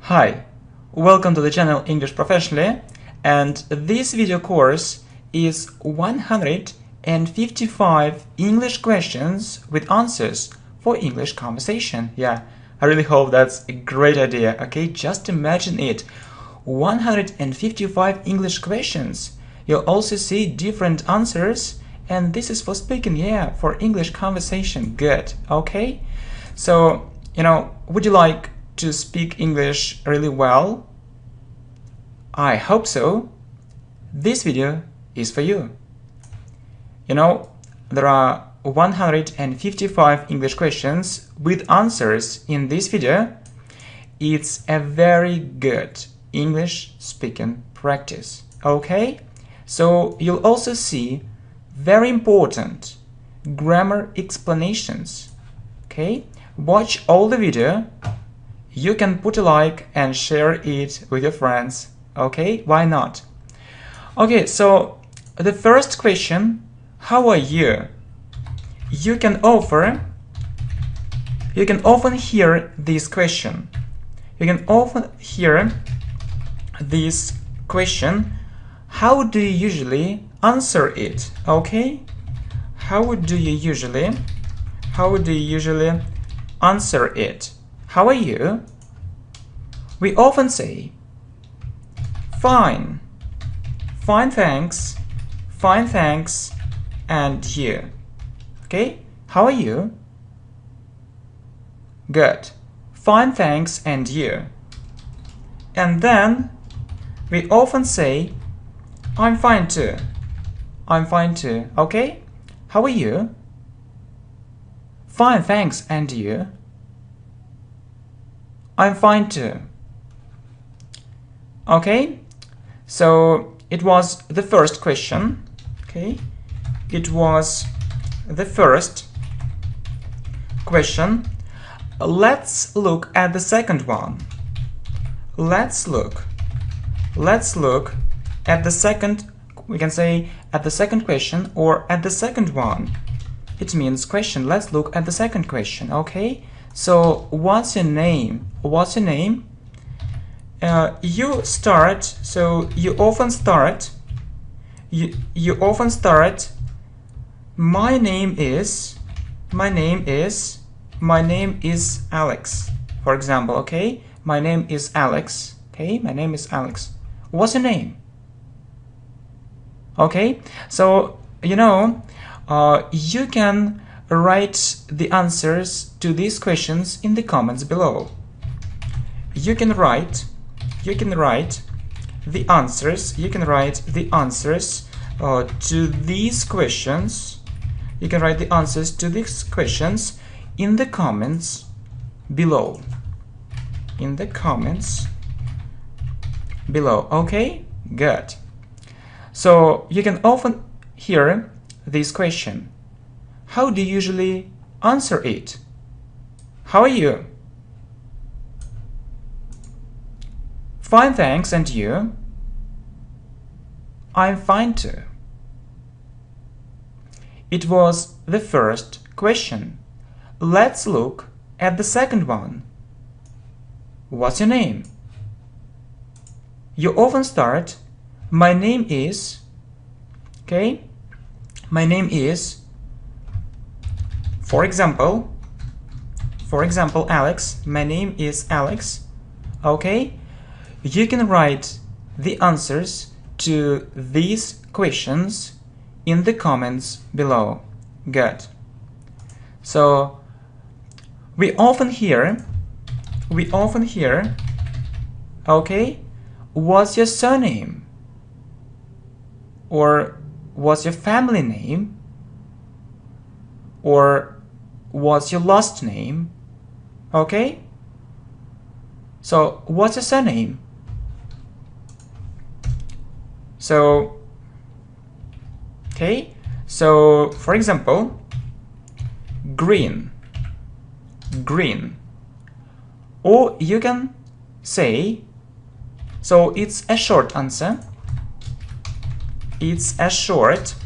Hi, welcome to the channel English Professionally, and this video course is 155 English questions with answers for English conversation. Yeah, I really hope that's a great idea, okay? Just imagine it, 155 English questions. You'll also see different answers, and this is for speaking, yeah, for English conversation. Good, okay? So, would you like to speak English really well? I hope so. This video is for you. There are 155 English questions with answers in this video. It's a very good English speaking practice, okay? So you'll also see very important grammar explanations, okay? Watch all the video. You can put a like and share it with your friends, okay? Why not? Okay, so the first question, how are you? You can often hear this question. You can often hear this question. How do you usually answer it? Okay? How do you usually answer it? How are you? We often say, fine, fine thanks, and you. Okay? How are you? Good. Fine thanks, and you. And then we often say, I'm fine too. I'm fine too. Okay? How are you? Fine thanks, and you? I'm fine too. Okay, so it was the first question. Okay, it was the first question. Let's look at the second one. Let's look at the second, we can say at the second question or at the second one. It means question. Let's look at the second question, okay? So, what's your name? What's your name? You start. So you often start. You often start. My name is Alex. For example, okay. My name is Alex. Okay. My name is Alex. What's your name? Okay. So you can write the answers to these questions in the comments below. You can write the answers. You can write the answers to these questions. You can write the answers to these questions in the comments below. In the comments below. Okay, good. So you can often hear this question. How do you usually answer it? How are you? Fine, thanks, and you? I'm fine too. It was the first question. Let's look at the second one. What's your name? You often start, my name is, okay? My name is, for example, Alex. My name is Alex, okay? You can write the answers to these questions in the comments below. Good. So we often hear, okay, what's your surname? Or what's your family name? Or what's your last name? Okay? So what's your surname? So, okay, so for example, green. Or you can say, so it's a short answer. It's a short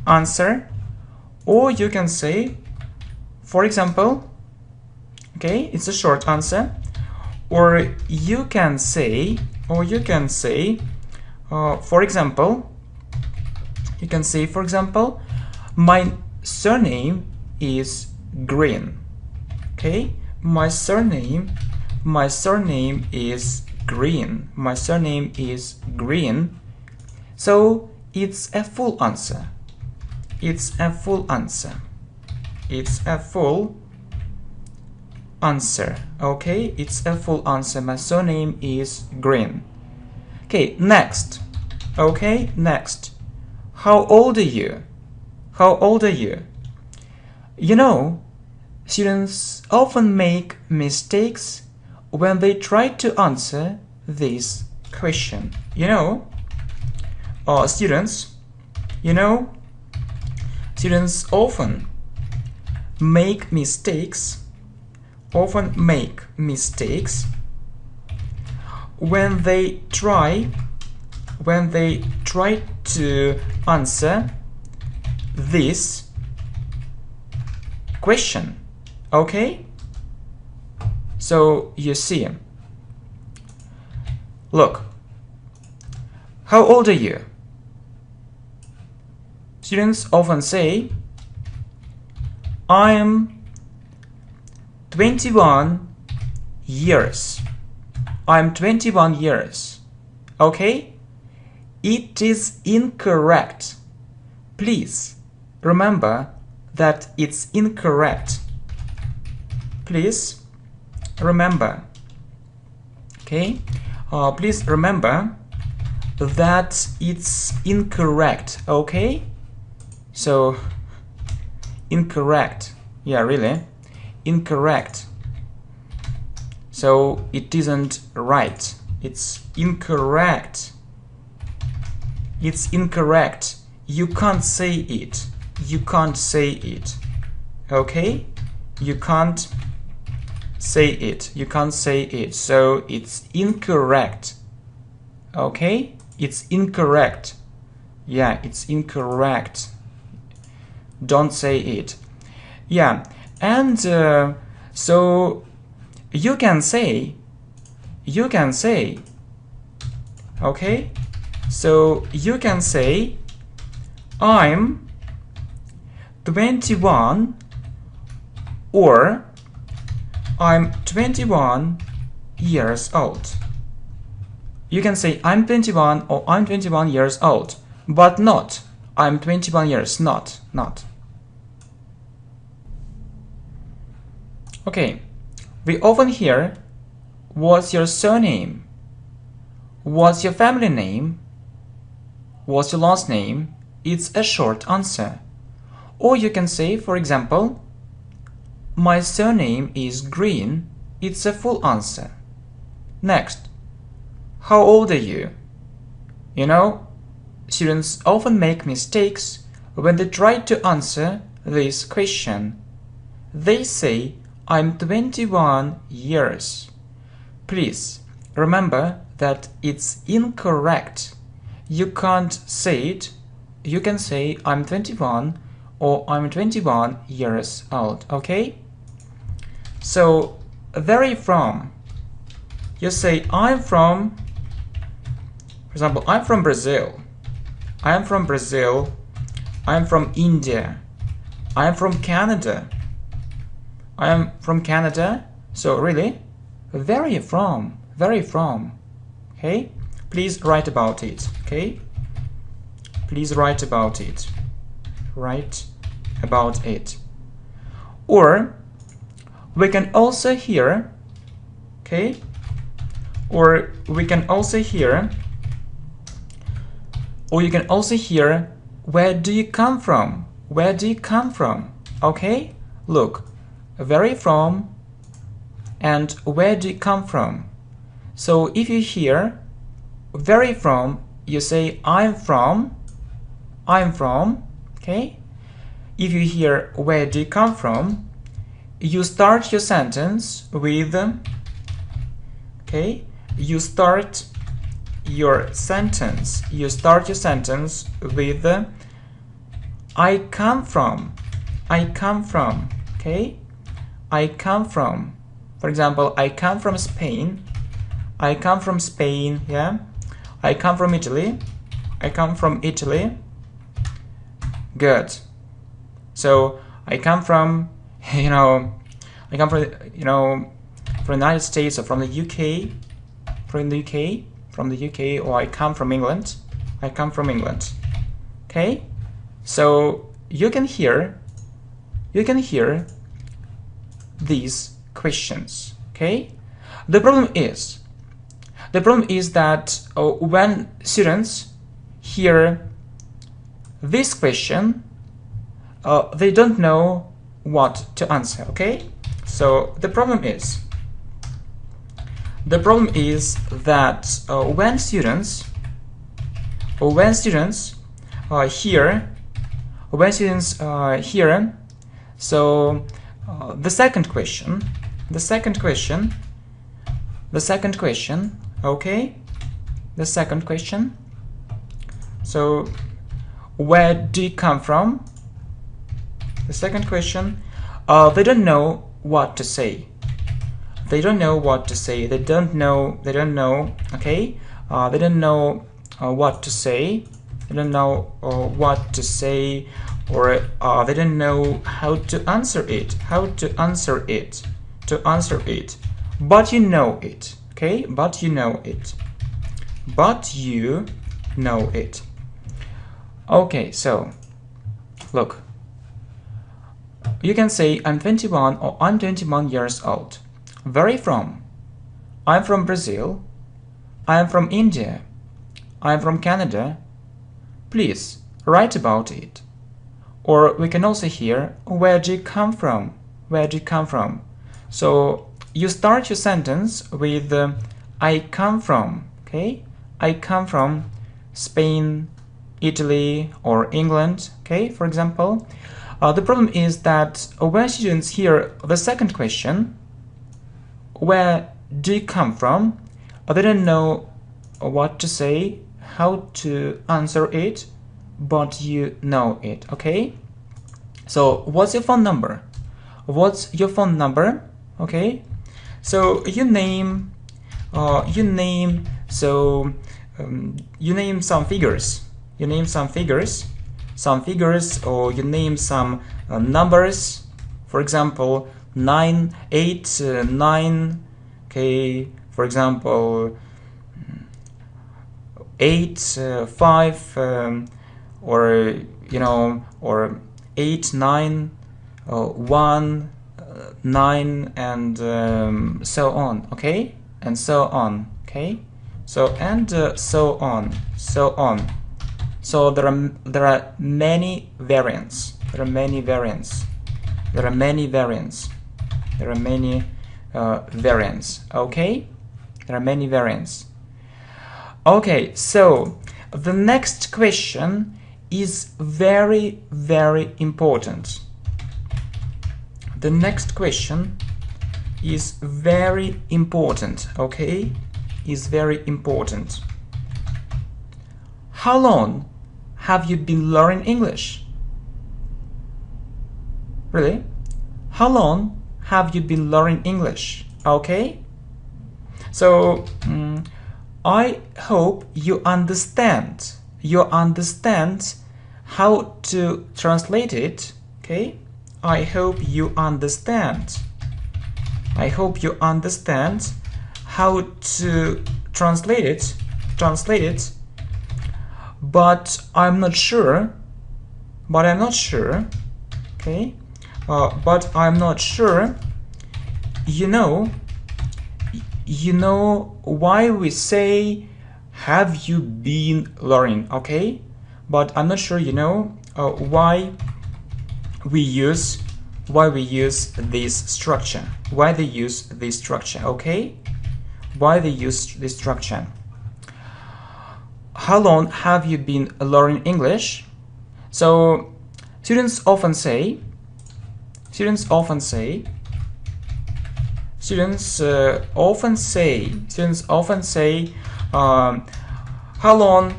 answer. Or you can say, for example, Okay, it's a short answer. Or you can say, for example, my surname is Green. Okay, my surname is Green. My surname is Green. So it's a full answer. It's a full answer. It's a full answer. Okay, it's a full answer. My surname is Green. Okay, next. Okay, next. How old are you? How old are you? You know, students often make mistakes when they try to answer this question. You know, students often make mistakes when they try to answer this question. Okay, so you see, look, how old are you? Students often say, I'm 21 years. I'm 21 years. Okay? It is incorrect. Please remember that it's incorrect. Please remember. Okay? Please remember that it's incorrect. Okay? So, incorrect. Yeah, really. Incorrect. So, it isn't right. It's incorrect. It's incorrect. You can't say it. You can't say it. Okay? You can't say it. You can't say it. So, it's incorrect. Okay? It's incorrect. Yeah, it's incorrect. Don't say it. Yeah, and so you can say, okay, so you can say, I'm 21, or I'm 21 years old. You can say I'm 21 or I'm 21 years old, but not I'm 21 years, not. Okay, we often hear, what's your surname? What's your family name? What's your last name? It's a short answer. Or you can say, for example, my surname is Green. It's a full answer. Next, how old are you? You know, students often make mistakes when they try to answer this question. They say, I'm 21 years. Please remember that it's incorrect. You can't say it. You can say, I'm 21 or I'm 21 years old. Okay? So, where are you from? You say, I'm from, for example, I'm from Brazil. I'm from Brazil. I'm from India. I'm from Canada. I am from Canada. So really, where are you from? Where are you from? Okay? Please write about it. Okay? Please write about it. Write about it. Or we can also hear, okay? Or we can also hear, or you can also hear, where do you come from? Where do you come from? Okay? Look, where are you from? And where do you come from? So if you hear, where are you from? You say, I'm from, okay? If you hear, where do you come from? You start your sentence with, okay? You start your sentence with, I come from, okay? I come from, For example, I come from Spain. I come from Spain, yeah. I come from Italy. I come from Italy. Good. So I come from, I come from, from the United States or from the UK, from the UK, or I come from England. I come from England. Okay. So you can hear these questions. Okay. The problem is that when students hear this question, they don't know what to answer. Okay, so the problem is that when students hear, so the second question, okay, the second question. So where do you come from? The second question, they don't know what to say. They don't know what to say. They don't know. Okay, they don't know what to say. They don't know what to say, or they don't know how to answer it. But you know it. Okay, but you know it. Okay, so look. You can say I'm 21 or I'm 21 years old. Where are you from? I'm from Brazil. I'm from India. I'm from Canada. Please write about it. Or we can also hear, where do you come from? Where do you come from? So you start your sentence with I come from. Okay, I come from Spain, Italy, or England. Okay, for example. The problem is that when students hear the second question, where do you come from, they don't know what to say, how to answer it, but you know it. Okay, so what's your phone number? Okay, so you name some figures. Or you name some numbers. For example, 9, 8, 9. Okay, for example, 8, 5, or 8, 9, 1, 9, and so on. Okay, and so on. Okay, so on. So there are many variants. There are many variants. Okay, there are many variants. Okay, so the next question is very, very important. The next question is very important. Okay, is very important. How long have you been learning English? Really? How long have you been learning English? Okay? So, I hope you understand. How to translate it. Okay? I hope you understand. How to translate it. But I'm not sure. Okay, but I'm not sure. You know why we say have you been learning? Okay, but I'm not sure. Why we use this structure. Why they use this structure? Okay, why they use this structure? How long have you been learning English? So students often say how long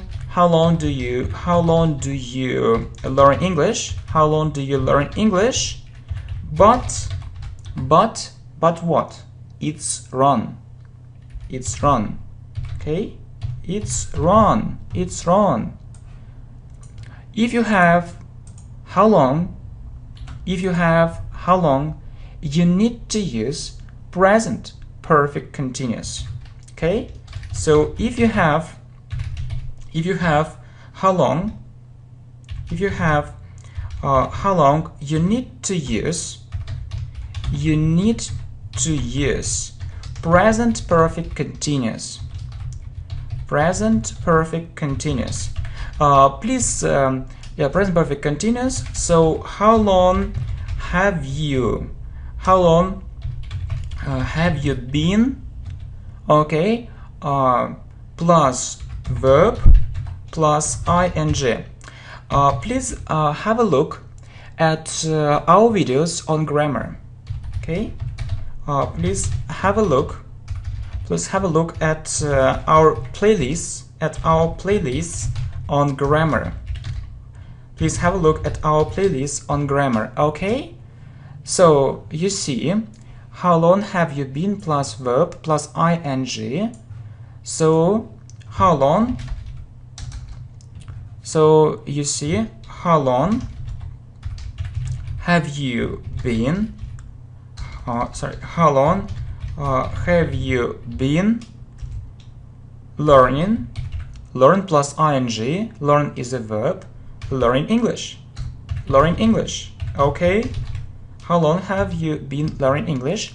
do you learn English? How long do you learn English? But what? it's run. It's run. Okay? It's run. It's run. If you have how long, you need to use present perfect continuous. Okay? So if you have how long, you need to use present perfect continuous. Present perfect continuous. Present perfect continuous. So how long have you been? Okay, plus verb plus ing. Please have a look at our videos on grammar. Okay, please have a look at our playlists on grammar. Please have a look at our playlist on grammar. Okay, so you see, how long have you been plus verb plus ing. So how long, so you see, how long have you been how long have you been learn plus ing, learn is a verb, learning English. Okay, how long have you been learning English?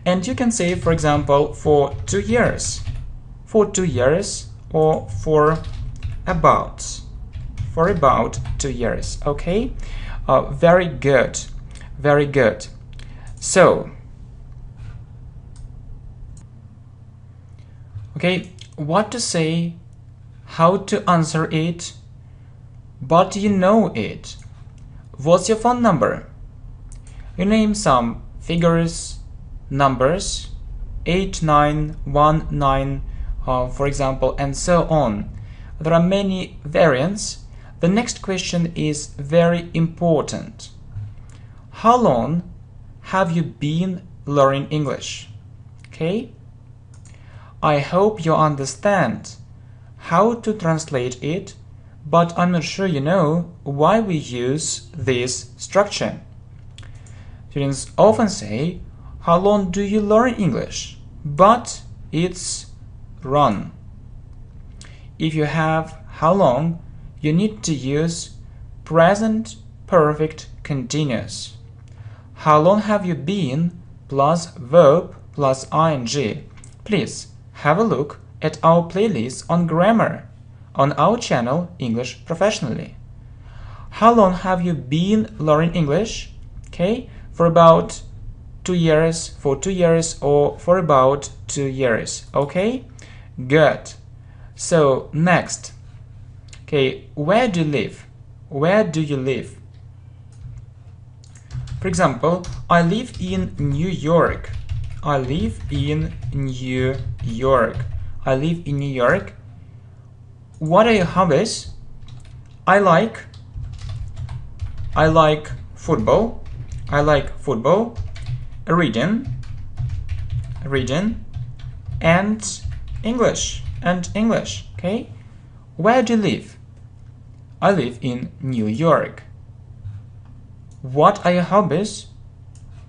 And you can say, for example, for 2 years, or for about 2 years. Okay, very good. So, okay, what to say, how to answer it, but you know it. What's your phone number? You name some figures, numbers, 8919, for example, and so on. There are many variants. The next question is very important. How long have you been learning English? Okay? I hope you understand how to translate it, but I'm not sure you know why we use this structure. Students often say, how long do you learn English? But it's run. If you have how long, you need to use present perfect continuous. How long have you been plus verb plus ing. Please have a look at our playlist on grammar on our channel English Professionally. How long have you been learning English? Okay, for about 2 years, for 2 years, or for about 2 years. Okay, good. So next, okay, where do you live? Where do you live? For example, I live in New York. I live in New York. I live in New York. What are your hobbies? I like football. I like football, reading, and English. Okay, where do you live? I live in New York. What are your hobbies?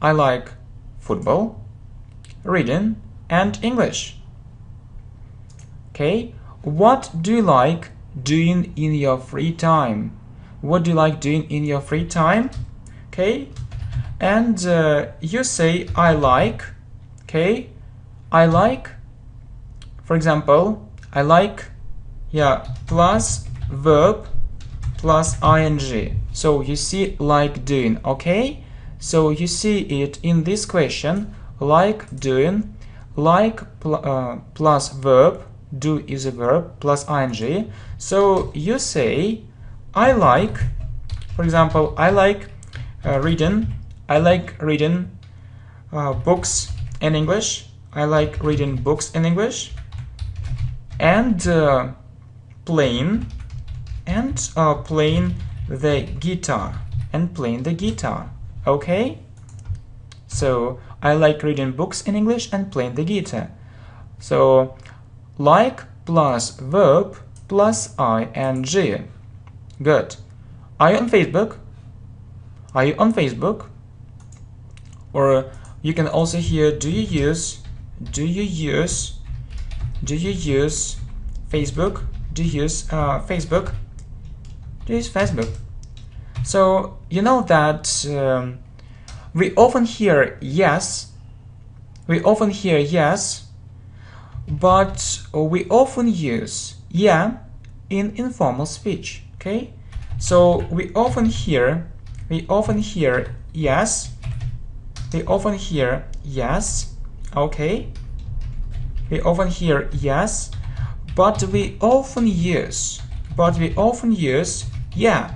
I like football, reading, and English. Okay, what do you like doing in your free time? What do you like doing in your free time? Okay, and you say I like. Okay, I like, for example, I like, plus verb plus ing. So you see like doing. Okay, so you see it in this question, like doing, like plus verb, do is a verb, plus ing. So you say I like, for example, I like reading. I like reading books in English. I like reading books in English. And playing the guitar. Okay, so I like reading books in English and playing the guitar. So like plus verb plus ing. Good. Are you on Facebook? Are you on Facebook? Or you can also hear, do you use Facebook? Do you use Facebook? Do you use Facebook? So you know that we often hear yes, but we often use yeah in informal speech. Okay, so we often hear yes. Okay, we often hear yes, but we often use yeah.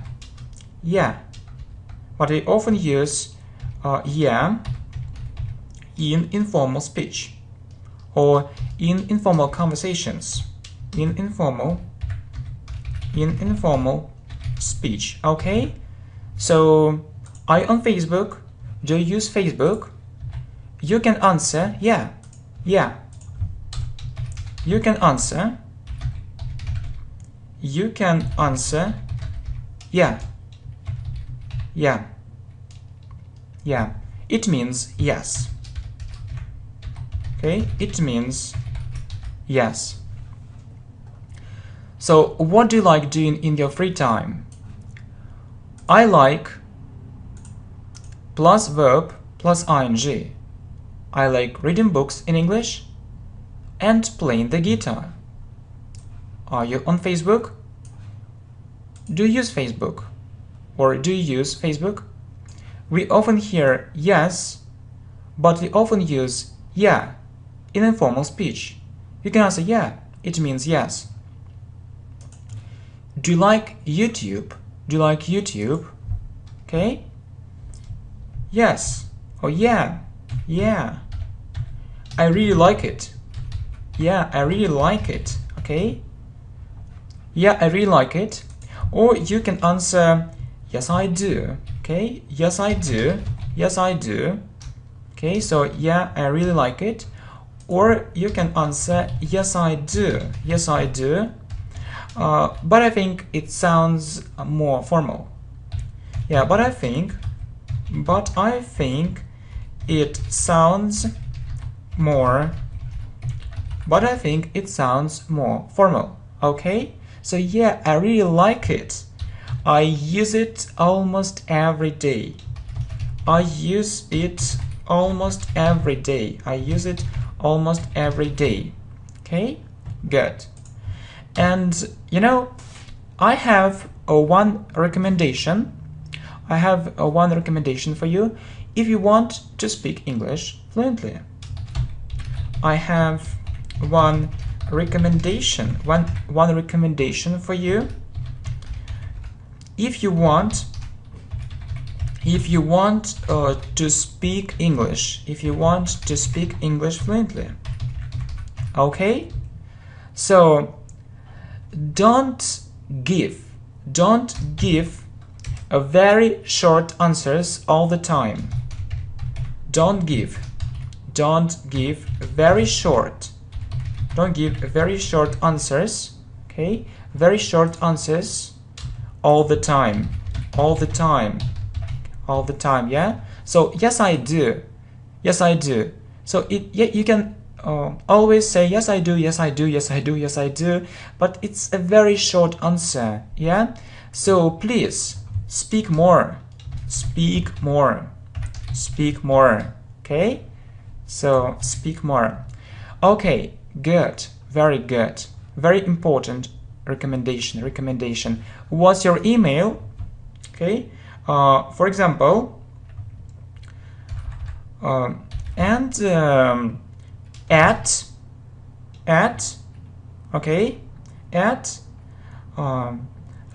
But we often use yeah in informal speech or in informal conversations, in informal speech. Okay, so are you on Facebook? Do you use Facebook? You can answer yeah. You can answer yeah. It means yes. Okay, it means yes. So what do you like doing in your free time? I like plus verb plus ing. I like reading books in English and playing the guitar. Are you on Facebook? Do you use Facebook? Or do you use Facebook? We often hear yes, but we often use yeah in informal speech. You can answer yeah, it means yes. Do you like YouTube? Okay? Yes. Oh yeah. I really like it. Yeah, I really like it. Okay? Yeah, I really like it. Or you can answer yes, I do. Okay? Yes, I do. Okay, so yeah, I really like it. Or you can answer yes, I do. But I think it sounds more formal. Yeah, but I think it sounds more formal. Okay, so yeah, I really like it. I use it almost every day. Okay, good. And you know, I have one recommendation for you if you want to speak English fluently. I have one recommendation for you. If you want to speak English, fluently. Okay? So don't give a very short answers all the time. Don't give very short answers. Okay, very short answers all the time. Yeah, so yes I do. So you can always say yes I do, but it's a very short answer. Yeah, so please speak more. Okay, so speak more. Okay, good, very good, very important recommendation. What's your email? Okay, for example, at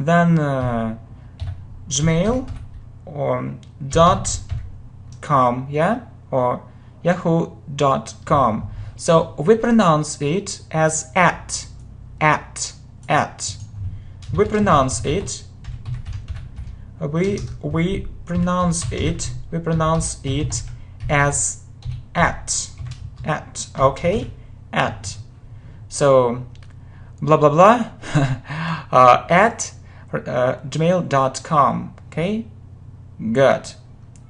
then Gmail or .com, yeah, or yahoo.com. So we pronounce it as at. We pronounce it as at, okay, at. So blah blah blah at gmail.com. Okay, good.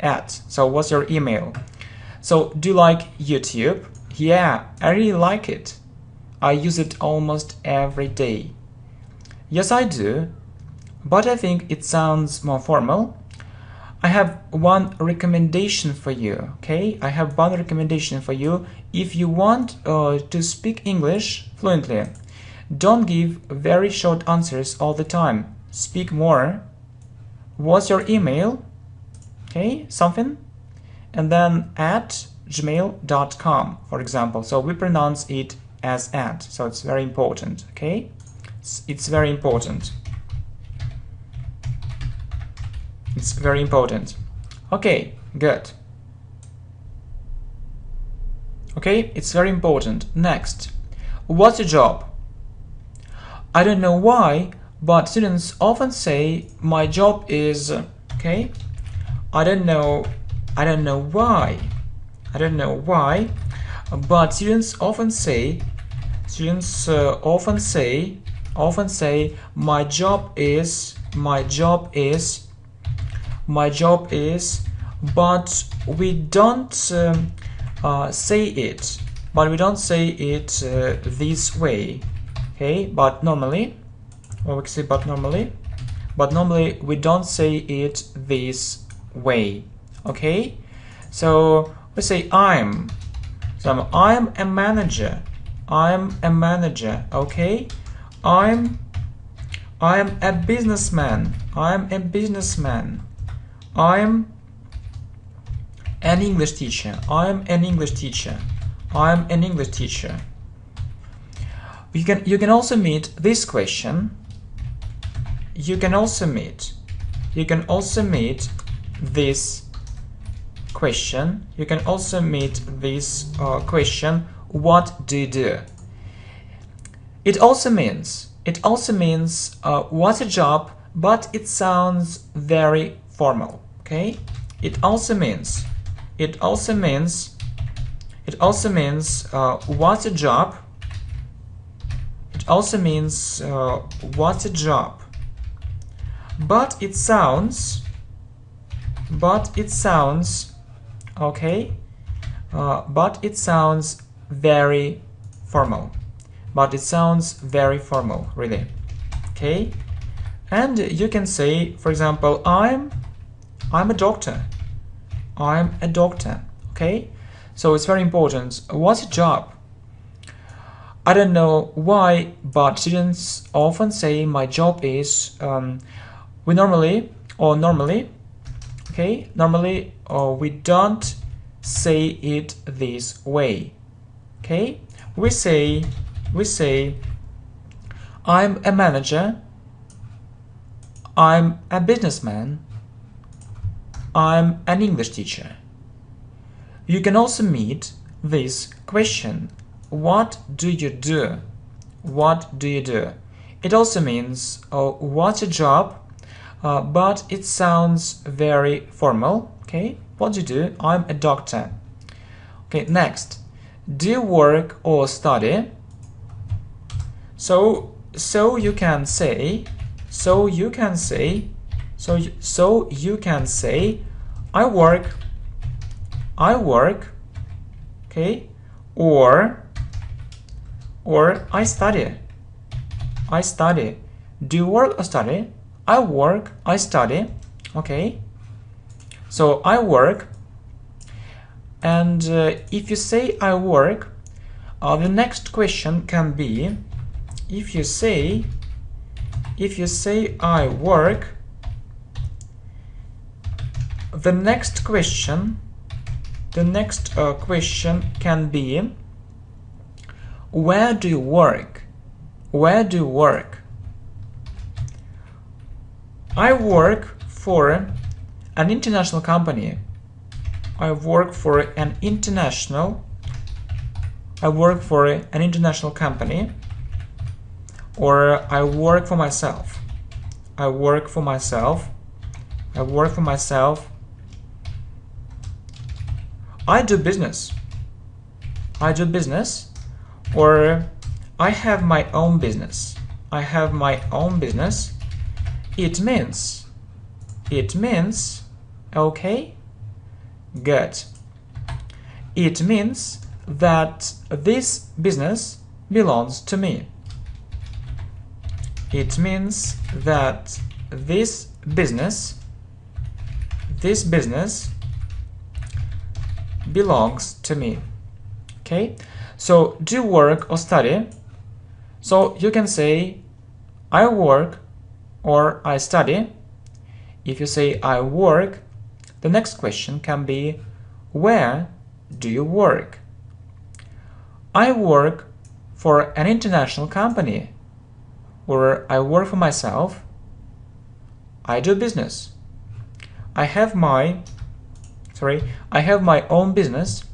At. So what's your email? So do you like YouTube? Yeah, I really like it. I use it almost every day. Yes, I do, but I think it sounds more formal. I have one recommendation for you, okay? I have one recommendation for you. If you want to speak English fluently, don't give very short answers all the time. Speak more. What's your email? Okay, something. And then at gmail.com, for example. So we pronounce it as at. So it's very important, okay? It's very important. It's very important. Okay, good. Okay, it's very important. Next, what's your job? I don't know why, but students often say my job is, okay? I don't know why. I don't know why, but students often say my job is, but we don't say it. But we don't say it this way. Okay, but normally, or we can say but normally we don't say it this way. Okay, so we say I'm a manager. I'm a manager. Okay, I'm a businessman. I'm a businessman. I'm an English teacher. I'm an English teacher. I'm an English teacher. You can also meet this question. You can also meet this question. You can also meet this question. What do you do? It also means what's a job, but it sounds very formal. Okay. It also means what's a job. It also means what's a job, but it sounds okay, but it sounds very formal. Really. Okay, and you can say, for example, I'm a doctor. I'm a doctor. Okay, so it's very important. What's a job? I don't know why, but students often say my job is. We normally, we don't say it this way. Okay, we say I'm a manager. I'm a businessman. I'm an English teacher. You can also meet this question. What do you do? What do you do? It also means what's a job, but it sounds very formal. Okay, what do you do? I'm a doctor. Okay, next, do you work or study? So you can say I work. Okay, or I study. Do you work or study? I work, I study. Okay, so I work. And if you say I work, the next question can be, if you say I work, the next question can be, where do you work? Where do you work? I work for an international company. I work for an international company. Or I work for myself. I work for myself. I do business. I do business, or I have my own business. I have my own business. It means, okay, good. It means that this business belongs to me. It means that this business belongs to me. Okay, so do you work or study? So you can say I work or I study. If you say I work, the next question can be where do you work? I work for an international company, or I work for myself. I do business. I have my own business.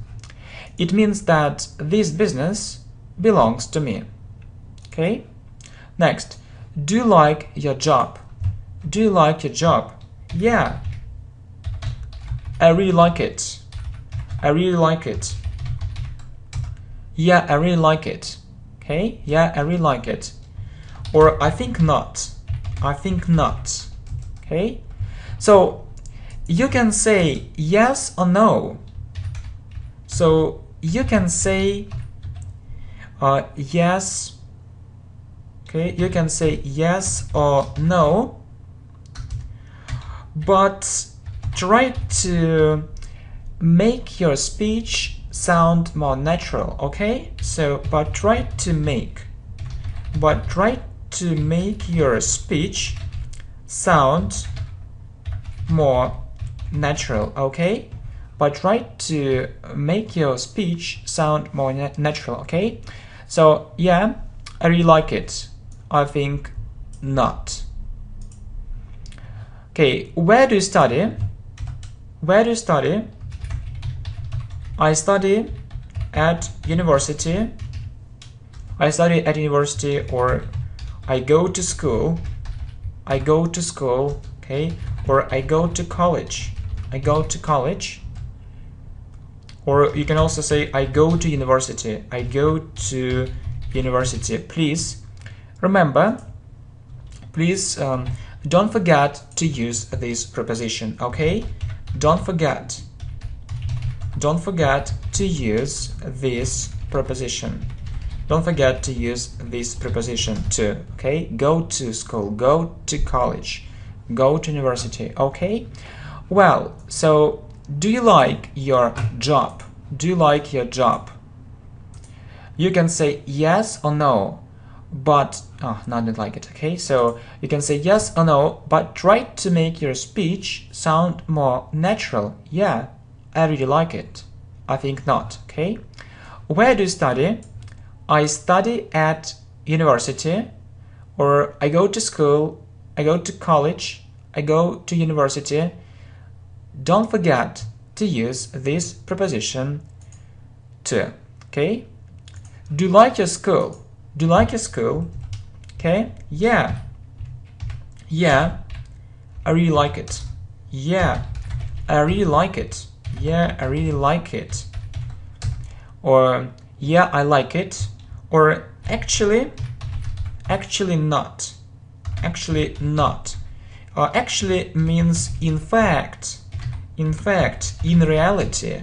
It means that this business belongs to me. Okay? Next, do you like your job? Do you like your job? Yeah. I really like it. I really like it. Yeah, I really like it. Okay? Yeah, I really like it. Or I think not. I think not. Okay? So you can say yes or no. So you can say yes. Okay, you can say yes or no, but try to make your speech sound more natural. Okay, so but try to make your speech sound more natural. Okay, but try to make your speech sound more natural. Okay, so yeah, I really like it. I think not. Okay, where do you study? Where do you study? I study at university. I study at university, or I go to school. I go to school, okay? Or I go to college. I go to college. Or you can also say I go to university. I go to university. Please remember, please don't forget to use this preposition, okay? Don't forget to use this preposition. Don't forget to use this preposition too, okay? Go to school, go to college, go to university, okay? Well, so do you like your job? Do you like your job? You can say yes or no, but no, I don't like it. Okay, so you can say yes or no, but try to make your speech sound more natural. Yeah, I really like it. I think not. Okay, where do you study? I study at university, or I go to school, I go to college, I go to university. Don't forget to use this preposition too. Okay, do you like your school? Do you like your school? Okay, yeah. Yeah, I really like it. Yeah, I really like it. Yeah, I really like it. Or yeah, I like it. Or actually not. Actually not. Actually means in fact. In fact, in reality.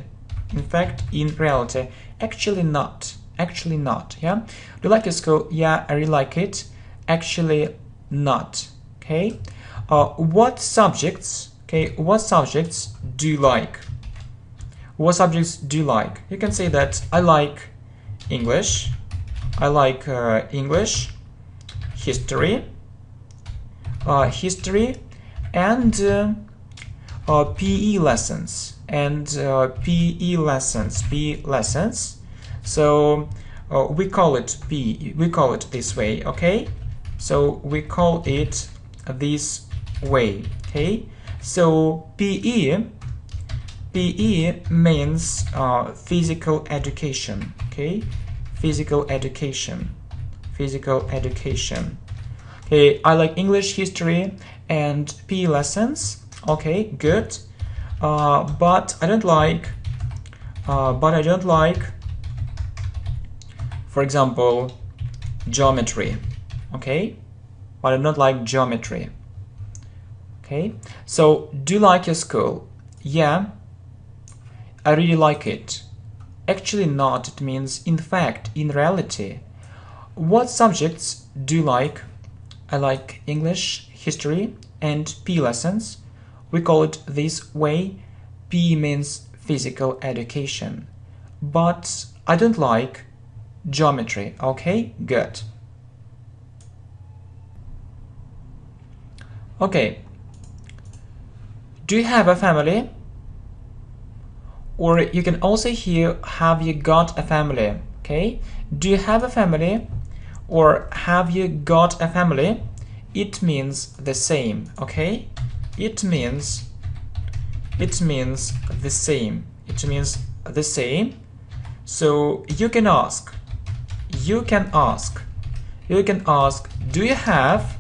In fact, in reality. Actually not. Actually not. Yeah, do you like your school? Yeah, I really like it. Actually not. Okay, what subjects, okay, what subjects do you like? What subjects do you like? You can say that I like English, I like English, history, and PE lessons, PE lessons. So we call it PE. We call it this way. Okay. So we call it this way. Okay. So PE means physical education. Okay. Physical education. Okay. I like English, history, and PE lessons. Okay. Good. But I don't like For example, geometry. Okay, but I don't like geometry. Okay, so do you like your school? Yeah, I really like it. Actually not, it means in fact, in reality. What subjects do you like? I like English, history, and P lessons. We call it this way. P means physical education. But I don't like geometry. Okay, good. Okay. Do you have a family? Or you can also hear, have you got a family? Okay. Do you have a family? Or have you got a family? It means the same. Okay. It means the same. It means the same. So you can ask. Do you have?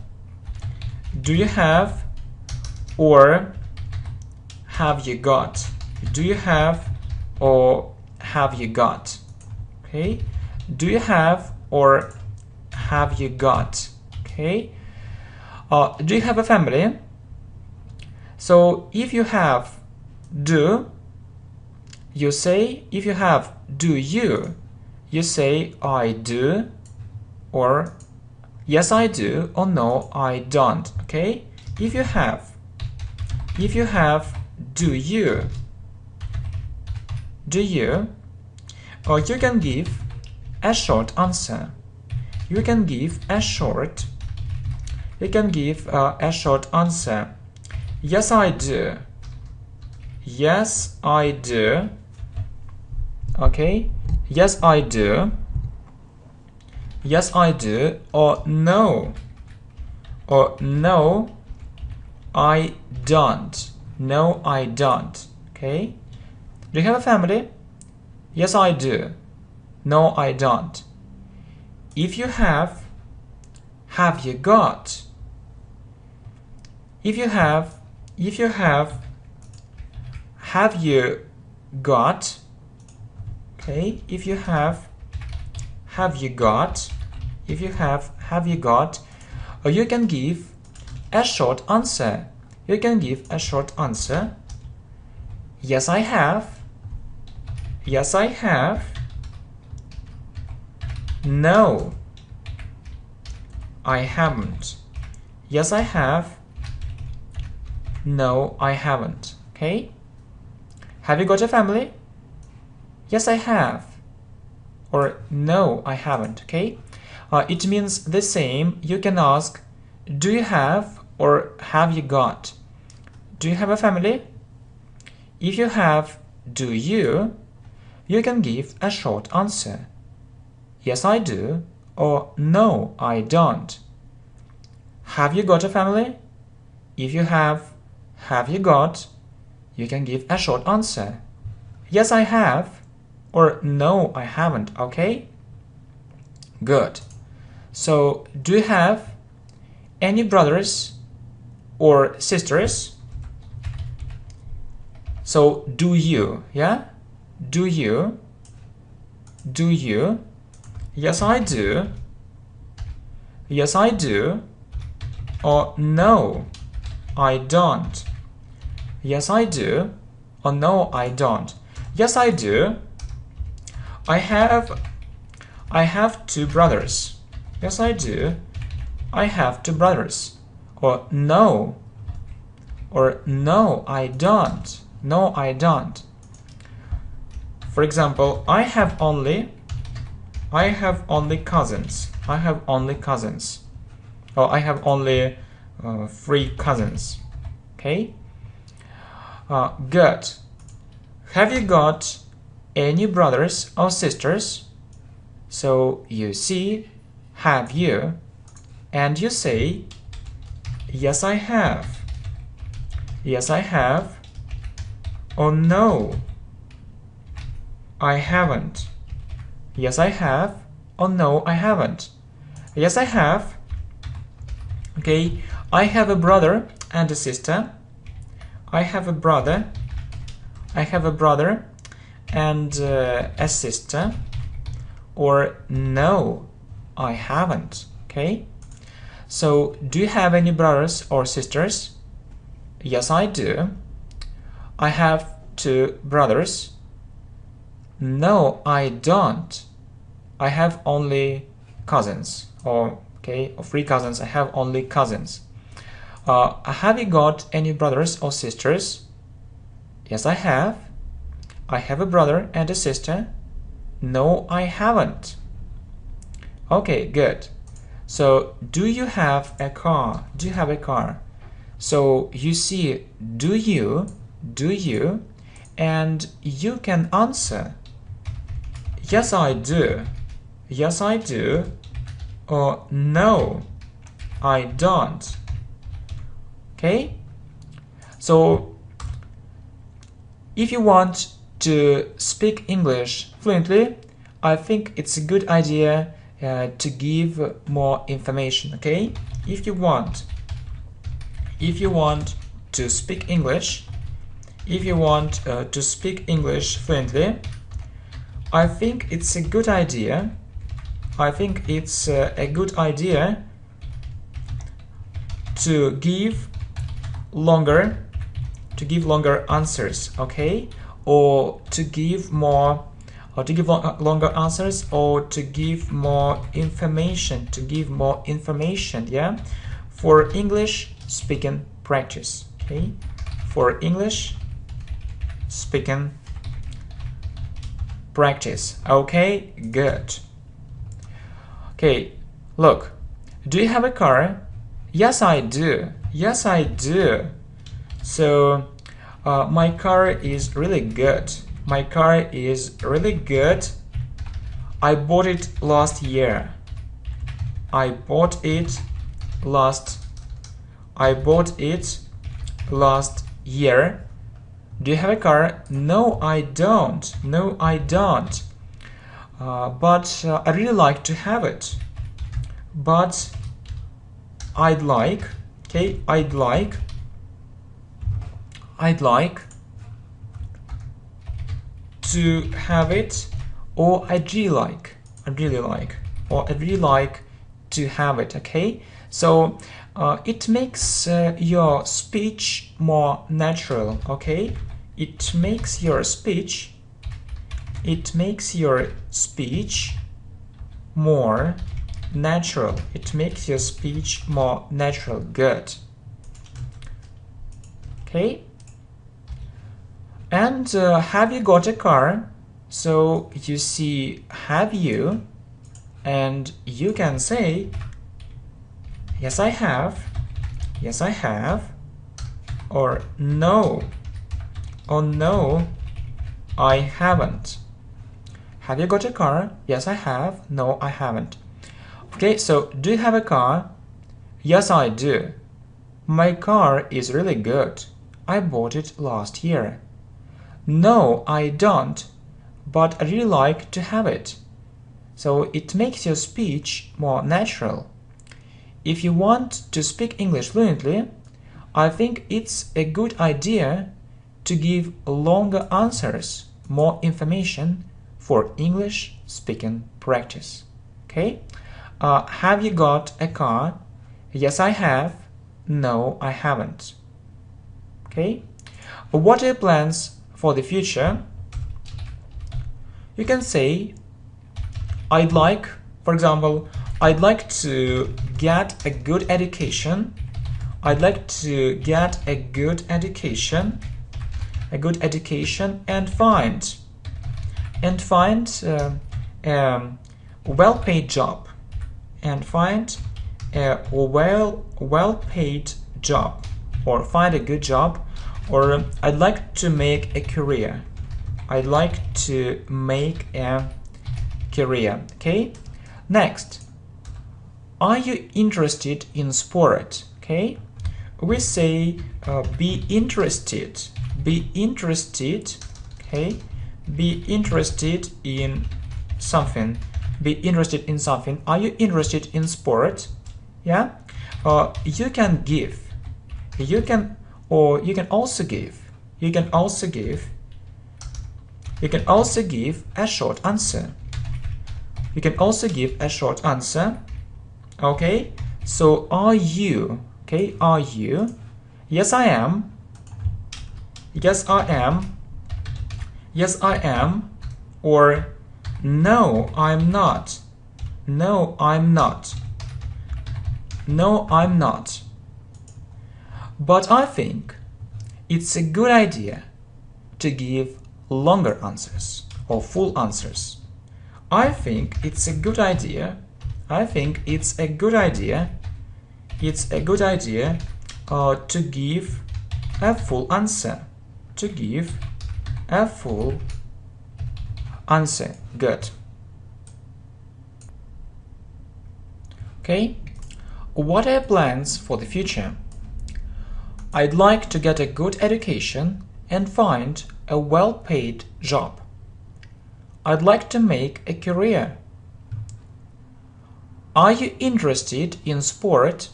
Or have you got? Do you have or have you got? Okay. Do you have or have you got? Okay. Do you have a family? So if you have do, you say, if you have do you say I do, or yes I do, or no I don't. Okay. If you have do you, or you can give a short answer. You can give a short answer. Yes I do. Yes I do. Okay. Yes I do. Yes I do. Or no I don't. No I don't. Okay. Do you have a family? Yes I do. No I don't. If you have you got? If you have you got? Okay. If you have you got? If you have you got? Or you can give a short answer. You can give a short answer. Yes I have. Yes I have. No I haven't. Yes I have. No I haven't. Okay. Have you got a family? Yes I have. Or no I haven't. Okay. It means the same. You can ask, do you have or have you got? Do you have a family? If you have do you can give a short answer. Yes I do, or no I don't. Have you got a family? If you have you got? You can give a short answer. Yes I have, or no I haven't. Okay? Good. So, do you have any brothers or sisters? So, do you? Yeah? Do you? Yes I do. Yes I do. Or no I don't. Yes I do. Or no I don't. Yes I do. I have 2 brothers. Yes I do. I have 2 brothers. Or no I don't. No I don't. For example, I have only cousins. I have only cousins. Or I have only 3 cousins. Okay? Good. Have you got any brothers or sisters? So you see, have you, and you say, yes I have. Yes I have. Or no I haven't. Yes I have. Or no I haven't. Yes I have. Okay, I have a brother and a sister. I have a brother and a sister. or no, I haven't. Okay? So, do you have any brothers or sisters? Yes, I do. I have 2 brothers. No, I don't. I have only cousins. Or 3 cousins. I have only cousins. Have you got any brothers or sisters? Yes, I have. I have a brother and a sister. No, I haven't. Okay, good. So, do you have a car? Do you have a car? So, you see, do you, and you can answer, yes, I do. Yes, I do. Or no, I don't. Okay? So, if you want to speak English fluently, I think it's a good idea to give more information. Okay? If you want to speak English, fluently, I think it's a good idea. To give longer answers, okay, or to give more, or to give longer answers, or to give more information, yeah, for English speaking practice. Okay, for English speaking practice. Okay, good. Okay, look, do you have a car? Yes, I do. Yes, I do. So, my car is really good. My car is really good. I bought it last year. I bought it last year. Do you have a car? No, I don't. No, I don't. But I really like to have it. But I'd like to have it, or I'd really like to have it. Okay, so it makes your speech more natural. Okay, it makes your speech more natural. Good. Okay. And have you got a car? So you see, have you, and you can say, yes, I have. Yes, I have. Or no. Or no, I haven't. Have you got a car? Yes, I have. No, I haven't. Okay, so do you have a car? Yes, I do. My car is really good. I bought it last year. No, I don't, but I really like to have it. So it makes your speech more natural. If you want to speak English fluently, I think it's a good idea to give longer answers, more information for English speaking practice. Okay? Have you got a car? Yes, I have. No, I haven't. Okay? What are your plans for the future? You can say, I'd like, for example, I'd like to get a good education. I'd like to get a good education and find a well-paid job. And find a well-paid job, or find a good job, or I'd like to make a career. Okay? Next, are you interested in sport? Okay? We say be interested. Okay? Be interested in something. Are you interested in sport? Yeah? You can give. You can also give a short answer. You can also give a short answer. Okay, so are you? Okay, are you? Yes, I am. Yes, I am. Yes, I am. Or no, I'm not. No, I'm not. No, I'm not. But I think it's a good idea to give longer answers or full answers. I think it's a good idea. I think it's a good idea. It's a good idea to give a full answer. To give a full answer. Good. Okay. What are plans for the future? I'd like to get a good education and find a well-paid job. I'd like to make a career. Are you interested in sport?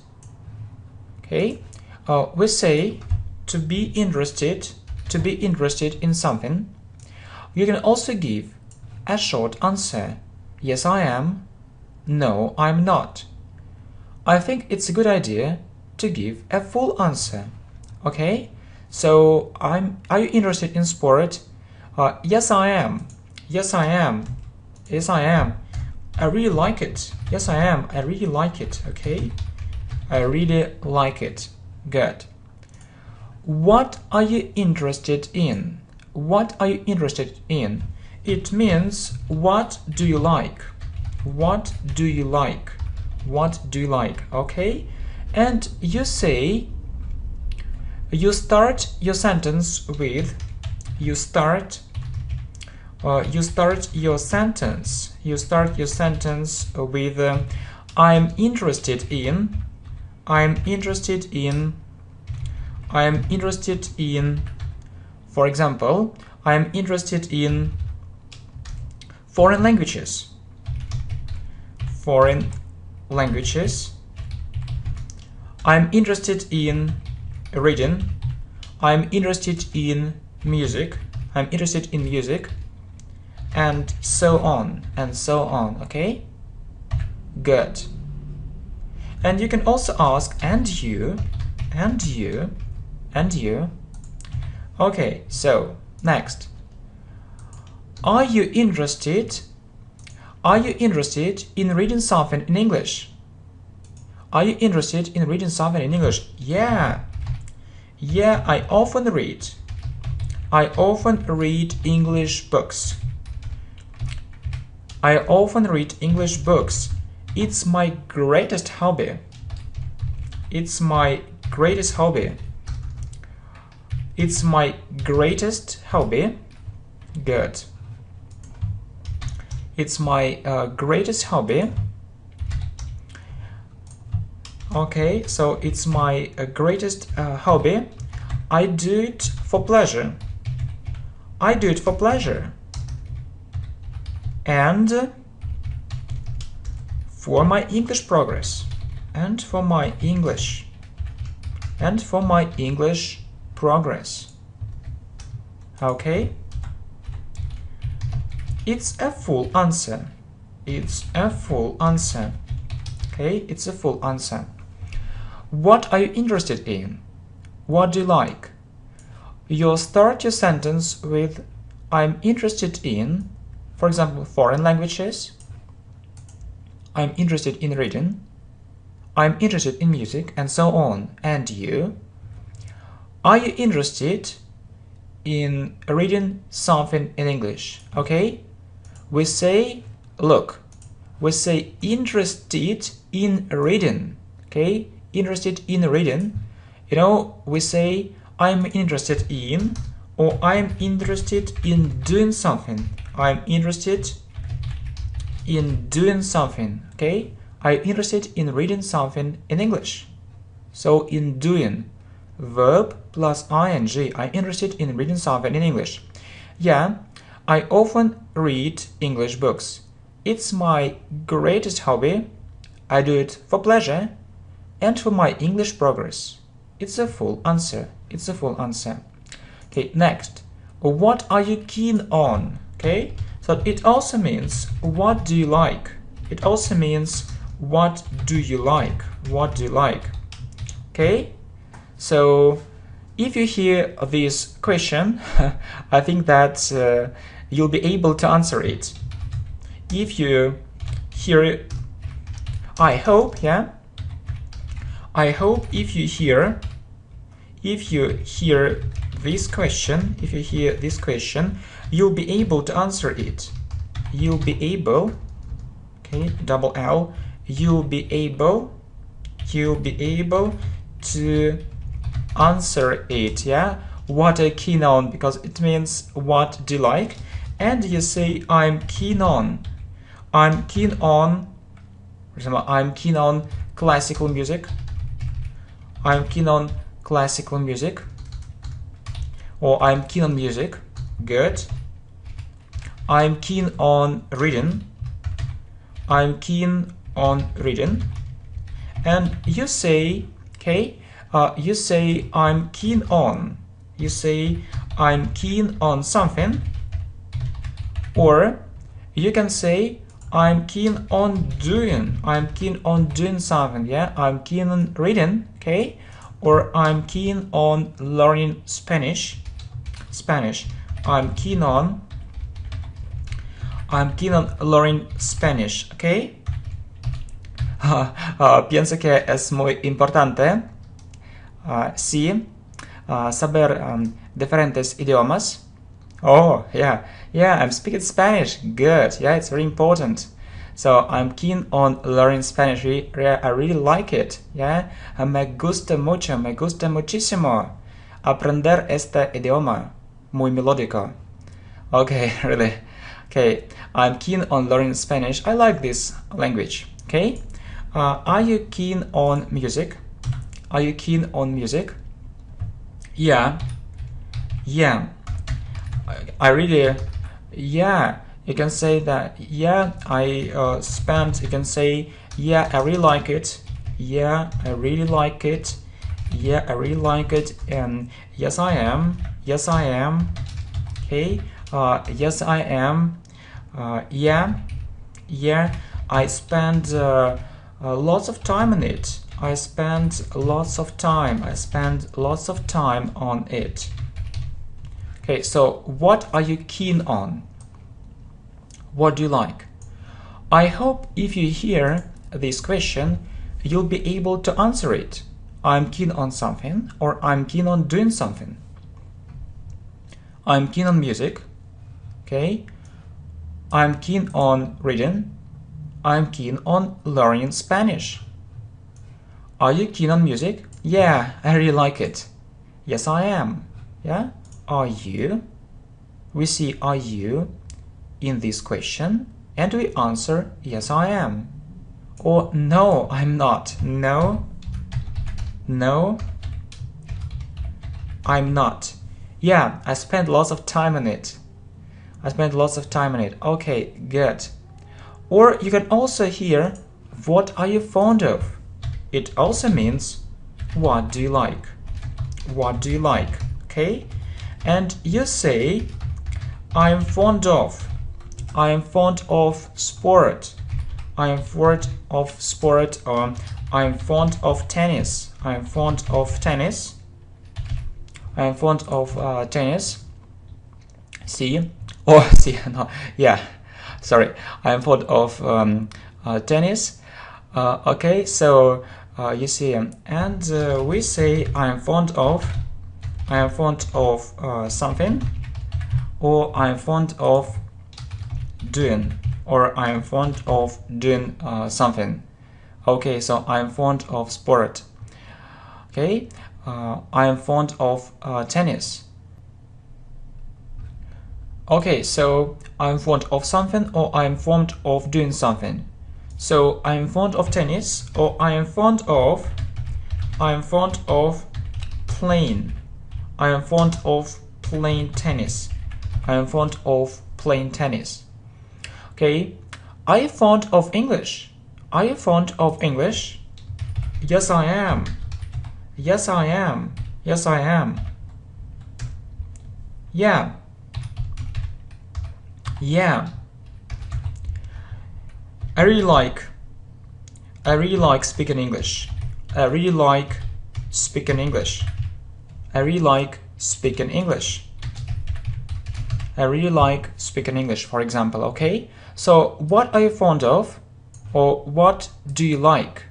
Okay, we say to be interested in something. You can also give a short answer. Yes, I am. No, I'm not. I think it's a good idea to give a full answer. Okay, so are you interested in sport? Yes, I am. Yes, I am. Yes, I am. I really like it. Yes, I am. I really like it. Okay, I really like it. Good. What are you interested in? What are you interested in? It means what do you like? What do you like? What do you like? Okay, and you say, you start your sentence with, you start your sentence with I'm interested in, I'm interested in, I'm interested in, for example, I'm interested in foreign languages. Foreign languages. I'm interested in reading. I'm interested in music. I'm interested in music. And so on, and so on, okay? Good. And you can also ask, and you, and you, and you. Okay, so, next. Are you interested in reading something in English? Are you interested in reading something in English? Yeah. Yeah, I often read. I often read English books. I often read English books. It's my greatest hobby. It's my greatest hobby. It's my greatest hobby. Good. It's my greatest hobby. Okay, so it's my greatest hobby. I do it for pleasure. I do it for pleasure. And for my English progress. And for my English. And for my English progress. Okay? It's a full answer. It's a full answer. Okay, it's a full answer. What are you interested in? What do you like? You'll start your sentence with I'm interested in, for example, foreign languages. I'm interested in reading. I'm interested in music, and so on. And you? Are you interested in reading something in English? Okay? We say, look, we say interested in reading. Okay? Interested in reading. You know, we say I'm interested in, or I'm interested in doing something. I'm interested in doing something. Okay? I'm interested in reading something in English. So in doing, verb plus ing. I'm interested in reading something in English. Yeah, I often read English books. It's my greatest hobby. I do it for pleasure and for my English progress. It's a full answer. It's a full answer. Okay, next. What are you keen on? Okay, So it also means what do you like? It also means what do you like? What do you like? Okay? So if you hear this question, I think that you'll be able to answer it. If you hear it, I hope, yeah? I hope if you hear this question, you'll be able to answer it. You'll be able, okay, double L, you'll be able to answer it, yeah? What are you keen on? Because it means what do you like? And you say I'm keen on. I'm keen on, for example, I'm keen on classical music. I'm keen on classical music. Or I'm keen on music. Good. I'm keen on reading. I'm keen on reading. And you say, okay, you say I'm keen on. You say I'm keen on something. Or you can say I'm keen on doing. I'm keen on doing something, yeah? I'm keen on reading, okay? Or I'm keen on learning Spanish. I'm keen on learning Spanish, okay? Pienso que es muy importante sí saber diferentes idiomas. Oh, yeah, I'm speaking Spanish. Good, yeah, it's very important. So I'm keen on learning Spanish. I really like it, yeah. Me gusta mucho, me gusta muchísimo aprender este idioma. Muy melódico. Okay, really. Okay, I'm keen on learning Spanish. I like this language. Okay, are you keen on music? Are you keen on music? Yeah. I really, yeah. You can say that. Yeah, I spent. You can say, yeah, I really like it. Yeah, I really like it. Yeah, I really like it. And yes, I am. Yes, I am. Okay. Yes, I am. Yeah. I spend lots of time on it. I spend lots of time on it. Okay, so what are you keen on? What do you like? I hope if you hear this question, you'll be able to answer it. I'm keen on something, or I'm keen on doing something. I'm keen on music. Okay. I'm keen on reading. I'm keen on learning Spanish. Are you keen on music? Yeah, I really like it. Yes, I am. Yeah? Are you? We see are you in this question and we answer yes, I am. Or no, I'm not. No, I'm not. Yeah, I spent lots of time on it. Okay, good. Or you can also hear what are you fond of? It also means what do you like? Okay? And you say I'm fond of sport. I'm fond of tennis. See? Oh, see, no, yeah. Sorry, I'm fond of tennis. Okay, so you see, and we say I'm fond of something, or I'm fond of doing, something. Okay, so I'm fond of sport. Okay, I'm fond of tennis. Okay, so I'm fond of something, or I'm fond of doing something. So I'm fond of tennis, or I'm fond of playing. I am fond of playing tennis. Okay. Are you fond of English? Yes, I am. Yeah. I really like speaking English. I really like speaking English. I really like speaking English. I really like speaking English, for example, okay? So, what are you fond of? Or what do you like?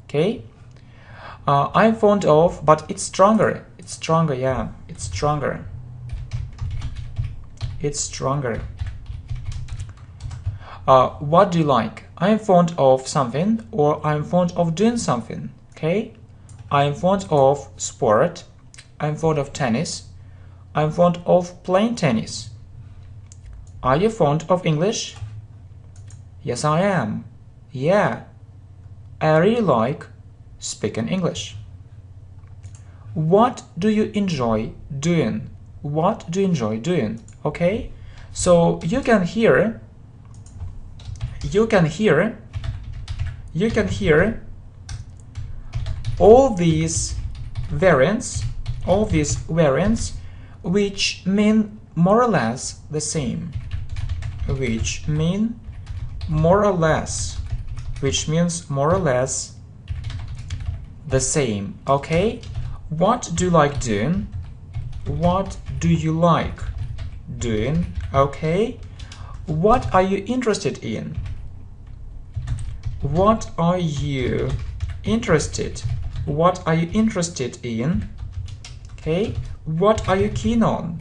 Okay? I'm fond of, but it's stronger. It's stronger, yeah. It's stronger. It's stronger. What do you like? I'm fond of something, or I'm fond of doing something, okay? I'm fond of sport. I'm fond of tennis. I'm fond of playing tennis. Are you fond of English? Yes, I am. Yeah. I really like speaking English. What do you enjoy doing? What do you enjoy doing? Okay? So you can hear all these variants, which mean more or less the same. Which means more or less the same. Okay? What do you like doing? What do you like doing? Okay? What are you interested in? What are you interested? What are you interested in? Okay? What are you keen on?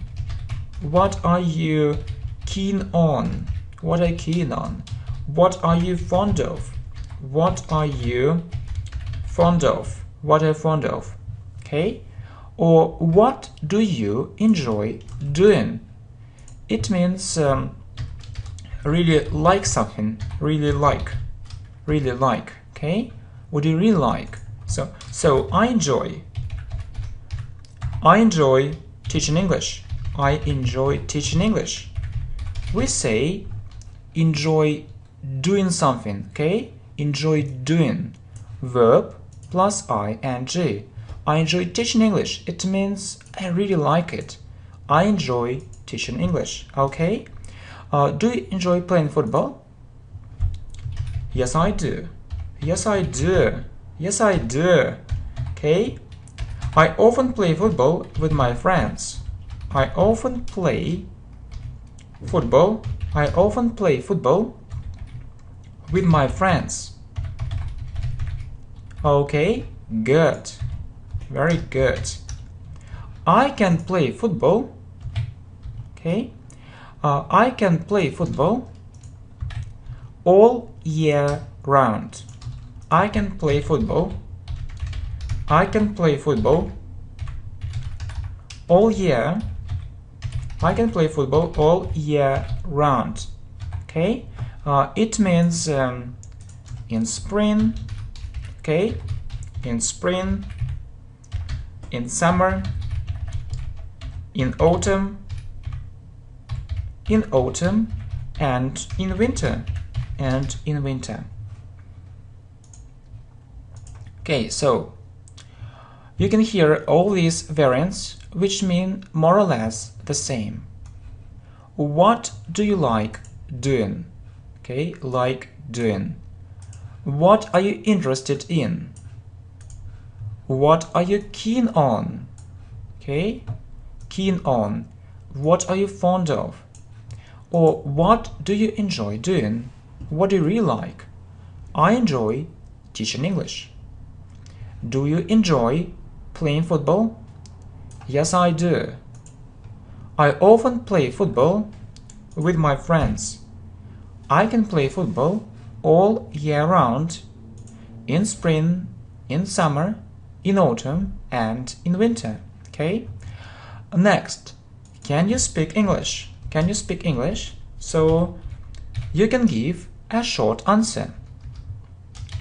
What are you keen on? What are you keen on? What are you fond of? What are you fond of? What are you fond of? Okay? Or what do you enjoy doing? It means really like something, really like, okay? What do you really like? So I enjoy teaching English. I enjoy teaching English. We say enjoy doing something, okay? Enjoy doing. Verb plus ing. I enjoy teaching English. It means I really like it. I enjoy teaching English, okay? Do you enjoy playing football? Yes, I do. Yes, I do. Yes, I do. Okay? I often play football with my friends. I often play football. I often play football with my friends. Okay, good. Very good. I can play football. Okay? I can play football all year round. I can play football. I can play football all year. I can play football all year round. Okay? It means in spring, okay? In spring, in summer, in autumn, and in winter, Okay, so you can hear all these variants which mean more or less the same. What do you like doing? Okay, like doing. What are you interested in? What are you keen on? Okay, keen on. What are you fond of? Or what do you enjoy doing? What do you really like? I enjoy teaching English. Do you enjoy playing football? Yes, I do. I often play football with my friends. I can play football all year round, in spring, in summer, in autumn, and in winter. Okay? Next, can you speak English? Can you speak English? So you can give a short answer.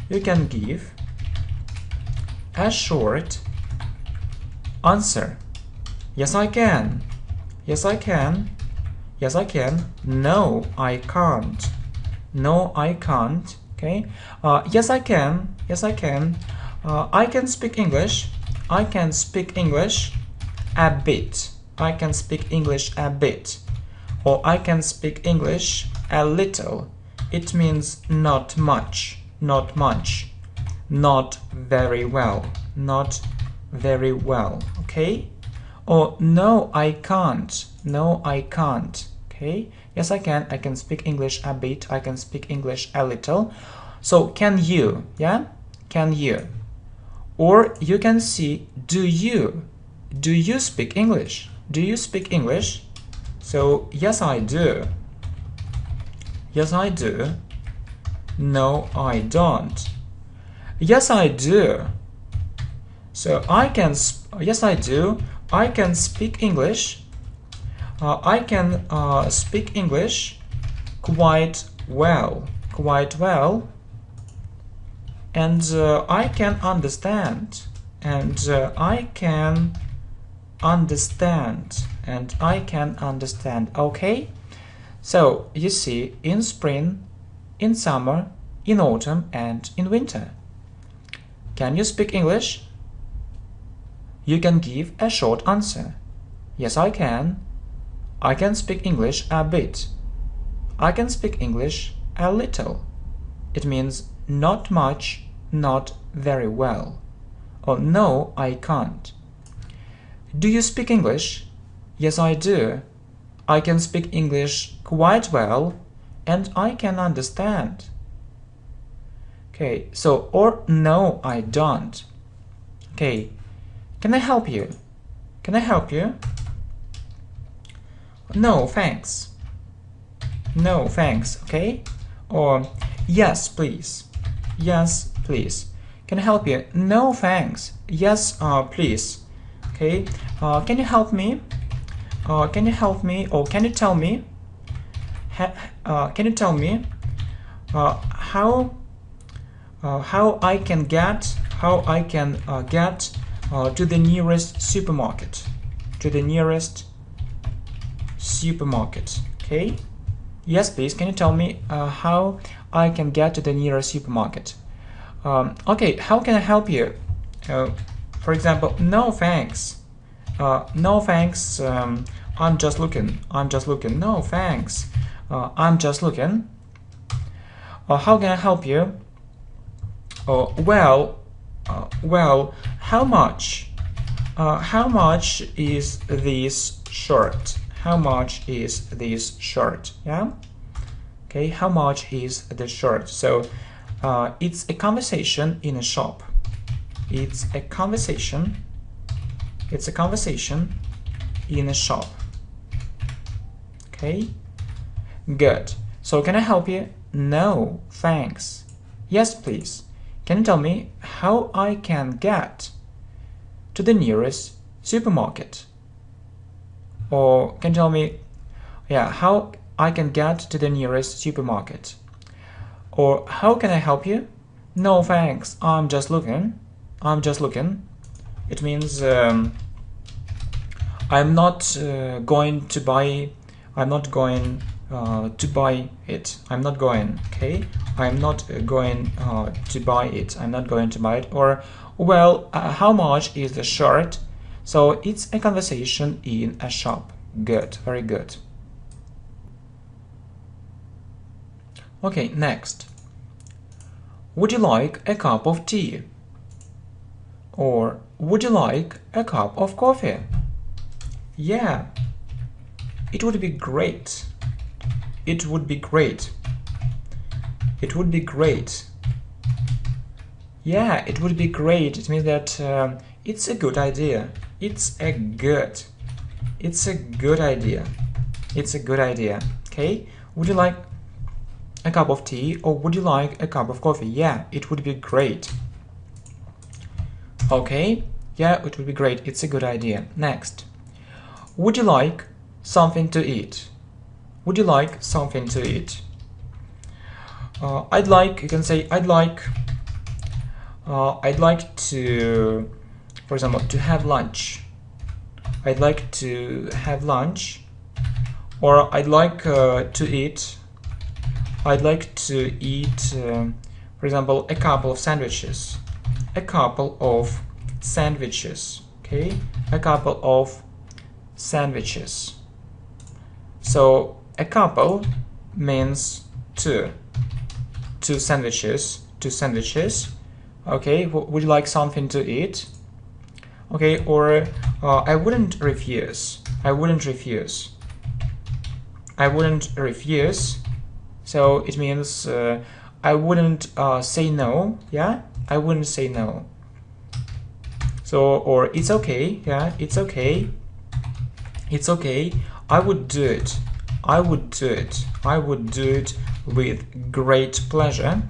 You can give a short answer. Yes, I can. Yes, I can. Yes, I can. No, I can't. No, I can't. Okay. Yes, I can. Yes, I can. I can speak English. I can speak English a bit. I can speak English a bit. Or I can speak English a little. It means not much, not much, not very well, not very well, okay? Or no, I can't, no, I can't, okay? Yes, I can speak English a bit, I can speak English a little. So, can you, yeah? Can you? Or you can see, do you speak English? Do you speak English? So, yes, I do. Yes, I do. No, I don't. Yes, I do. So, yes, I do. I can speak English. I can speak English quite well. Quite well. And I can understand. And I can understand. And I can understand. Okay? So, you see, in spring, in summer, in autumn, and in winter. Can you speak English? You can give a short answer. Yes, I can. I can speak English a bit. I can speak English a little. It means not much, not very well. Or no, I can't. Do you speak English? Yes, I do. I can speak English quite well and I can understand. Okay, so, or no, I don't. Okay, can I help you? Can I help you? No, thanks. No, thanks, okay? Or yes, please. Yes, please. Can I help you? No, thanks. Yes, please. Okay, can you help me? Can you help me? Or can you tell me? Can you tell me how I can get to the nearest supermarket? To the nearest supermarket. Okay. Yes, please. Can you tell me how I can get to the nearest supermarket? Okay. How can I help you? For example, no thanks. No thanks. I'm just looking. I'm just looking. No thanks. I'm just looking. How can I help you? Well, how much? How much is this shirt? How much is this shirt? Yeah. Okay. How much is the shirt? So, it's a conversation in a shop. It's a conversation. It's a conversation in a shop. Okay. Good. So, can I help you? No, thanks. Yes, please. Can you tell me how I can get to the nearest supermarket? Or can you tell me, yeah, how I can get to the nearest supermarket? Or how can I help you? No, thanks. I'm just looking. I'm just looking. It means I'm not going to buy. I'm not going to buy it. I'm not going. Okay. I'm not going to buy it. I'm not going to buy it. Or, well, how much is the shirt? So it's a conversation in a shop. Good, very good. Okay, next. Would you like a cup of tea? Or would you like a cup of coffee? Yeah, it would be great. It would be great. It would be great. Yeah, it would be great. It means that it's a good idea. It's a good idea. It's a good idea. Okay? Would you like a cup of tea or would you like a cup of coffee? Yeah, it would be great. Okay? Yeah, it would be great. It's a good idea. Next. Would you like something to eat? Would you like something to eat? You can say, I'd like to, for example, to have lunch. I'd like to have lunch. Or I'd like to eat. I'd like to eat, for example, a couple of sandwiches. A couple of sandwiches. Okay? A couple of sandwiches. So a couple means two sandwiches, okay. Would you like something to eat? Okay. Or I wouldn't refuse, so it means I wouldn't say no. Yeah, I wouldn't say no. So, or it's okay. Yeah, it's okay, I would do it, with great pleasure.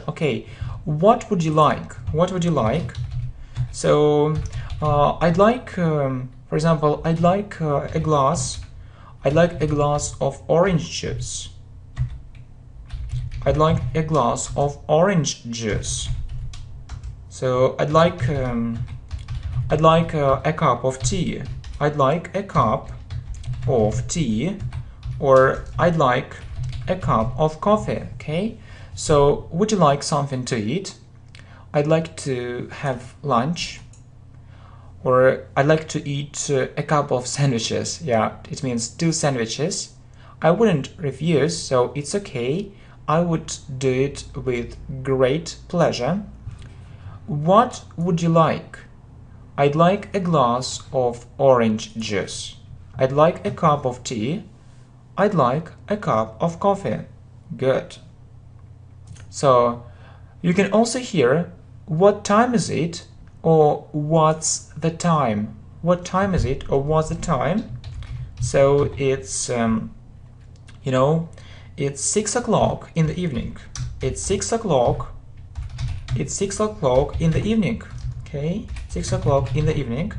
Okay, what would you like? So I'd like, for example, I'd like a glass of orange juice. So I'd like a cup of tea. Or I'd like a cup of coffee. Okay. So would you like something to eat? I'd like to have lunch. Or I'd like to eat a couple of sandwiches. Yeah, it means 2 sandwiches. I wouldn't refuse, so it's okay. I would do it with great pleasure. What would you like? I'd like a glass of orange juice. I'd like a cup of tea. I'd like a cup of coffee. Good. So you can also hear what time is it, or what's the time. What time is it, or what's the time? So it's it's 6 o'clock in the evening. It's 6 o'clock in the evening. Okay, 6 o'clock in the evening.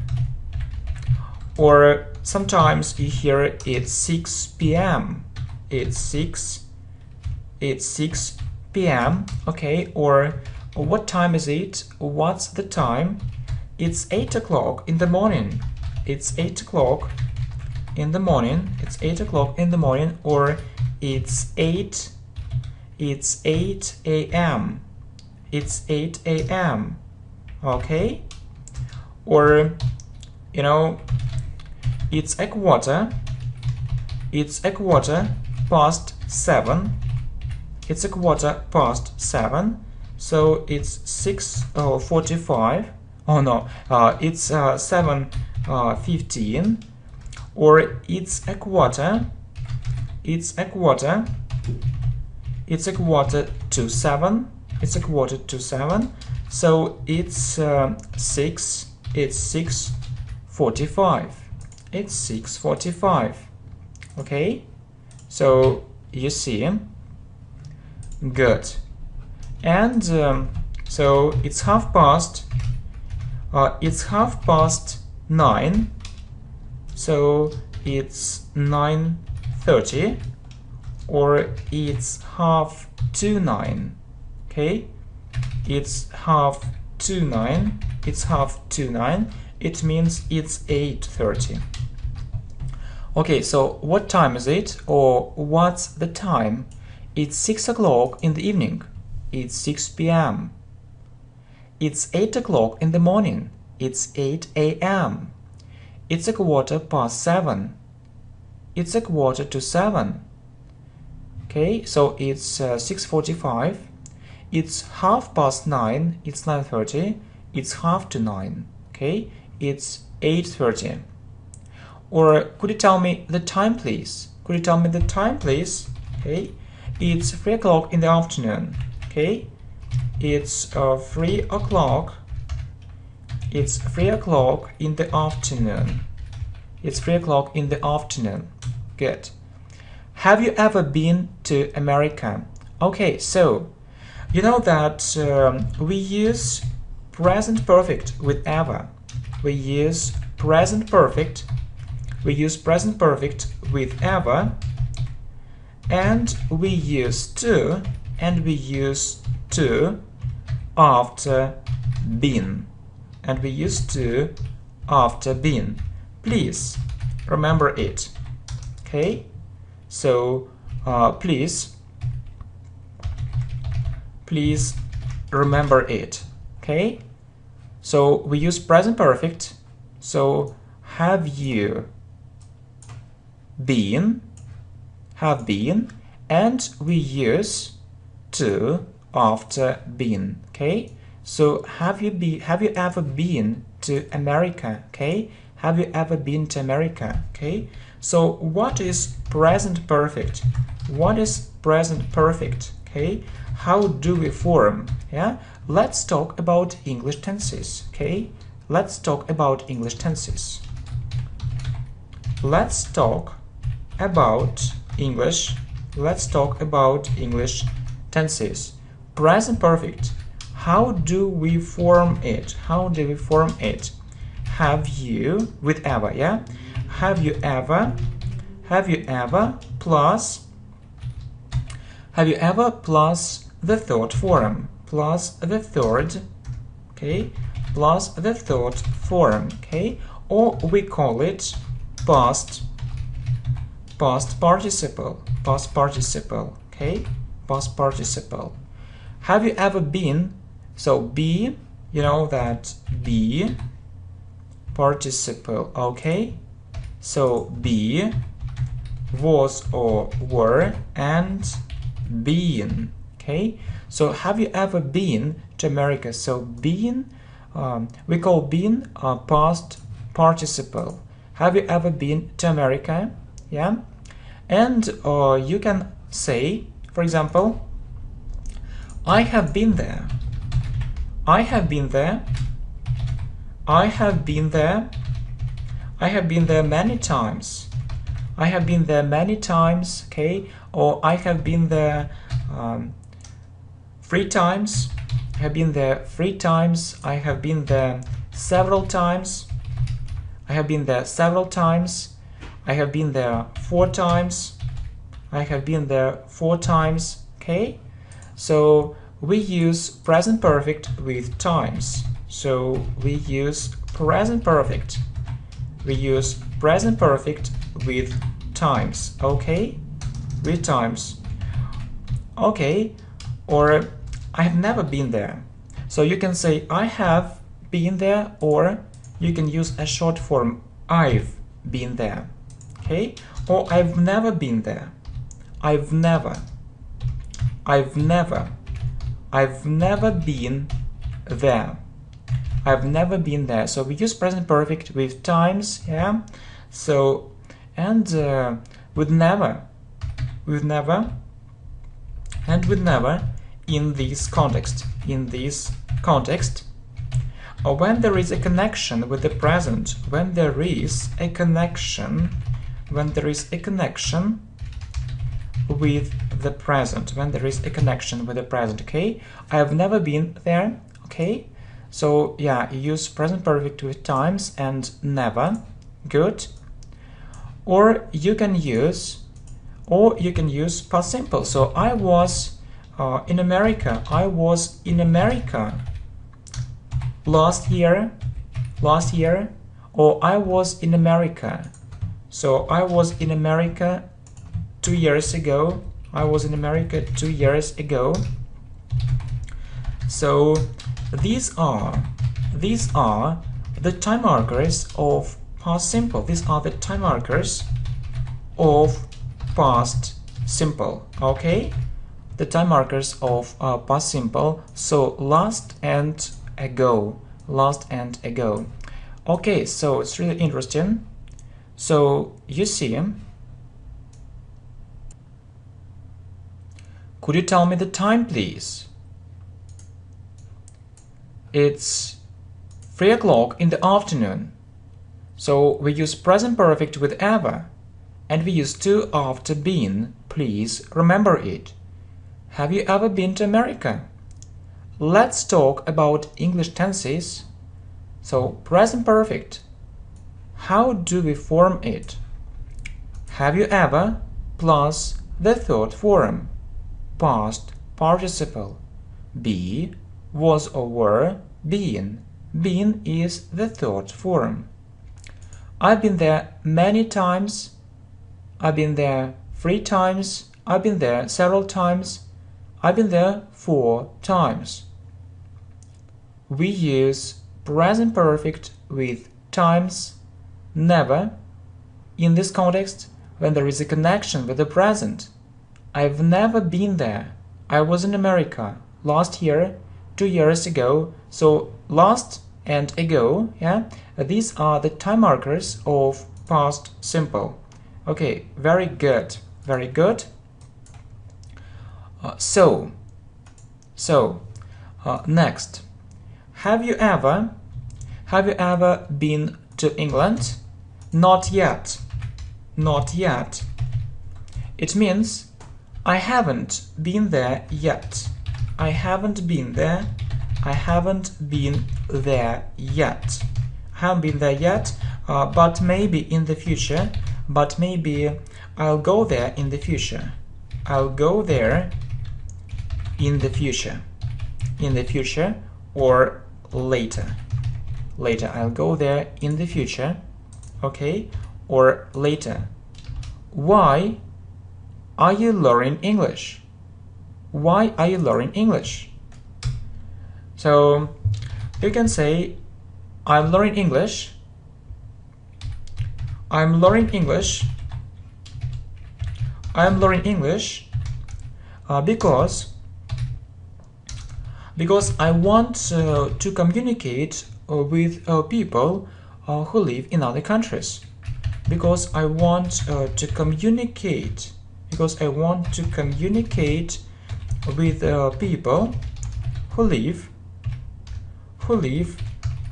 Or sometimes you hear it's 6 p.m. It's 6 p.m. Okay, or what time is it? What's the time? It's 8 o'clock in the morning. It's 8 o'clock in the morning. Or it's 8 a.m. It's 8 a.m. Okay. Or it's a quarter past 7. It's a quarter past 7. So it's 6:45. Oh no, it's 7:15. Or it's a quarter to 7. It's a quarter to 7. So it's 6:45. It's 6:45. Okay. So you see. Good. And so it's half past 9. So it's 9:30. Or it's 9:30. Okay, it's 9:30. It's 9:30. It means it's 8:30. Okay, so what time is it, or what's the time? It's 6 o'clock in the evening. It's 6 p.m. It's 8 o'clock in the morning. It's 8 a.m. It's a quarter past 7. It's a quarter to 7. Okay, so it's 6:45. It's half past 9. It's 9:30. It's half to 9. Okay, it's 8:30. Or could you tell me the time, please? Okay, it's 3 o'clock in the afternoon. Okay, it's 3 o'clock. It's 3 o'clock in the afternoon. It's 3 o'clock in the afternoon. Good. Have you ever been to America? Okay, so you know that we use present perfect with ever. We use present perfect with ever, and we use to after been. Please remember it. Okay, so please remember it. Okay, so we use present perfect. So have you been, have been, and we use to after been. Okay, so have you ever been to America? Okay, have you ever been to America? Okay, so what is present perfect? What is present perfect? Okay, how do we form? Yeah, let's talk about English tenses. Okay, let's talk about English tenses. Let's talk about English. Let's talk about English tenses. Present perfect. How do we form it? How do we form it? Have you with ever, yeah? Have you ever plus the third form, plus the third, okay, plus the third form, okay, or we call it past participle, okay, past participle. Have you ever been? So be, you know that be participle, okay, so be, was or were, and been. Okay, so have you ever been to America? So been, we call been a past participle. Have you ever been to America? Yeah, and you can say, for example, I have been there. I have been there. I have been there. I have been there many times. I have been there many times, okay? Or I have been there 3 times. I have been there 3 times. I have been there several times. I have been there several times. I have been there 4 times. I have been there 4 times, okay? So we use present perfect with times. So we use present perfect. We use present perfect with times, okay? With times. Okay, or I have never been there. So you can say I have been there, or you can use a short form I've been there, okay? Or I've never been there. I've never been there. I've never been there. So we use present perfect with times, yeah? So, and with never, and with never in this context, or when there is a connection with the present, when there is a connection with the present, okay? I have never been there, okay? So yeah, you use present perfect with times and never. Good. Or you can use past simple. So I was in America. I was in America last year, or I was in America. So I was in America 2 years ago. I was in America 2 years ago. So these are the time markers of past simple. These are the time markers of past simple, okay? The time markers of past simple. So last and ago. Okay, so it's really interesting. So you see, could you tell me the time, please? It's 3 o'clock in the afternoon. So we use present perfect with ever, and we use to after been. Please remember it. Have you ever been to America? Let's talk about English tenses. So present perfect. How do we form it? Have you ever plus the third form, past participle. Be, was or were, been. Been is the third form. I've been there many times. I've been there 3 times. I've been there several times. I've been there 4 times. We use present perfect with times, never. In this context, when there is a connection with the present. I've never been there. I was in America last year, 2 years ago. So last and ago, yeah, these are the time markers of past simple. Okay, very good, very good. Next, have you ever been to England? Not yet. Not yet. It means I haven't been there yet. I haven't been there. I haven't been there yet. I haven't been there yet, but maybe in the future. But maybe I'll go there in the future. I'll go there in the future. In the future or later. Later. I'll go there in the future. Okay? Or later. Why are you learning English? Why are you learning English? So you can say, I'm learning English. I'm learning English. I'm learning English because I want to communicate with people who live in other countries. Because I want to communicate. Because I want to communicate with people who live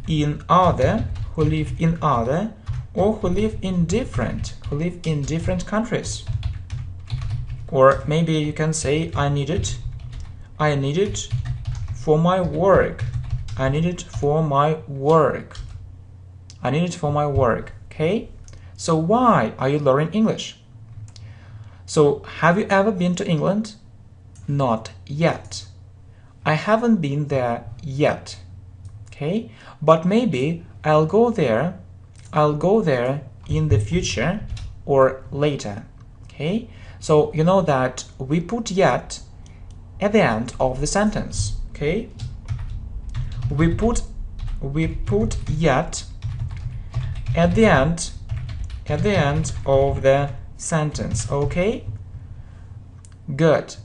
in other or who live in different countries. Or maybe you can say I need it for my work. I need it for my work. I need it for my work. Okay? So why are you learning English? So have you ever been to England? Not yet. I haven't been there yet. Okay? But maybe I'll go there in the future or later. Okay? So you know that we put yet at the end of the sentence. Okay? We put yet at the end of the sentence. Okay? Good.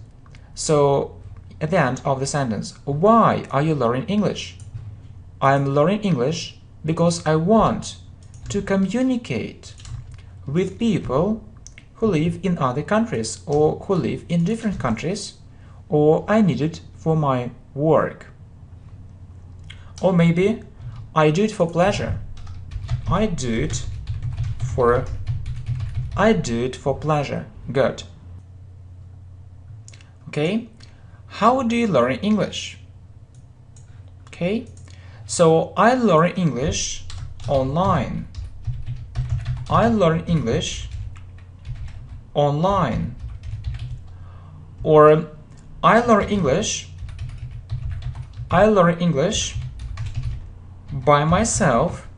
So at the end of the sentence, why are you learning English? I'm learning English because I want to communicate with people who live in other countries or who live in different countries, or I need it for my work. Or maybe I do it for pleasure. I do it for pleasure. Good. Okay? How do you learn English? Okay? So I learn English online. I learn English online. Or I learn English by myself,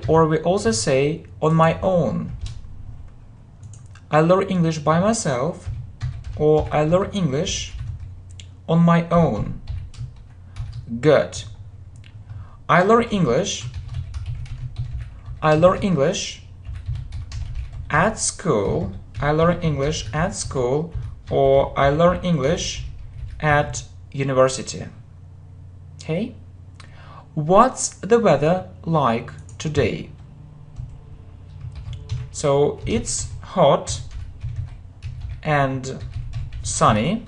or we also say on my own. I learn English by myself, or I learn English on my own. Good. I learn English at school. I learn English at school, or I learn English at university. Okay? What's the weather like today? So it's hot and sunny,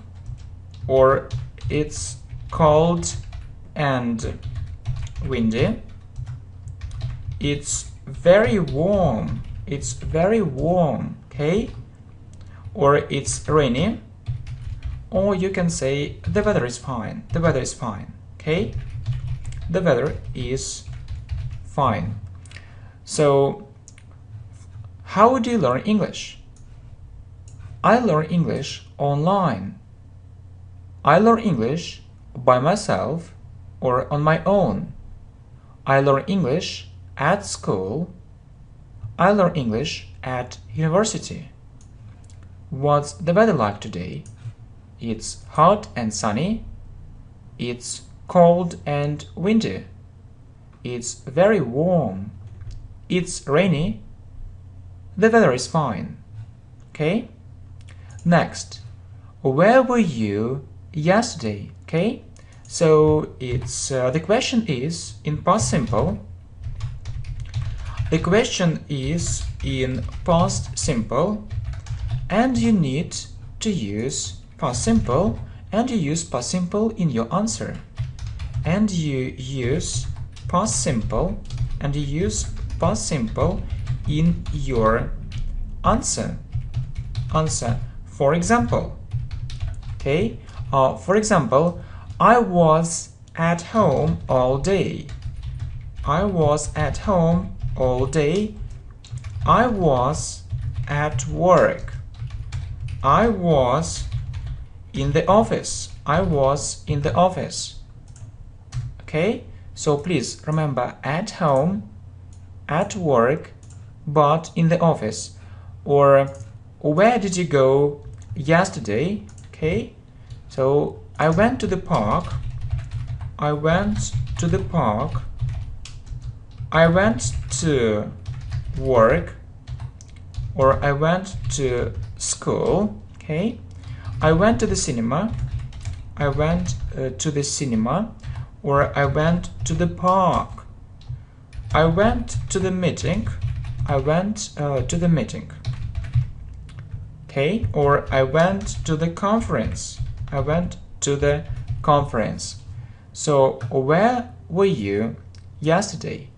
or it's cold and windy. It's very warm. It's very warm. Okay? Or it's rainy. Or you can say the weather is fine. The weather is fine. Okay? The weather is fine. So, how do you learn English? I learn English online. I learn English by myself or on my own. I learn English at school. I learn English at university. What's the weather like today? It's hot and sunny. It's cold and windy. It's very warm. It's rainy. The weather is fine. Okay? Next, where were you yesterday? Okay? So it's the question is in past simple. The question is in past simple, and you need to use past simple, and you use past simple in your answer. And you use past simple, and you use past simple in your answer. For example, okay, for example, I was at home all day. I was at home all day. I was at work. I was in the office. I was in the office. Okay, so please remember at home, at work, but in the office. Or where did you go yesterday? Okay, so I went to the park. I went to the park. I went to work, or I went to school. Okay, I went to the cinema. I went to the cinema, or I went to the park. I went to the meeting. I went to the meeting. Okay, or I went to the conference. I went to the conference. So where were you yesterday?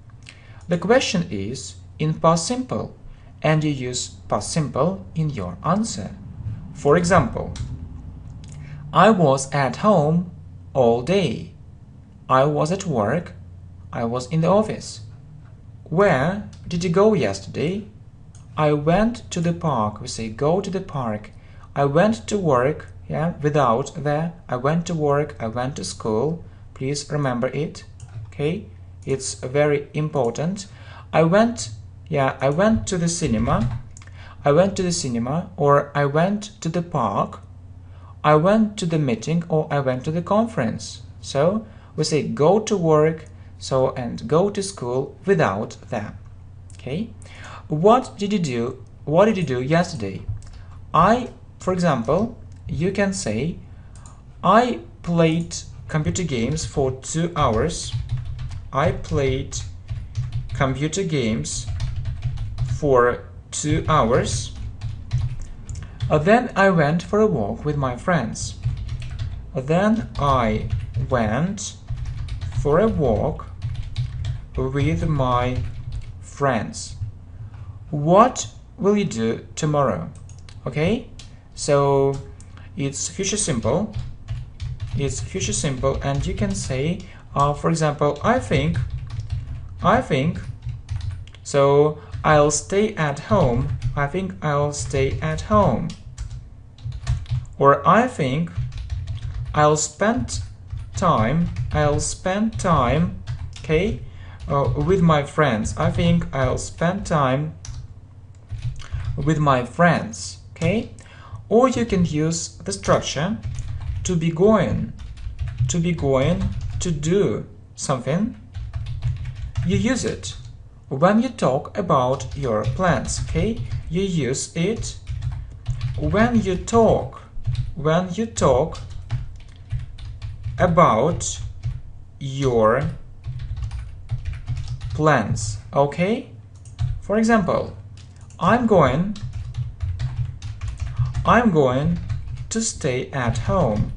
The question is in past simple, and you use past simple in your answer. For example, I was at home all day. I was at work. I was in the office. Where did you go yesterday? I went to the park. We say go to the park. I went to work, yeah, without there. I went to work. I went to school. Please remember it. Okay, it's very important. I went to the cinema. I went to the cinema, or I went to the park. I went to the meeting, or I went to the conference. So we say go to work, so and go to school without that. Okay, what did you do? What did you do yesterday? For example, you can say I played computer games for 2 hours. I played computer games for 2 hours. Then I went for a walk with my friends. Then I went for a walk with my friends. What will you do tomorrow? Okay, so it's future simple. It's future simple, and you can say, for example, I think. So I'll stay at home. I think I'll stay at home. Or I think I'll spend time. Okay, with my friends. I think I'll spend time with my friends. Okay, or you can use the structure to be going, to do something. You use it when you talk about your plans. Okay, you use it when you talk about your plans. Okay, for example, I'm going to stay at home.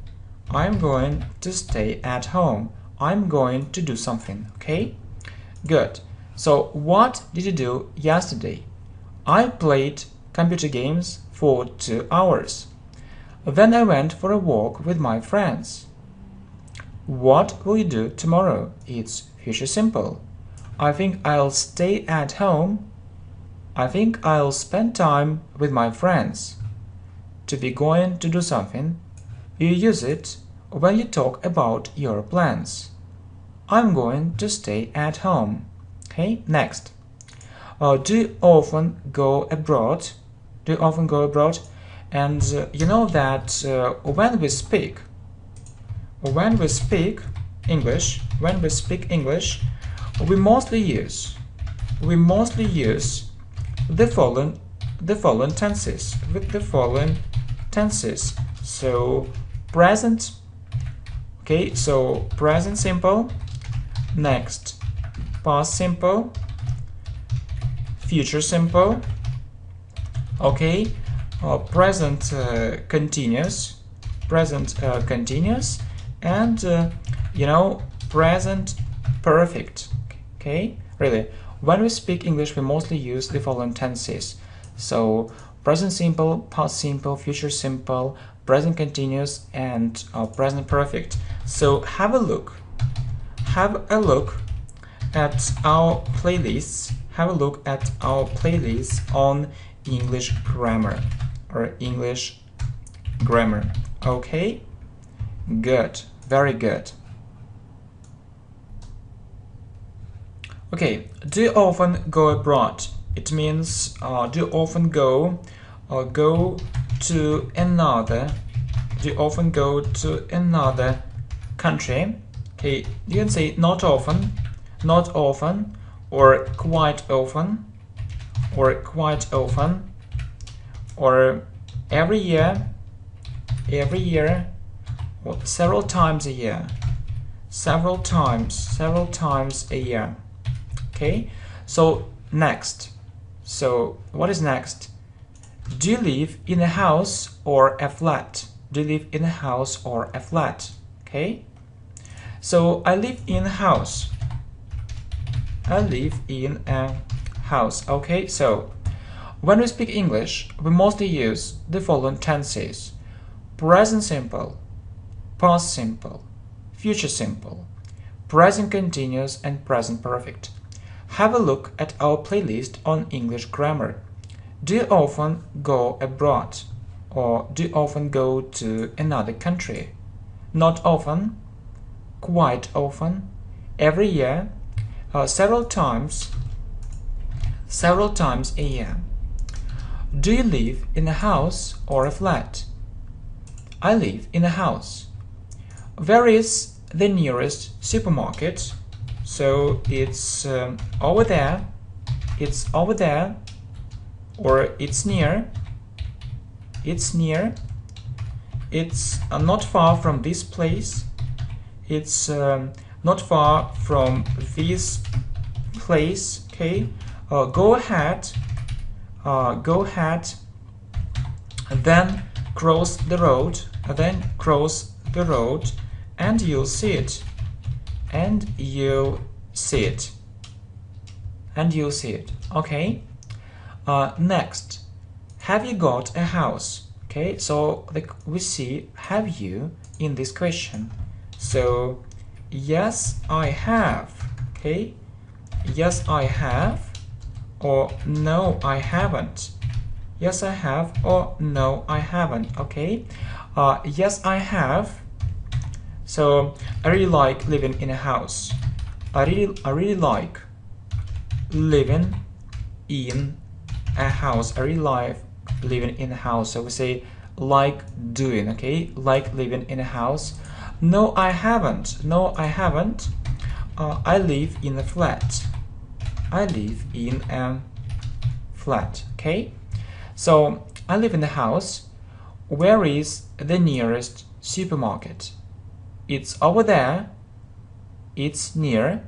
I'm going to stay at home. I'm going to do something. Okay, good. So what did you do yesterday? I played computer games for 2 hours. Then I went for a walk with my friends. What will you do tomorrow? It's future simple. I think I'll stay at home. I think I'll spend time with my friends. To be going to do something, you use it when you talk about your plans. I'm going to stay at home. Okay, next. Do you often go abroad? Do you often go abroad? And you know that when we speak English, we mostly use the the following tenses. So present. Okay, so present simple. Next, past simple, future simple. Okay, present continuous, and present perfect. Okay, really, when we speak English, we mostly use the following tenses. So present simple, past simple, future simple, present continuous, and present perfect. So have a look at our playlists. Have a look at our playlists on English grammar or English grammar. Okay, good, very good. Okay, do you often go abroad? It means do you often go to another? Do you often go to another country? Okay, you can say not often, or quite often, or every year, or several times a year, several times a year. Okay, so next. So what is next? Do you live in a house or a flat? Do you live in a house or a flat? Okay, so I live in a house. I live in a house. Okay, so when we speak English, we mostly use the following tenses: present simple, past simple, future simple, present continuous, and present perfect. Have a look at our playlist on English grammar. Do you often go abroad? Or do you often go to another country? Not often, quite often, every year, several times a year. Do you live in a house or a flat? I live in a house. Where is the nearest supermarket? So it's over there, or it's near, it's not far from this place, it's not far from this place. Okay, go ahead, then cross the road, and you'll see it. Okay, next, have you got a house? Okay, so we see have you in this question. So yes, I have. Okay, yes, I have, or no, I haven't. Yes, I have, or no, I haven't. Okay, yes, I have. So I really like living in a house. I really like living in a house. I really like living in a house. So we say like doing. Okay, like living in a house. No, I haven't. I live in a flat. Okay, so I live in a house. Where is the nearest supermarket? It's over there, it's near,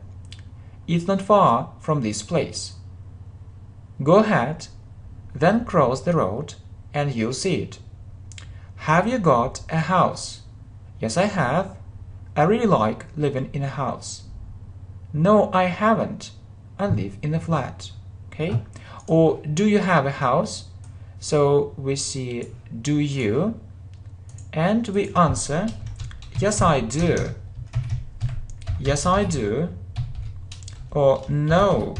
it's not far from this place. Go ahead, then cross the road, and you'll see it. Have you got a house? Yes, I have. I really like living in a house. No, I haven't. I live in a flat. Okay? Or do you have a house? So we see do you, and we answer yes, I do. Yes, I do. Or no,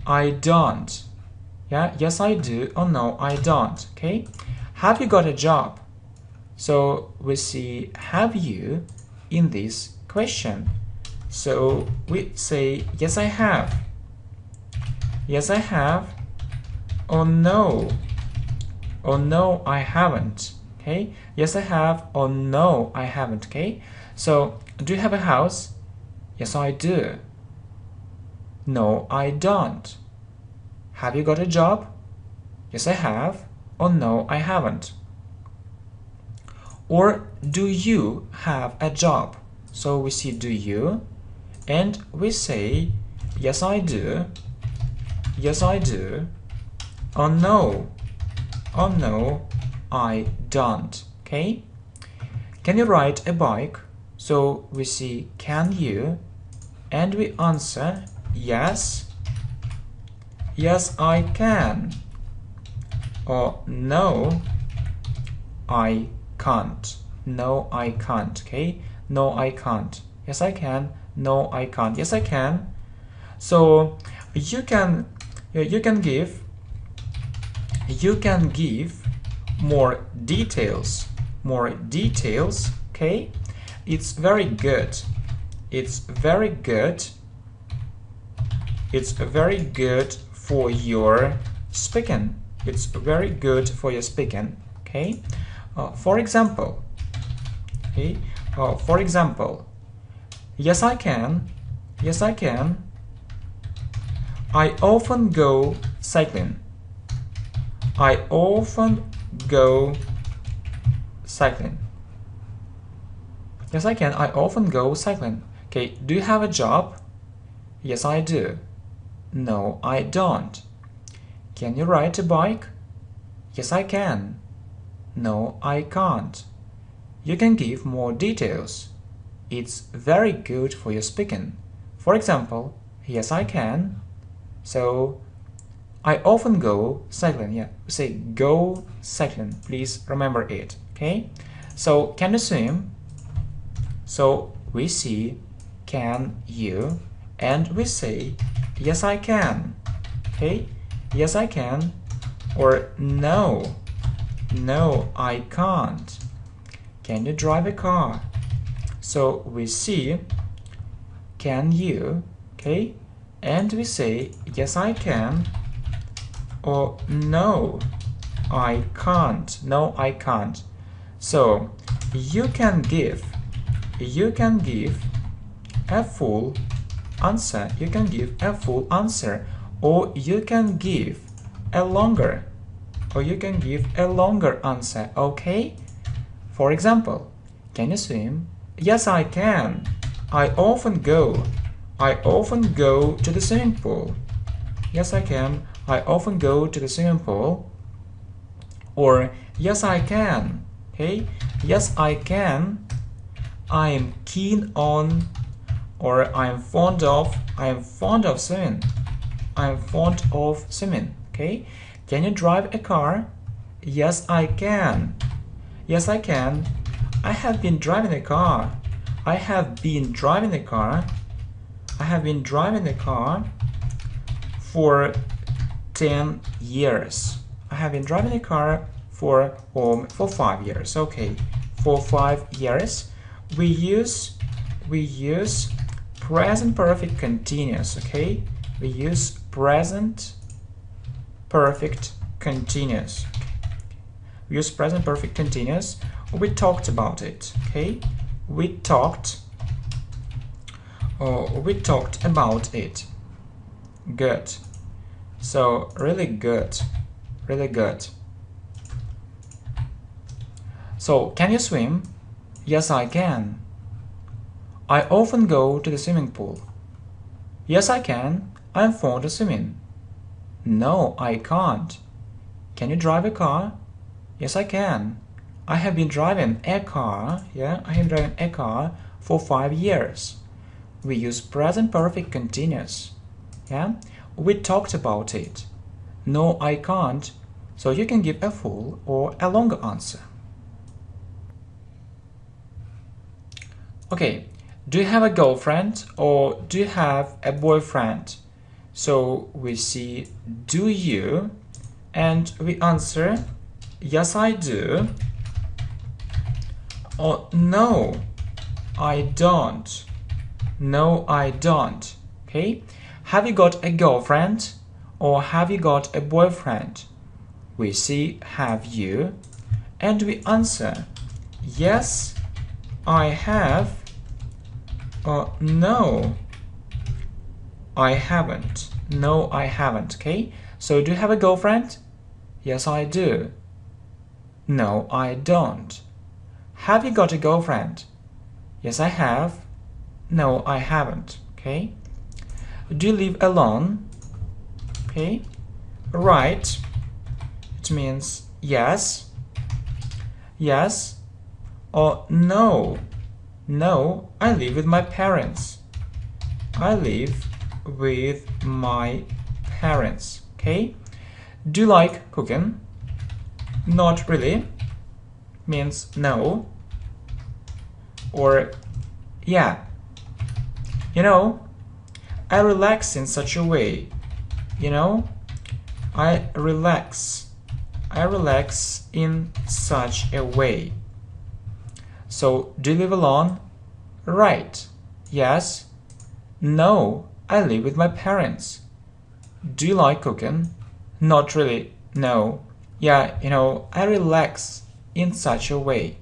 I don't. Yeah, yes, I do, or no, I don't. Okay, have you got a job? So we see have you in this question. So we say yes, I have. Yes, I have. Or no, I haven't. Okay, yes, I have, or no, I haven't. Okay, so do you have a house? Yes, I do. No, I don't. Have you got a job? Yes, I have. Or no, I haven't. Or do you have a job? So we see do you, and we say yes, I do. Yes, I do. Or no. Or no, I don't. Okay? Can you ride a bike? So we see can you, and we answer yes. Yes, I can. Or no, I can't. No, I can't. Okay? No, I can't. Yes, I can. No, I can't. Yes, I can. So you can give more details. More details. Okay? It's very good. It's very good. It's very good for your speaking. It's very good for your speaking. Okay? For example, okay? For example, yes, I can. Yes, I can. I often go cycling. I often go cycling. Yes, I can. I often go cycling. Okay, do you have a job? Yes, I do. No, I don't. Can you ride a bike? Yes, I can. No, I can't. You can give more details. It's very good for your speaking. For example, yes, I can. So, I often go cycling. Yeah, we say go cycling. Please remember it. Okay? So, can you swim? So, we see can you, and we say yes, I can. Okay? Yes, I can. Or no. No, I can't. Can you drive a car? So we see can you, okay? And we say yes, I can. Or no, I can't. No, I can't. So you can give a full answer. You can give a full answer, or you can give a longer answer. Okay? For example, can you swim? Yes, I can. I often go to the swimming pool. Yes, I can. I often go to the swimming pool. Or yes, I can. Okay? Yes, I can. I am keen on, or I am fond of swimming. I am fond of swimming. Okay? Can you drive a car? Yes, I can. Yes, I can. I have been driving a car. I have been driving a car. I have been driving a car for 10 years. I have been driving a car for 5 years. Okay, for 5 years. We use present perfect continuous. Okay, we use present perfect continuous. We use present perfect continuous. We talked about it. Okay, we talked about it. Good. So really good. Really good. So can you swim? Yes, I can. I often go to the swimming pool. Yes, I can. I'm fond of swimming. No, I can't. Can you drive a car? Yes, I can. I have been driving a car. Yeah, I have driven a car for 5 years. We use present perfect continuous. Yeah, we talked about it. No, I can't. So you can give a full or a longer answer. Okay, do you have a girlfriend or do you have a boyfriend? So we see do you, and we answer yes, I do. Or no, I don't. No, I don't. Okay, have you got a girlfriend or have you got a boyfriend? We see have you, and we answer yes, I have. Or no, I haven't. No, I haven't. Okay, So, do you have a girlfriend? Yes, I do. No, I don't. Have you got a girlfriend? Yes, I have. No, I haven't. Okay. Do you live alone? Okay. Right. It means yes. Yes. Or no. No, I live with my parents. I live with my parents. Okay. Do you like cooking? Not really. Means no. Or yeah. You know, I relax in such a way. You know, I relax in such a way. So, do you live alone? Right. Yes. No, I live with my parents. Do you like cooking? Not really. No. Yeah, you know, I relax in such a way.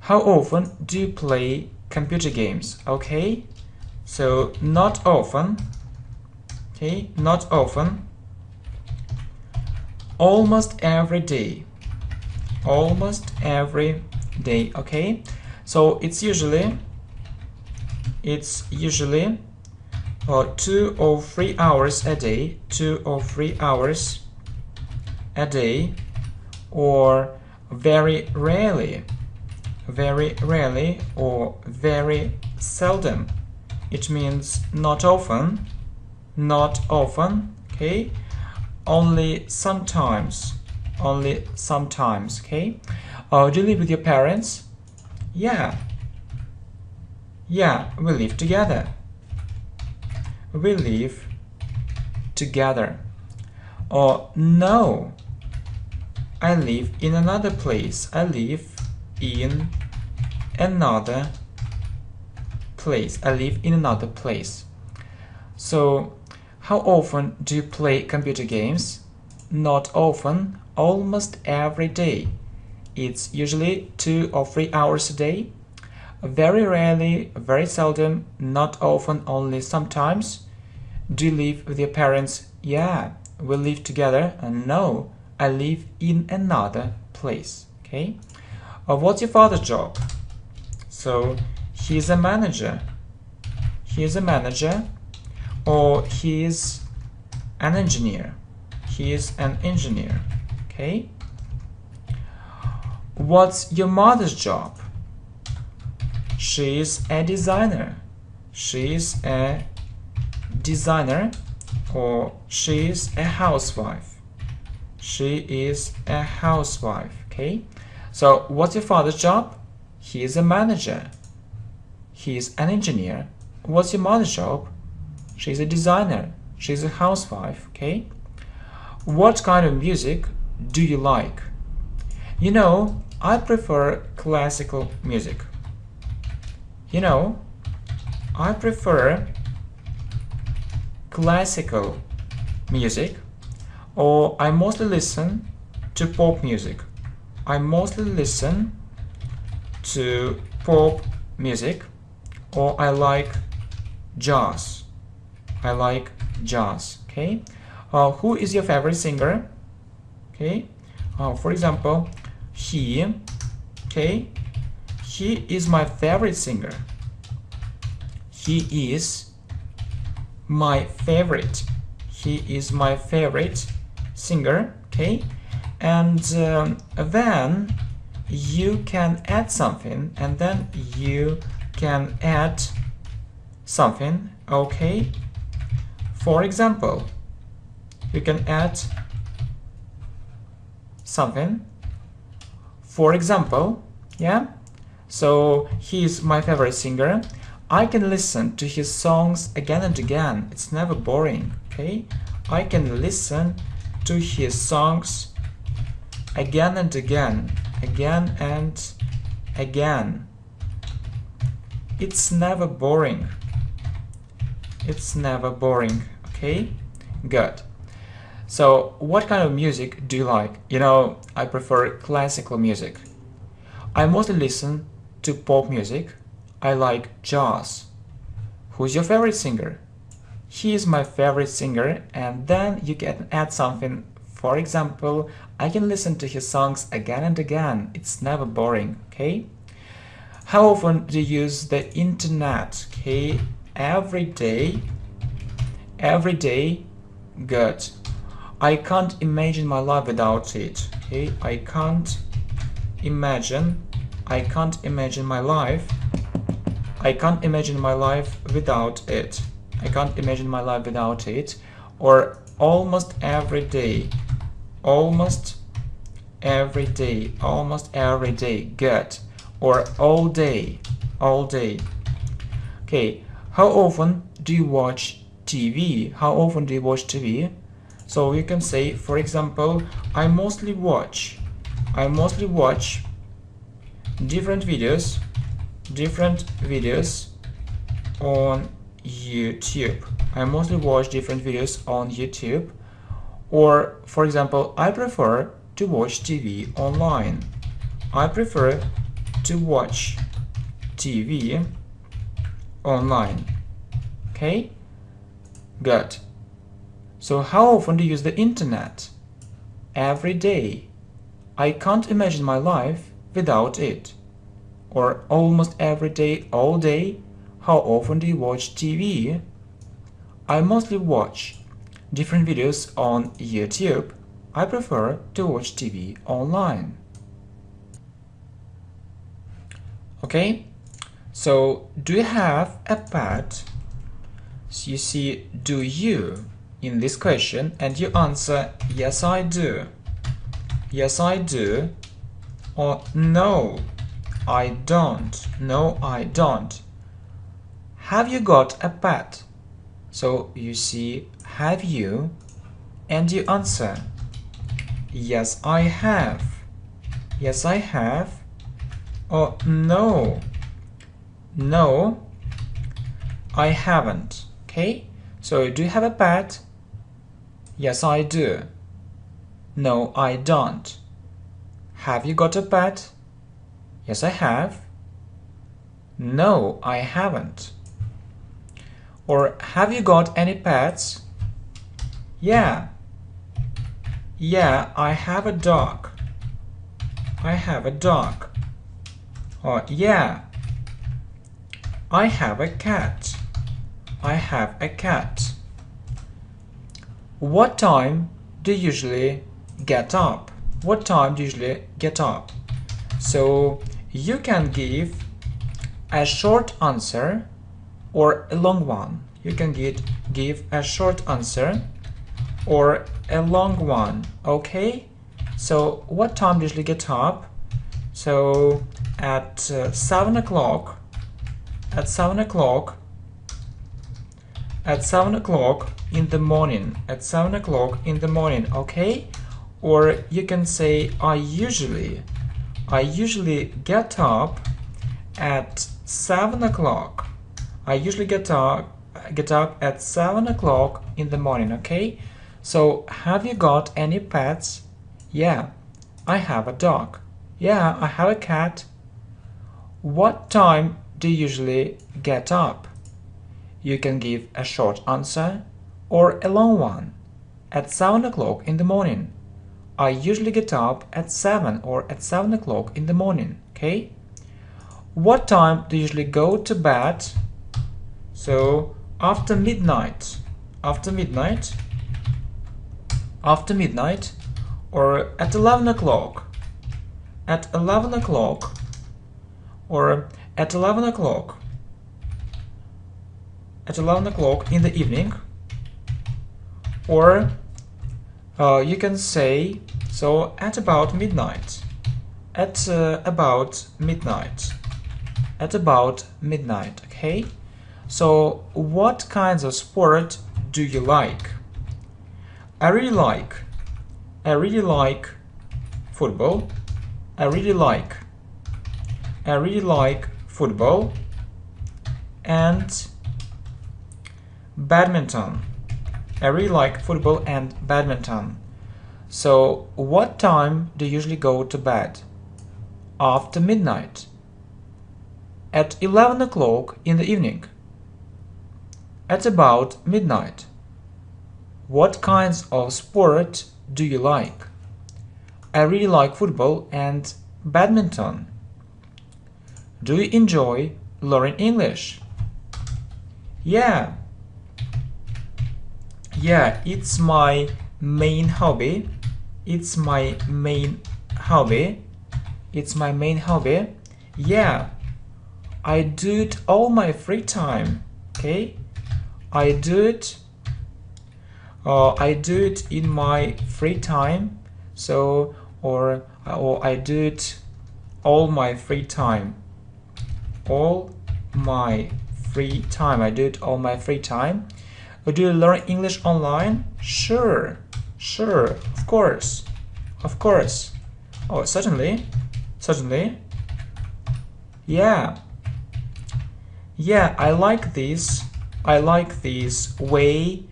How often do you play computer games? Okay. So, not often. Okay, not often. Almost every day. Almost every day. Okay. So it's usually 2 or 3 hours a day. 2 or 3 hours a day, or very rarely or very seldom. It means not often, okay? Only sometimes, okay? Do you live with your parents? Yeah, we live together. We live together. Or no, I live in another place. I live in another place. I live in another place. So, how often do you play computer games? Not often, almost every day. It's usually 2 or 3 hours a day. Very rarely, very seldom, not often, only sometimes. Do you live with your parents? Yeah, we live together. And no, I live in another place. Okay. What's your father's job? So he's a manager. He's a manager, or he's an engineer. He is an engineer. Okay. What's your mother's job? She is a designer. She is a designer, or she is a housewife. She is a housewife. Okay. So what's your father's job? He is a manager. He is an engineer. What's your mother's job? She's a designer. She's a housewife. Okay. What kind of music do you like? You know, I prefer classical music. You know, I prefer classical music, or I mostly listen to pop music. I mostly listen to pop music, or I like jazz. I like jazz. Okay. Who is your favorite singer? Okay. For example, he. Okay. He is my favorite singer. He is my favorite. He is my favorite singer. Okay. And then you can add something, and then you can add something. Okay. For example, you can add something. For example, yeah. So he is my favorite singer. I can listen to his songs again and again. It's never boring. Okay. I can listen to his songs again and again, again and again. It's never boring. It's never boring. Okay. Good. So, what kind of music do you like? You know, I prefer classical music. I mostly listen to pop music. I like jazz. Who's your favorite singer? he is my favorite singer, and then you can add something. For example, I can listen to his songs again and again. It's never boring, okay? How often do you use the internet? Okay, every day. Every day. Good. I can't imagine my life without it. Okay, I can't imagine my life. I can't imagine my life without it. I can't imagine my life without it. Or almost every day. Almost every day. Almost every day. Good. Or all day. All day. Okay, how often do you watch TV? How often do you watch TV? So you can say, for example, I mostly watch different videos on YouTube. I mostly watch different videos on YouTube. Or, for example, I prefer to watch TV online. I prefer to watch TV online. Okay? Good. So how often do you use the internet? Every day. I can't imagine my life without it. Or almost every day, all day. How often do you watch TV? I mostly watch different videos on YouTube. I prefer to watch TV online. Okay? So, do you have a pet? So you see, do you in this question, and you answer, yes I do. Yes I do. Or no, I don't. No, I don't. Have you got a pet? So you see, have you, and you answer, yes I have. Yes I have. Or no, no, I haven't. Okay, so do you have a pet? Yes I do. No, I don't. Have you got a pet? Yes I have. No, I haven't. Or have you got any pets? Yeah. Yeah, I have a dog. I have a dog. Or yeah, I have a cat. I have a cat. What time do you usually get up? What time do you usually get up? So you can give a short answer or a long one. You can give a short answer or a long one. Okay? So what time do you usually get up? So at 7 o'clock. At 7 o'clock. At 7 o'clock in the morning. At 7 o'clock in the morning. Okay? Or you can say I usually get up at 7 o'clock. I usually get up at 7 o'clock in the morning. Okay? So have you got any pets? Yeah, I have a dog. Yeah, I have a cat. What time do you usually get up? You can give a short answer or a long one. At 7 o'clock in the morning. I usually get up at 7 or at 7 o'clock in the morning. Okay? What time do you usually go to bed? So after midnight. After midnight. After midnight. Or at 11 o'clock. At 11 o'clock. Or at 11 o'clock. At 11 o'clock in the evening. Or you can say, so at about midnight. At about midnight. At about midnight, okay? So what kinds of sport do you like? I really like football. I really like football and badminton. I really like football and badminton. So what time do you usually go to bed? After midnight. At 11 o'clock in the evening. at about midnight. What kinds of sport do you like? I really like football and badminton. Do you enjoy learning English? Yeah, it's my main hobby. It's my main hobby. It's my main hobby. Yeah, I do it all my free time. Okay, I do it in my free time. So, or I do it all my free time. All my free time. I do it all my free time. Do you learn English online? Sure, of course. Oh, certainly. Yeah, I like this way,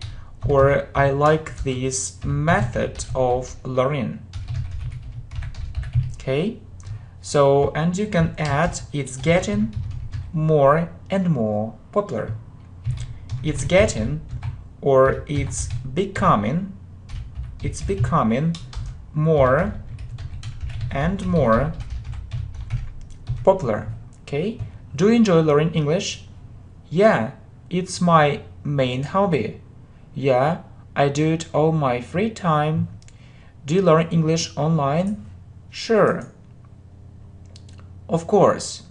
or I like this method of learning. Okay, so, and you can add, it's getting more and more popular. It's getting, or it's becoming more and more popular. Okay, do you enjoy learning English? Yeah, it's my main hobby. Yeah, I do it all my free time. Do you learn English online? Sure, of course,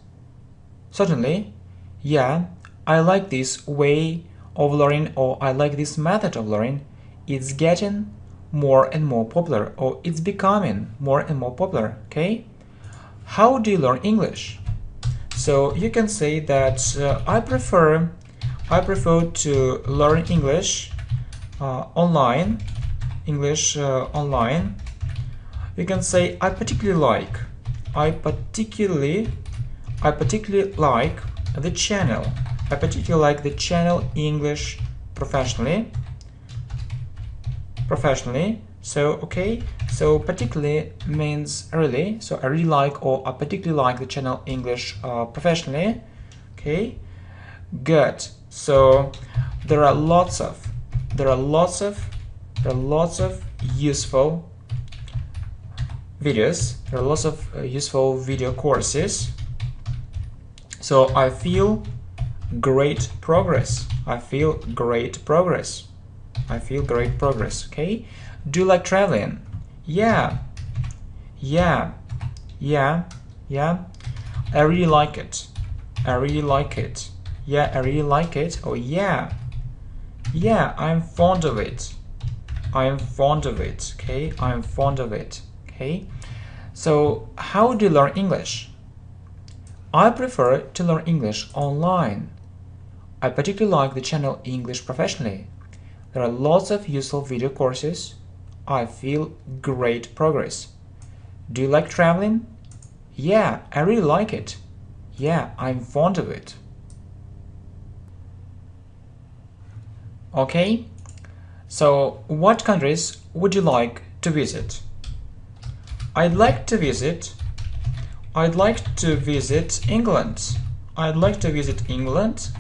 certainly. Yeah, I like this way of learning, or I like this method of learning. It's getting more and more popular, or it's becoming more and more popular. Okay, how do you learn English? So you can say that I prefer to learn English online. Online. You can say I particularly like the channel. I particularly like the channel English Professionally. So okay, so particularly means really. So I really like, or I particularly like the channel English Professionally. Okay, good. So there are lots of useful videos. There are lots of useful video courses. So I feel great progress. Okay, do you like traveling? Yeah, I really like it. Yeah, I really like it. Oh yeah, I'm fond of it. Okay, I'm fond of it. Okay, so how do you learn English? I prefer to learn English online. I particularly like the channel English Professionally. There are lots of useful video courses. I feel great progress. Do you like traveling? Yeah, I really like it. Yeah, I'm fond of it. Okay, so what countries would you like to visit? I'd like to visit England. I'd like to visit England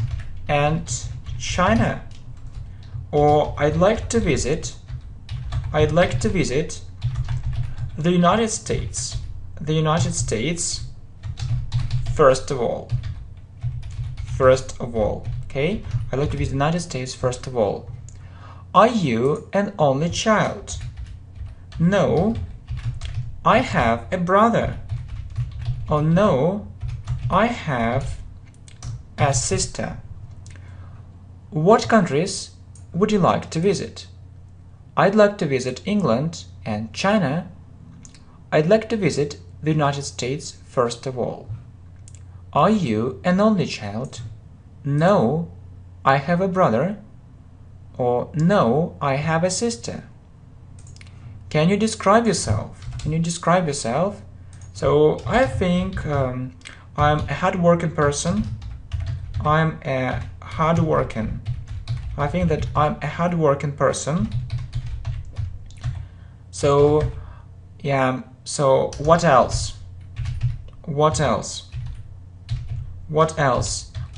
and China. Or I'd like to visit the United States. First of all. Okay, I'd like to visit the United States first of all. Are you an only child? No, I have a brother. Oh no, I have a sister. What countries would you like to visit? I'd like to visit England and China. I'd like to visit the United States first of all. Are you an only child? No, I have a brother. Or no, I have a sister. Can you describe yourself? So I think I'm a hardworking person. I think that I'm a hardworking person. So yeah, so what else?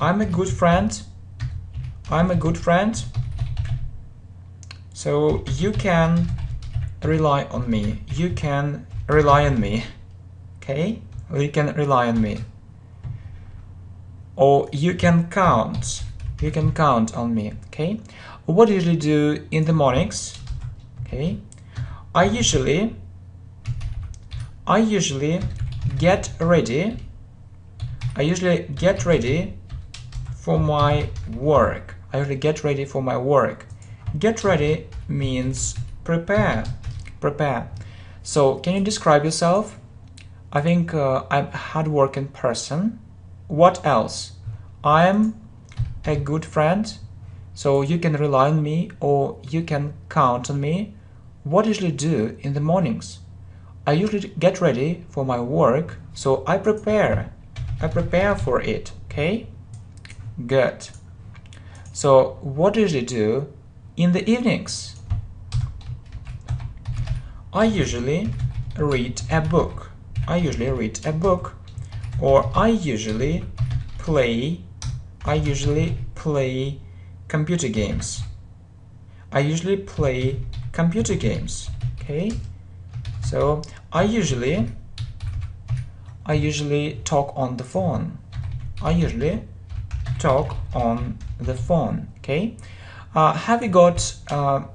I'm a good friend. I'm a good friend, so you can rely on me. You can rely on me. Okay? You can rely on me. Or you can count. You can count on me. Okay? What do you usually do in the mornings? Okay? I usually get ready. I usually get ready for my work. I usually get ready for my work. Get ready means prepare. Prepare. So, can you describe yourself? I think I'm a hardworking person. What else? I'm a good friend. So you can rely on me or you can count on me. What do you usually do in the mornings? I usually get ready for my work, so I prepare. I prepare for it, okay? Good. So what do you usually do in the evenings? I usually read a book. I usually read a book, or I usually play computer games. I usually play computer games. Okay? So I usually talk on the phone. I usually talk on the phone. Okay? Have you got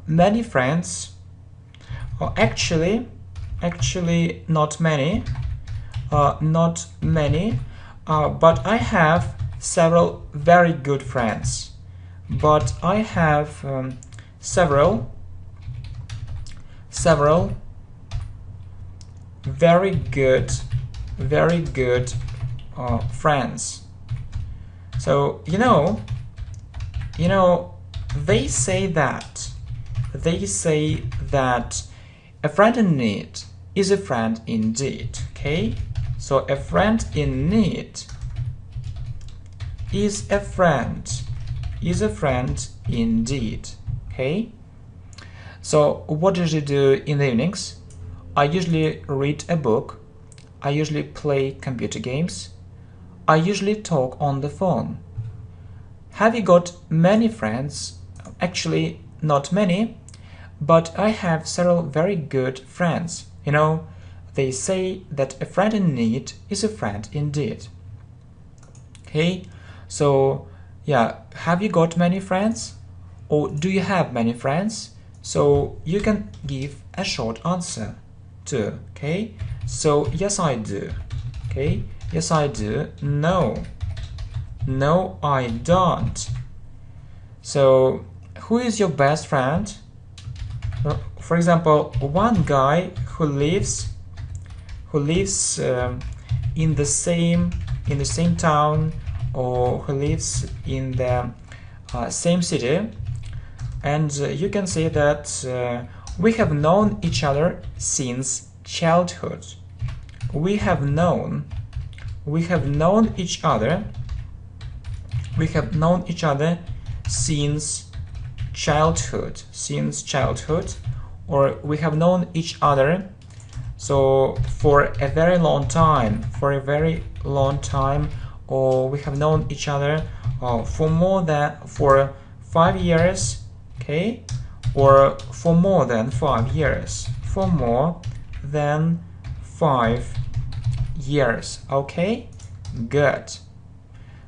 many friends? Actually, not many. Not many. But I have several very good friends. But I have several very good friends. So they say that a friend in need is a friend indeed. Okay, so a friend in need is a friend indeed. Okay, so what does you do in the evenings? I usually read a book. I usually play computer games. I usually talk on the phone. Have you got many friends? Actually, not many, but I have several very good friends. They say that a friend in need is a friend indeed. Okay, so yeah, have you got many friends? Or do you have many friends? So you can give a short answer too. Okay, so yes, I do. Okay, yes, I do. No, I don't. So who is your best friend? For example, one guy who lives in the same town, or who lives in the same city, and you can say that we have known each other since childhood. We have known each other since childhood, or we have known each other so for a very long time, or we have known each other for 5 years, okay, or for more than 5 years, okay. Good.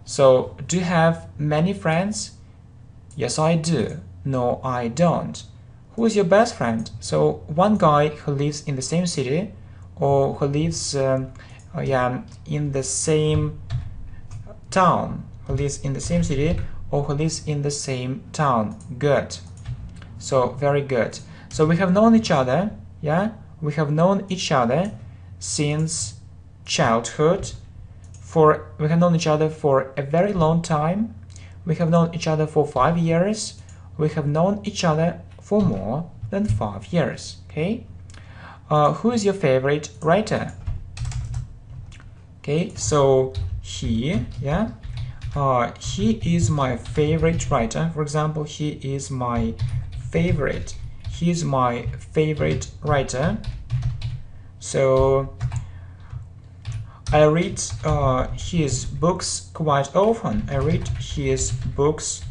So do you have many friends? Yes, I do. No, I don't. Who is your best friend? So one guy who lives in the same city, or who lives in the same town, who lives in the same city, or who lives in the same town. Good. So very good. So we have known each other, yeah? We have known each other since childhood. We have known each other for a very long time. We have known each other for 5 years. We have known each other for more than 5 years. Okay. Who is your favorite writer? Okay, so he is my favorite writer. For example, he is my favorite writer. So I read his books quite often. I read his books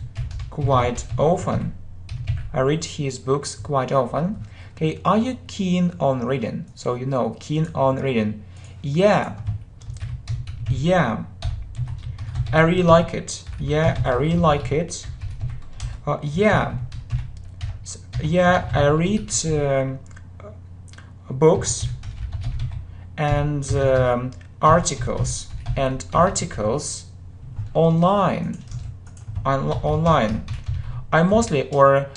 quite often. I read his books quite often. Okay, are you keen on reading? So you know, keen on reading. Yeah. Yeah. I really like it. Yeah, I really like it. Yeah. Yeah, I read books and articles online. Online. I mostly prefer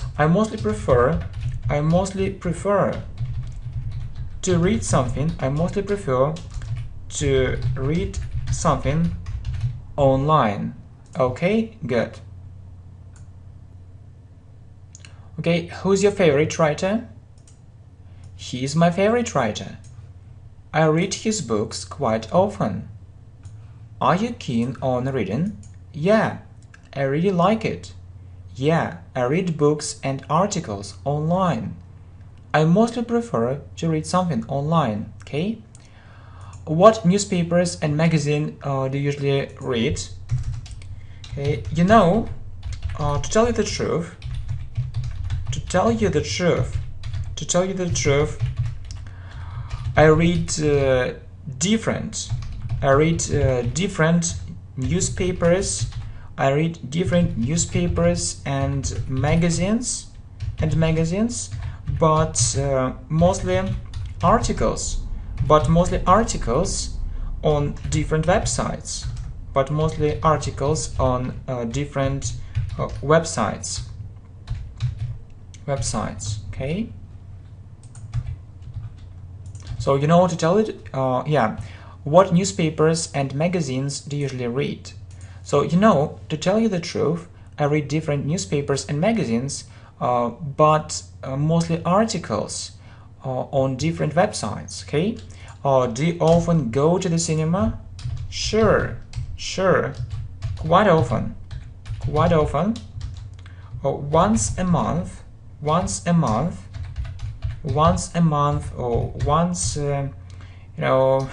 to read something. I mostly prefer to read something online. Okay, good. Okay, who's your favorite writer? He's my favorite writer. I read his books quite often. Are you keen on reading? Yeah, I really like it. Yeah, I read books and articles online. I mostly prefer to read something online, okay? What newspapers and magazines do you usually read? Okay, you know, to tell you the truth, I read different newspapers. I read different newspapers and magazines, but mostly articles. On different websites. Okay. So you know to tell it, yeah. What newspapers and magazines do you usually read? So you know, to tell you the truth, I read different newspapers and magazines, but mostly articles on different websites. Okay. Do you often go to the cinema? Sure. Quite often. Once a month, or once, no,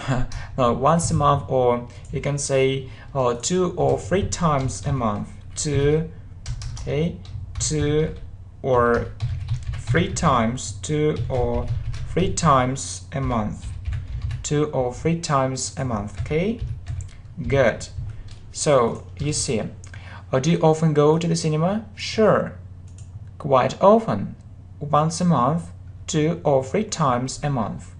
once a month, or you can say 2 or 3 times a month. 2 or 3 times, 2 or 3 times a month. 2 or 3 times a month. Okay, good. So you see, do you often go to the cinema? Sure, quite often. Once a month, 2 or 3 times a month.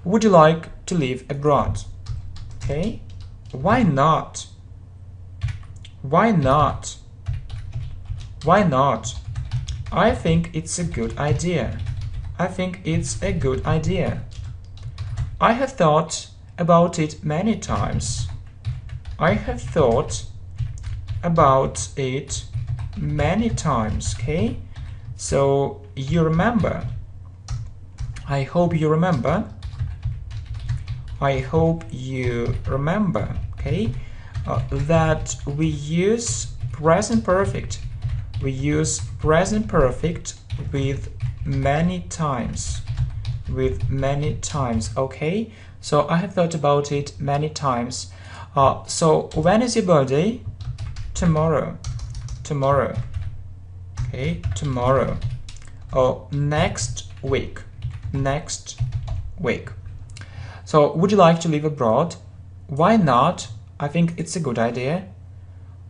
Would you like to live abroad? Okay, why not? I think it's a good idea. I have thought about it many times. Okay, so you remember. I hope you remember. Okay, that we use present perfect. With many times. Okay, so I have thought about it many times. So when is your birthday? Tomorrow. Okay, tomorrow. Oh, next week. So would you like to live abroad? Why not? I think it's a good idea.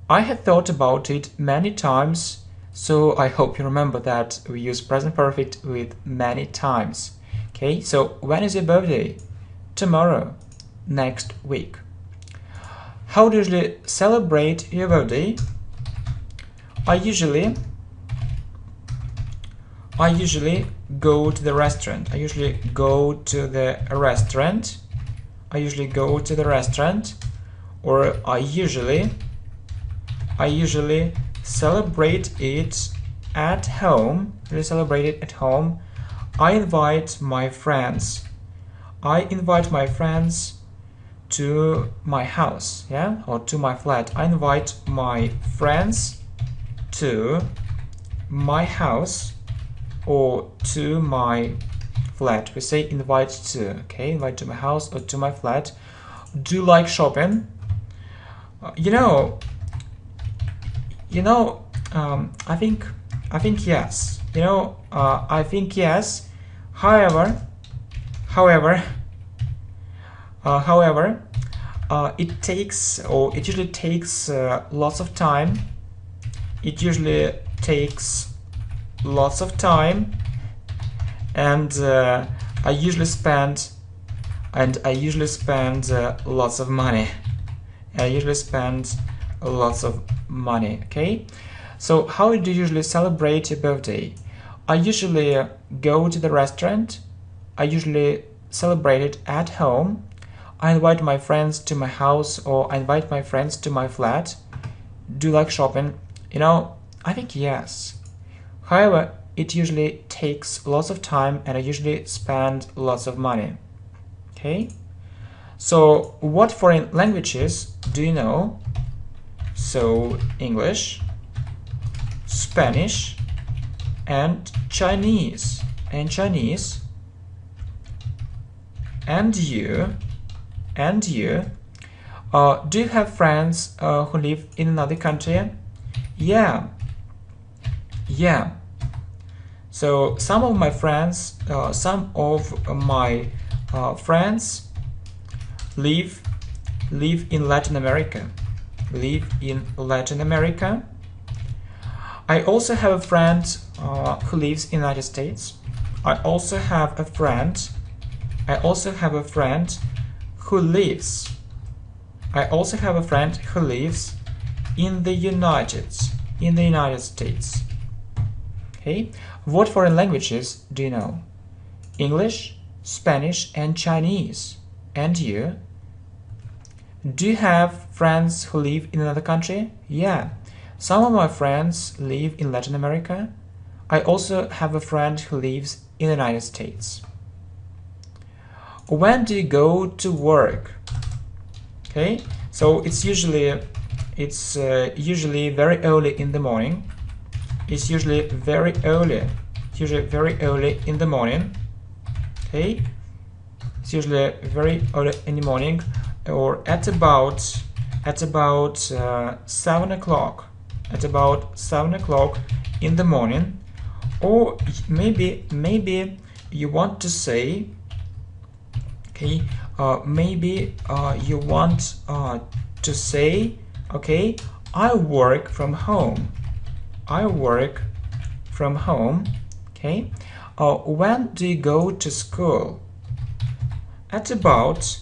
I have thought about it many times. So I hope you remember that we use present perfect with many times. Okay, so when is your birthday? Tomorrow. Next week. How do you usually celebrate your birthday? I usually go to the restaurant. Or I usually celebrate it at home. I invite my friends to my house, yeah, or to my flat. I invite my friends to my house or to my flat. We say invite to, okay, invite to my house or to my flat. Do you like shopping? You know, I think yes. You know, I think yes. However, it takes, or it usually takes lots of time. It usually takes lots of time, and I usually spend lots of money. I usually spend lots of money. Okay, so how do you usually celebrate your birthday? I usually go to the restaurant. I usually celebrate it at home. I invite my friends to my house, or I invite my friends to my flat. Do you like shopping? You know, I think yes. However, it usually takes lots of time, and I usually spend lots of money. Okay? So, what foreign languages do you know? So, English, Spanish, and Chinese. And you. Do you have friends who live in another country? Yeah. So some of my friends live in Latin America. I also have a friend who lives in the United States. I also have a friend who lives in the United States. Okay, what foreign languages do you know? English, Spanish, and Chinese. And you? Do you have friends who live in another country? Yeah, some of my friends live in Latin America. I also have a friend who lives in the United States. When do you go to work? Okay, so it's usually very early in the morning. It's usually very early in the morning. Okay, it's usually very early in the morning, or at about 7 o'clock. At about 7 o'clock in the morning, or maybe you want to say, okay, maybe you want to say, okay, I work from home. Okay. When do you go to school? At about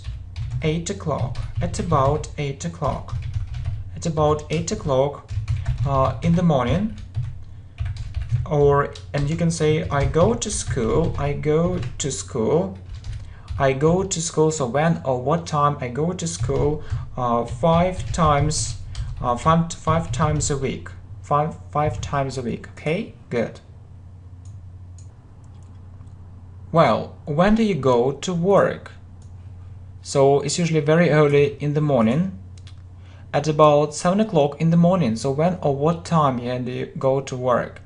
8 o'clock. At about 8 o'clock in the morning. And you can say, I go to school. So when or what time I go to school? 5 times a week. 5 times a week. Okay, good. Well, when do you go to work? So it's usually very early in the morning, at about 7 o'clock in the morning. So when or what time do you go to work?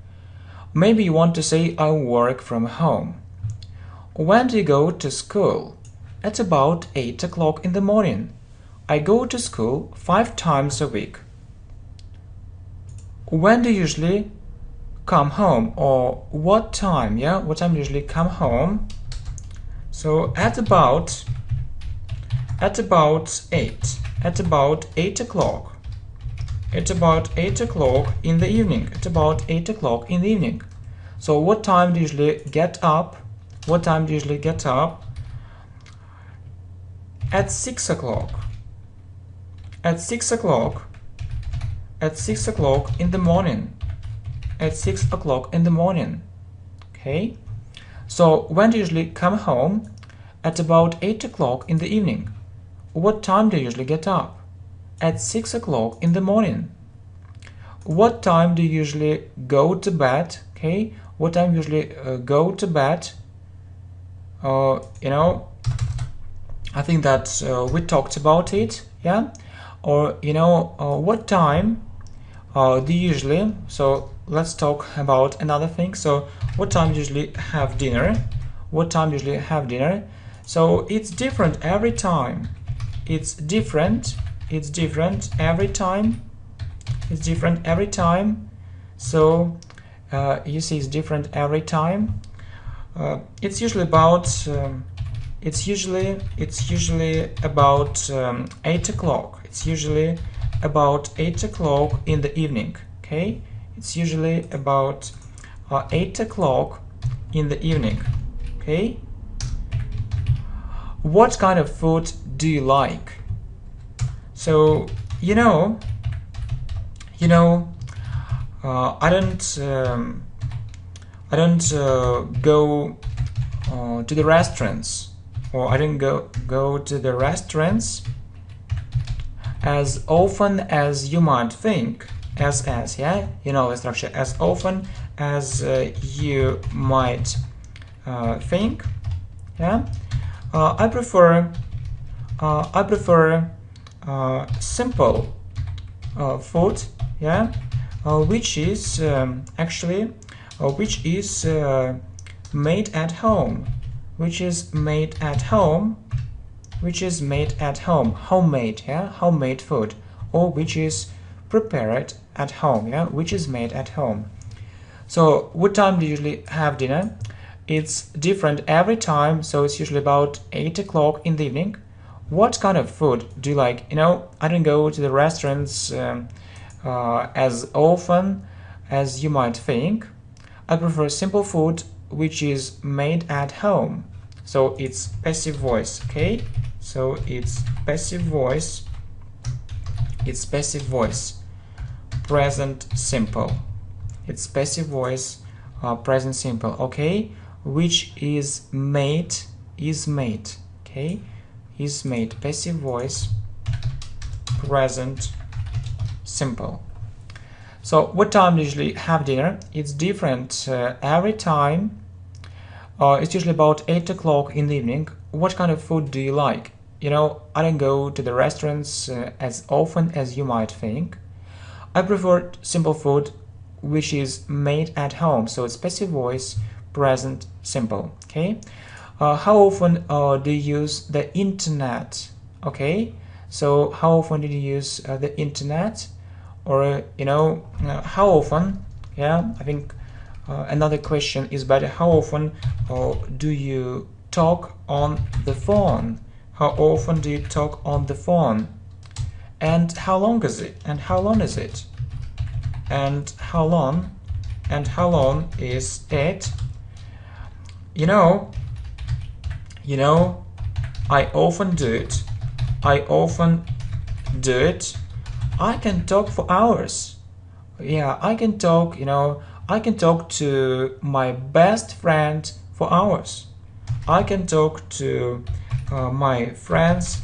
Maybe you want to say, I work from home. When do you go to school? At about 8 o'clock in the morning. I go to school 5 times a week. When do you usually come home, or what time? What time do you usually come home? So at about 8 o'clock. At about 8 o'clock in the evening. At about 8 o'clock in the evening. So what time do you usually get up? At 6 o'clock. At 6 o'clock in the morning. At 6 o'clock in the morning. Okay. So when do you usually come home? At about 8 o'clock in the evening. What time do you usually get up? At 6 o'clock in the morning. What time do you usually go to bed? Okay. What time do you usually go to bed? I think that we talked about it. Yeah. Or what time do you usually? So let's talk about another thing. So what time do you usually have dinner? So it's different every time. It's different every time. So you see it's different every time. It's usually about it's usually about 8 o'clock. It's usually about 8 o'clock in the evening. Okay, it's usually about 8 o'clock in the evening. Okay, what kind of food do you like? So I don't go to the restaurants, or I don't go to the restaurants as often as you might think. As yeah, you know the structure. As often as you might think. Yeah, I prefer simple food. Yeah, which is made at home, homemade, yeah, homemade food, or which is prepared at home, yeah, which is made at home. So what time do you usually have dinner? It's different every time, so it's usually about 8 o'clock in the evening. What kind of food do you like? I don't go to the restaurants as often as you might think. I prefer simple food which is made at home. So it's passive voice, okay? So it's passive voice. It's passive voice. Present simple. It's passive voice, present simple, okay? Which is made, okay? Is made, passive voice, present simple. So what time do you usually have dinner? It's different every time. It's usually about 8 o'clock in the evening. What kind of food do you like? I don't go to the restaurants as often as you might think. I prefer simple food which is made at home. So it's passive voice, present simple, okay? How often do you use the internet? Okay, so how often did you use the internet? Or how often? Yeah, I think another question is better. How often do you talk on the phone? How often do you talk on the phone? And how long is it? And how long is it? And how long? And how long is it? I often do it. I can talk for hours. Yeah, I can talk, I can talk to my best friend for hours. I can talk to my friends.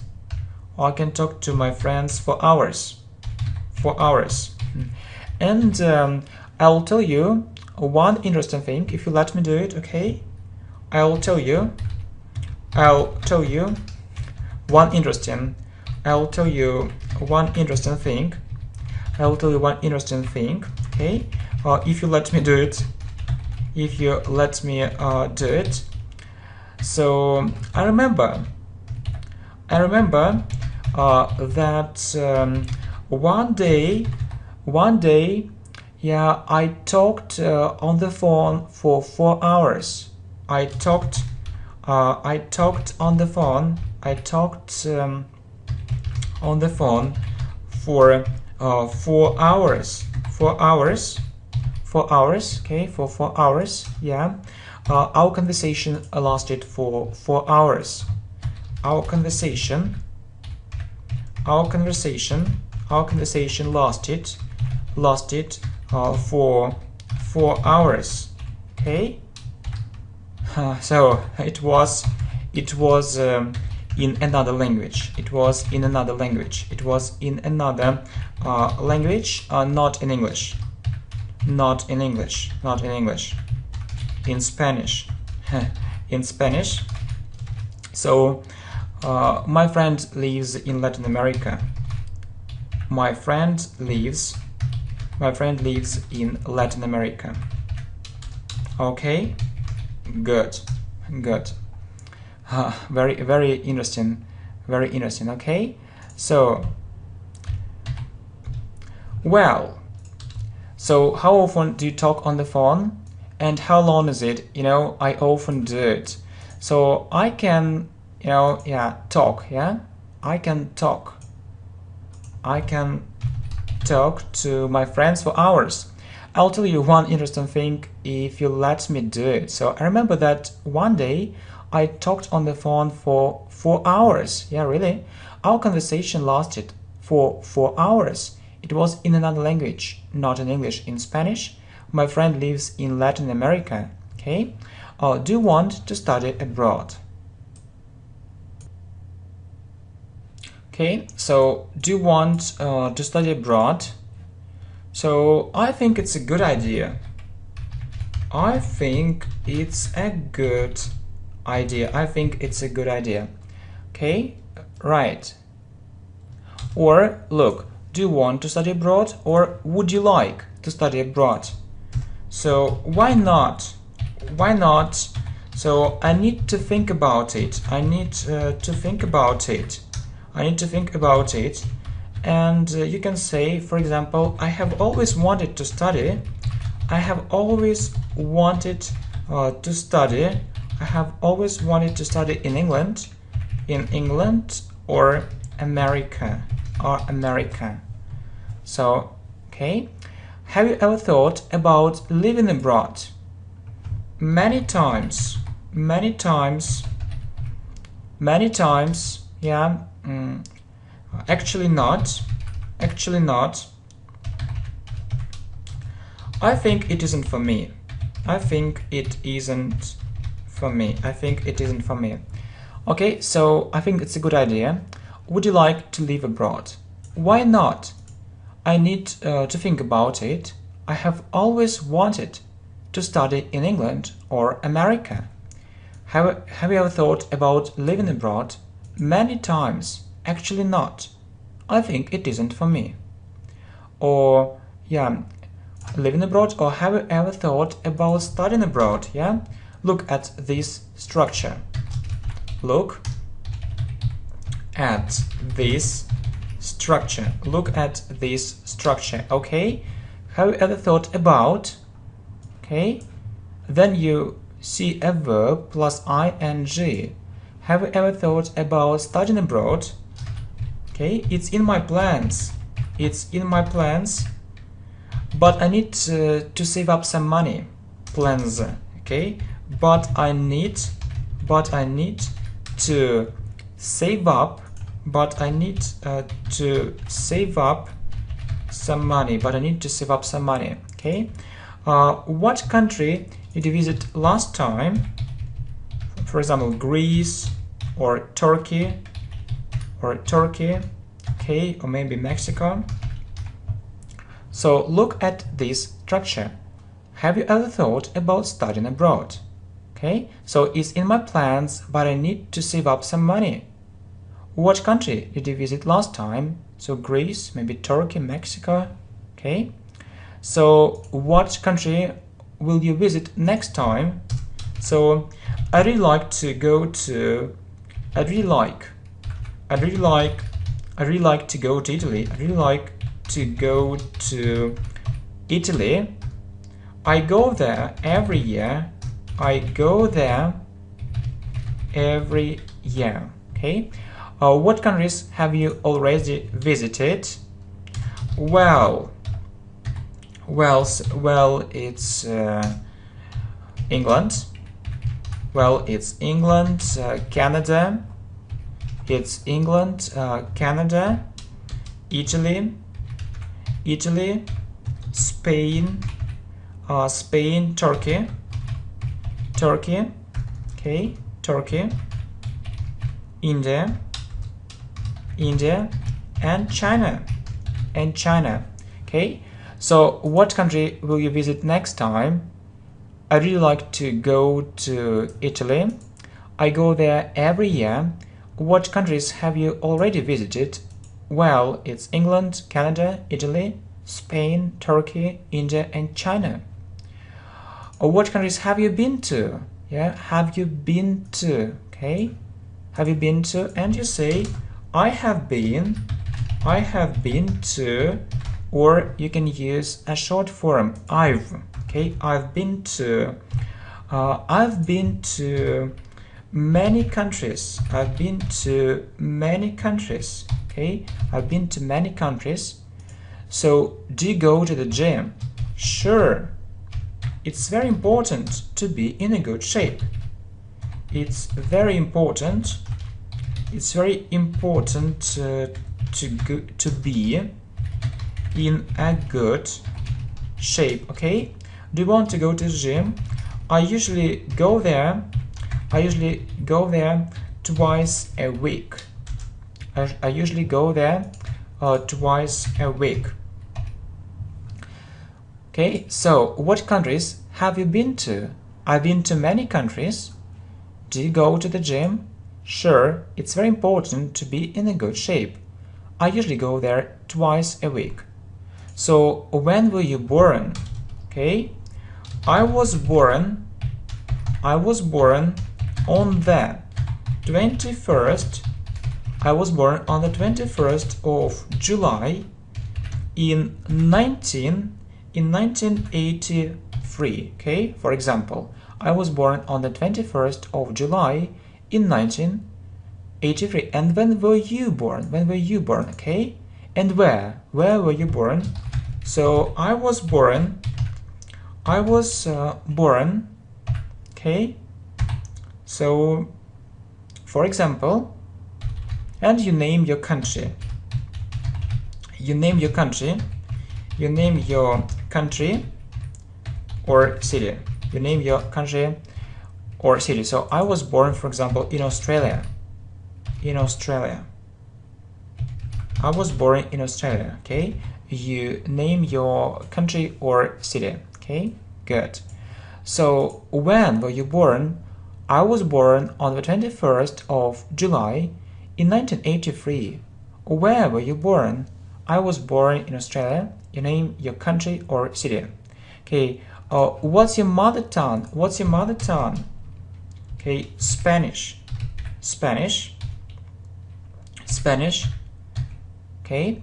I can talk to my friends for hours. And I'll tell you one interesting thing if you let me do it, okay? I'll tell you one interesting thing. Okay? If you let me do it. So I remember that one day, yeah, I talked on the phone for 4 hours. I talked on the phone for 4 hours. 4 hours, okay, for 4 hours, yeah. Our conversation lasted for 4 hours. Our conversation lasted for 4 hours, okay. So it was in another language. It was in another language, not in English. In Spanish. In Spanish. So my friend lives in Latin America. My friend lives in Latin America. Okay, good. Very interesting. Okay, so So how often do you talk on the phone? And how long is it? I often do it. So I can, talk, I can talk. I can talk to my friends for hours. I'll tell you one interesting thing if you let me do it. So I remember that one day I talked on the phone for 4 hours. Yeah, really? Our conversation lasted for 4 hours. It was in another language, not in English, in Spanish. My friend lives in Latin America. Okay? Do you want to study abroad? Okay, so do you want to study abroad? So I think it's a good idea. I think it's a good idea. I think it's a good idea. Okay, right. Or look, do you want to study abroad, or would you like to study abroad? So why not? Why not? So I need to think about it. I need to think about it. I need to think about it. And you can say, for example, I have always wanted to study. I have always wanted to study. I have always wanted to study in England or America, So, okay. Have you ever thought about living abroad? Many times, yeah. Actually not. I think it isn't for me. Okay, so I think it's a good idea. Would you like to live abroad? Why not? I need to think about it. I have always wanted to study in England or America. Have you ever thought about living abroad? Many times. Actually not. I think it isn't for me. Or, yeah, living abroad, or have you ever thought about studying abroad? Yeah, look at this structure. Look at this structure. Okay, have you ever thought about? Okay, then you see a verb plus ing. Have you ever thought about studying abroad? Okay, it's in my plans. But I need to save up some money. Plans. Okay, but I need to save up. Some money. Okay. What country did you visit last time? For example, Greece or Turkey. Okay, or maybe Mexico. So look at this structure. Have you ever thought about studying abroad? Okay, so it's in my plans, but I need to save up some money. What country did you visit last time? So Greece, maybe Turkey, Mexico. Okay, so what country will you visit next time? So I really like to go to Italy. I really like to go to Italy. I go there every year. Okay. What countries have you already visited? Well, it's England. Canada. It's England, Canada, Italy, Spain, Turkey, okay, Turkey, India, and China, okay. So what country will you visit next time? I really like to go to Italy. I go there every year. What countries have you already visited? Well, it's England, Canada, Italy, Spain, Turkey, India, and China. Or what countries have you been to? Yeah, have you been to? Okay, have you been to? And you say, I have been to or you can use a short form I've. Okay, I've been to many countries. I've been to many countries. Okay, I've been to many countries. So, do you go to the gym? Sure. It's very important to be in a good shape. It's very important. It's very important to be in a good shape. Okay. Do you want to go to the gym? I usually go there twice a week. I usually go there twice a week. Okay, so what countries have you been to? I've been to many countries. Do you go to the gym? Sure, it's very important to be in a good shape. I usually go there twice a week. So, when were you born? Okay, I was born on the 21st. I was born on the 21st of July in 1983. Okay, for example, I was born on the 21st of July in 1983. And when were you born? When were you born? Okay, and where were you born? So I was born. Okay, so for example, and you name your country. You name your country or city. You name your country or city. So I was born, for example, in Australia. I was born in Australia. Okay, you name your country or city. Okay, good. So when were you born? I was born on the 21st of July in 1983. Where were you born? I was born in Australia. You name your country or city. Okay, what's your mother tongue? What's your mother tongue? Okay, Spanish. Okay,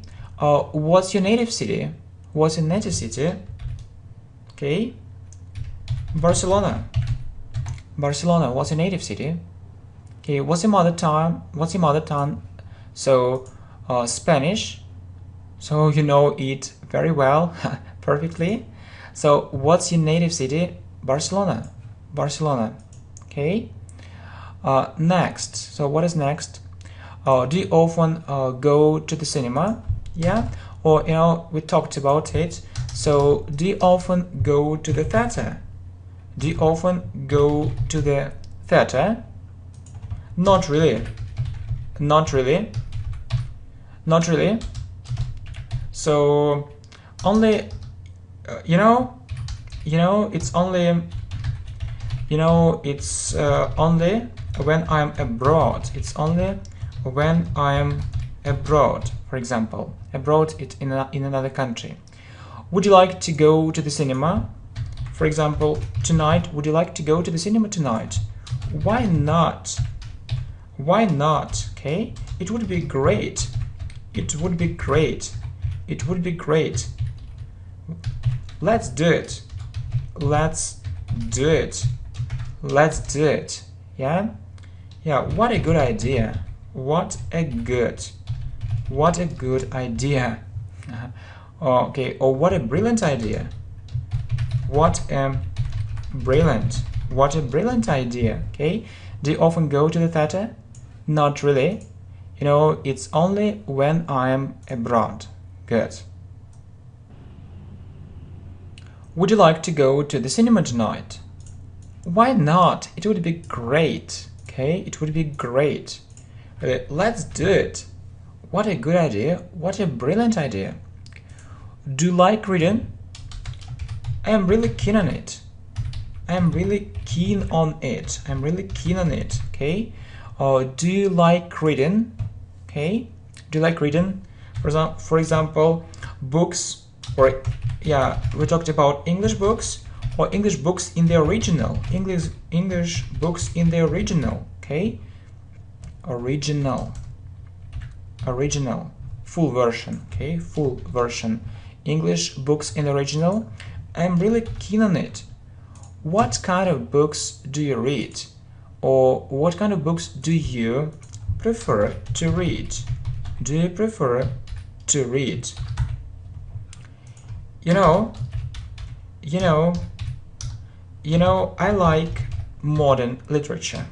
what's your native city? What's your native city? Okay, Barcelona. What's your native city? Okay, what's your mother tongue? So, Spanish. So you know it very well, perfectly. So, what's your native city? Barcelona. Okay. Next. So, what is next? Do you often go to the cinema? Yeah. Or we talked about it. So, do you often go to the theater? Do you often go to the theater? Not really. So only it's only only when I'm abroad. It's only when I'm abroad. For example, abroad it in another country. Would you like to go to the cinema? For example, tonight. Would you like to go to the cinema tonight? Why not? Okay, it would be great. Let's do it. Yeah, what a good idea. What a good idea. Okay, or what a brilliant idea. What a brilliant idea. Okay, do you often go to the theater? Not really. It's only when I'm abroad. Good. Would you like to go to the cinema tonight? Why not? It would be great. Okay, it would be great. Let's do it. What a good idea. What a brilliant idea. Do you like reading? I am really keen on it. Okay. Do you like reading? Okay. Do you like reading? For example, books, or we talked about English books, or English books in the original. English books in the original. Okay. Original. Full version. Okay. Full version English books in the original? I'm really keen on it. What kind of books do you read? Or what kind of books do you prefer to read? Do you prefer to read? I like modern literature.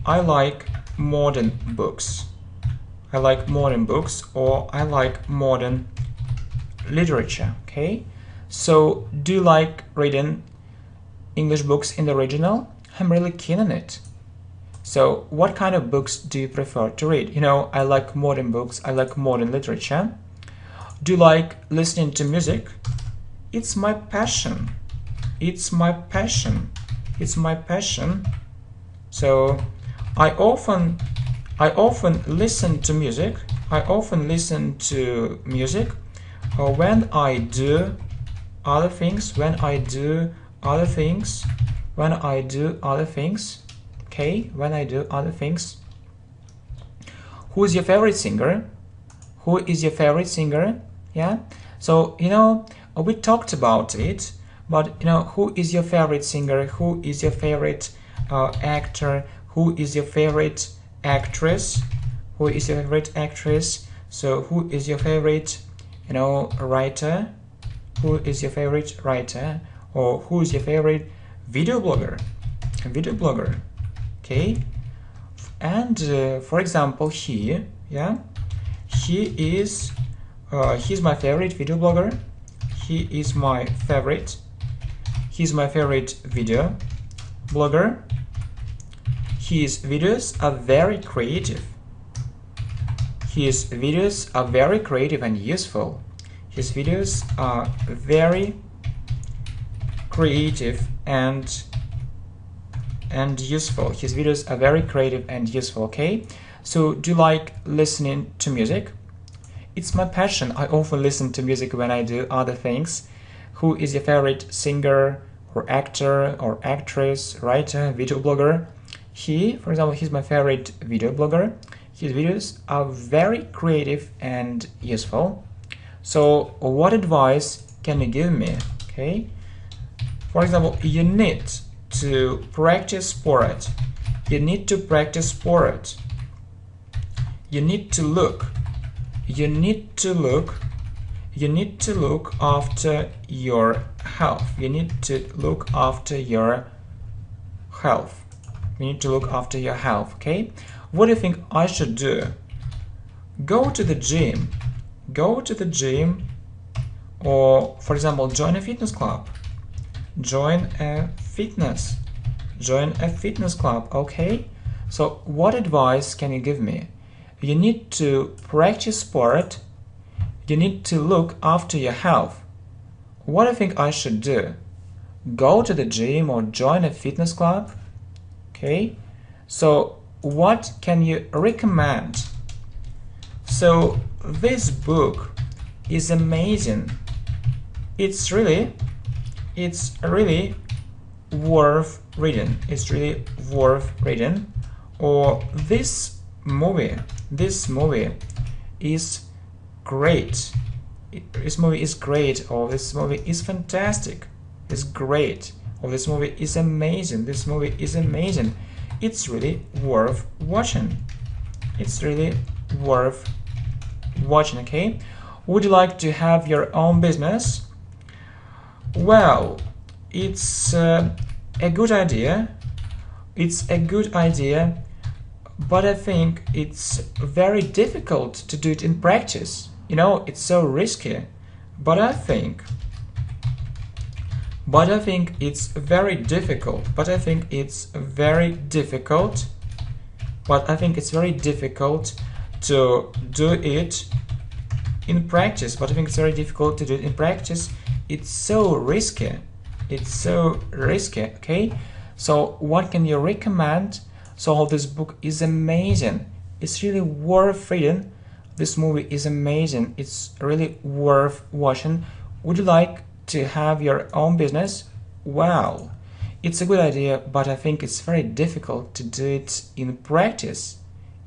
I like modern books. I like modern books, or I like modern literature, okay? So, do you like reading English books in the original? I'm really keen on it. So, what kind of books do you prefer to read? I like modern books, I like modern literature. Do you like listening to music? It's my passion. It's my passion. It's my passion. So, I often listen to music. I often listen to music when I do other things. When I do other things. Okay, when I do other things. Who is your favorite singer? Who is your favorite singer? Yeah. So we talked about it, but who is your favorite singer? Who is your favorite actor? Who is your favorite actress? Who is your favorite actress? So who is your favorite writer? Who is your favorite writer? Or who is your favorite video blogger? Video blogger. Okay. And for example, he is he's my favorite video blogger. He's my favorite video blogger. His videos are very creative. His videos are very creative and useful. His videos are very creative and useful. His videos are very creative and useful, okay? So, do you like listening to music? It's my passion. I often listen to music when I do other things. Who is your favorite singer or actor or actress, writer, video blogger? For example, he's my favorite video blogger. His videos are very creative and useful. So, what advice can you give me? Okay. For example, you need to practice sport. You need to practice sport. You need to look after your health. You need to look after your health. You need to look after your health, okay? What do you think I should do? Go to the gym. Go to the gym, or for example, join a fitness club. Join a fitness club, okay? So what advice can you give me? You need to practice sport. You need to look after your health. What do you think I should do? Go to the gym or join a fitness club? Okay, so what can you recommend? So this book is amazing. It's really worth reading. It's really worth reading. Or this movie is great. This movie is great, or this movie is fantastic. It's great, or this movie is amazing. This movie is amazing. It's really worth watching. It's really worth watching, okay? Would you like to have your own business? Well, it's a good idea. It's a good idea, but I think it's very difficult to do it in practice. It's so risky. But I think it's very difficult. But I think it's very difficult to do it in practice. It's so risky. Okay? So what can you recommend? So this book is amazing. It's really worth reading. This movie is amazing. It's really worth watching. Would you like to have your own business? Well, it's a good idea, but I think it's very difficult to do it in practice.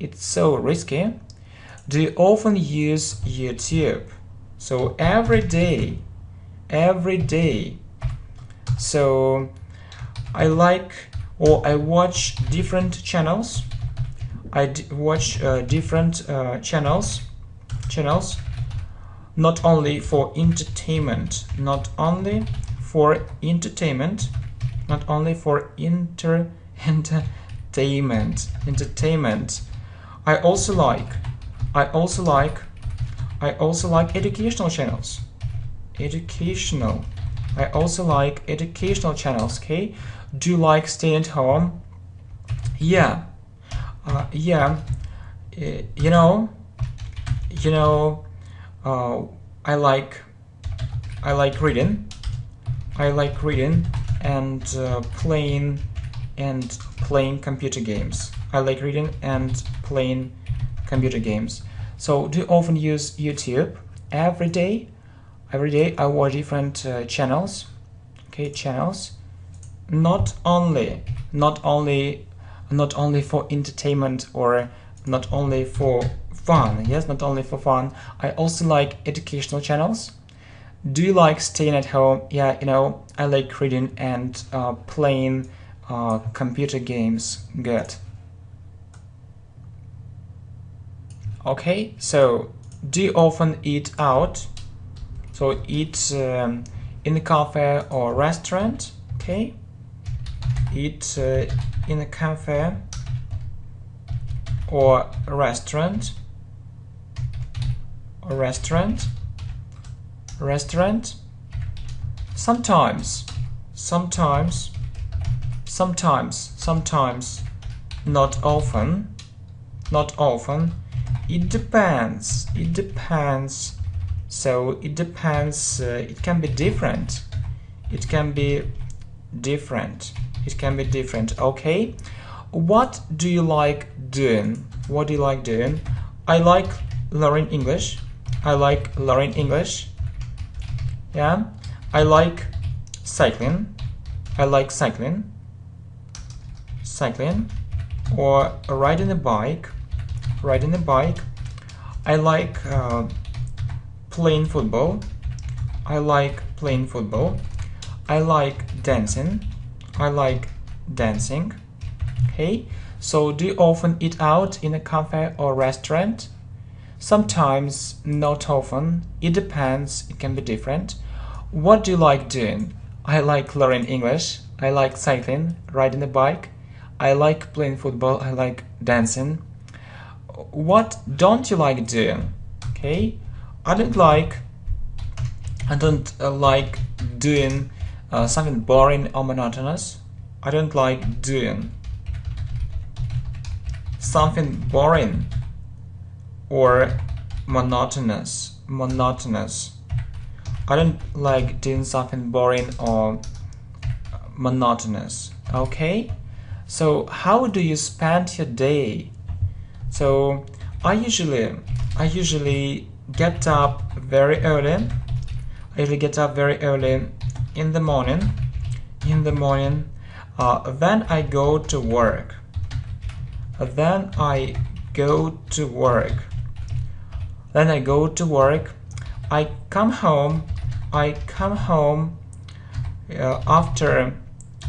It's so risky. Do you often use YouTube? So every day, every day. So I like or I watch different channels. I watch different channels, not only for entertainment, not only for entertainment, not only for entertainment. I also like educational channels. Educational. I also like educational channels. Okay. Do you like staying at home? Yeah. Yeah. You know. I like reading. I like reading and playing computer games. I like reading and playing computer games. So do you often use YouTube? Every day. Every day I watch different channels. Okay, channels. Not only for entertainment or not only for fun. Yes, not only for fun. I also like educational channels. Do you like staying at home? Yeah, I like reading and playing computer games. Good. Okay, so do you often eat out? So eat in a cafe or restaurant. Okay, eat in a cafe or a restaurant. Sometimes, not often. It depends. So it depends. It can be different. Okay. What do you like doing? I like learning English. Yeah. I like cycling. Or riding a bike. I like playing football. I like dancing. Okay. So do you often eat out in a cafe or restaurant? Sometimes, not often. It depends. It can be different. What do you like doing? I like learning English. I like cycling, riding a bike. I like playing football. I like dancing. What don't you like doing? Okay, I don't like doing something boring or monotonous. I don't like doing something boring or monotonous. I don't like doing something boring or monotonous. Okay, so how do you spend your day? So I usually get up very early. In the morning. Then I go to work. I come home after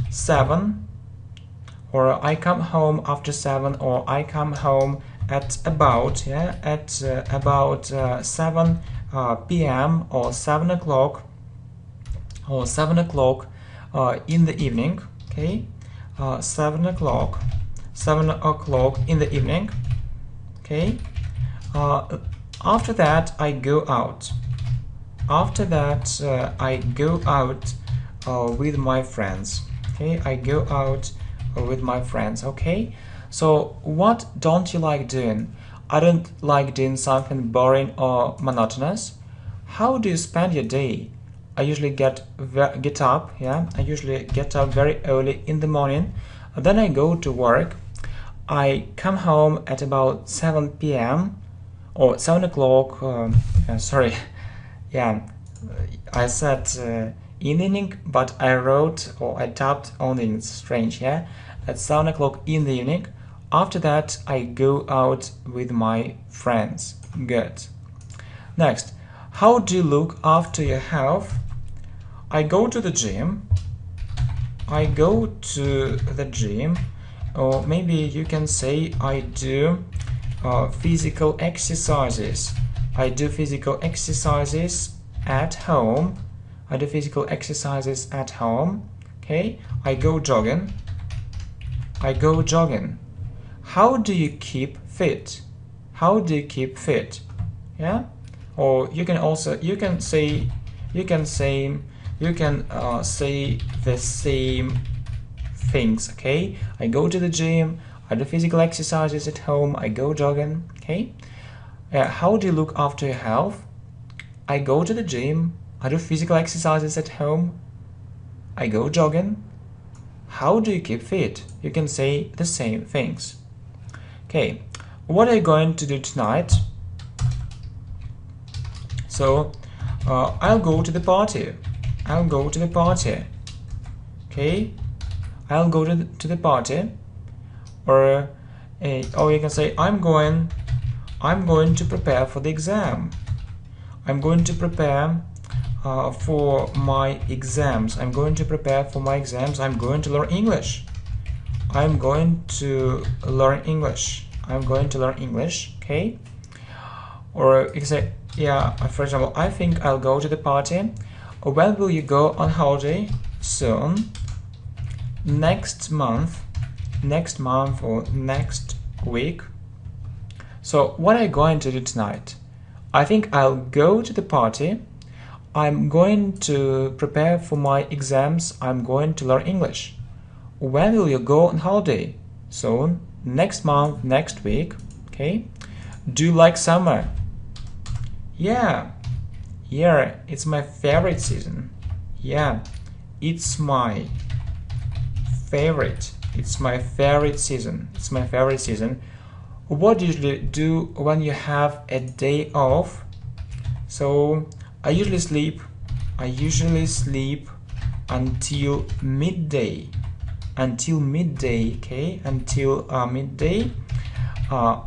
7, or I come home after 7, or I come home at about 7 p.m. or 7 o'clock in the evening. Okay, 7 o'clock in the evening. Okay, after that I go out. With my friends. Okay, I go out with my friends. Okay, so what don't you like doing? I don't like doing something boring or monotonous. How do you spend your day? I usually get up. I usually get up very early in the morning. Then I go to work. I come home at about 7 p.m. or 7 o'clock. Sorry. I said in the evening, but I wrote or I tapped on the strange. At 7 o'clock in the evening. After that, I go out with my friends. Good. Next, How do you look after your health? I go to the gym. I go to the gym. Or maybe you can say I do physical exercises. I do physical exercises at home. I do physical exercises at home. Okay, I go jogging. I go jogging. How do you keep fit? How do you keep fit? Yeah. Or you can say the same things. Okay. I go to the gym. I do physical exercises at home. I go jogging. Okay. How do you look after your health? I go to the gym. I do physical exercises at home. I go jogging. How do you keep fit? You can say the same things. Okay, what are you going to do tonight? So, I'll go to the party. I'll go to the party. Okay, I'll go to the party. Or you can say I'm going to prepare for the exam. I'm going to prepare for my exams. I'm going to prepare for my exams. I'm going to learn English. I'm going to learn English. I'm going to learn English. Okay. Or you can say, yeah, for example, I think I'll go to the party. Or when will you go on holiday? Soon. Next month. Next month or next week. So what are you going to do tonight? I think I'll go to the party. I'm going to prepare for my exams. I'm going to learn English. When will you go on holiday? Soon. Next month, next week. Okay. Do you like summer? Yeah. Yeah, it's my favorite season. Yeah, it's my favorite. It's my favorite season. It's my favorite season. What do you usually do when you have a day off? So I usually sleep until midday. Until midday, okay? Until midday.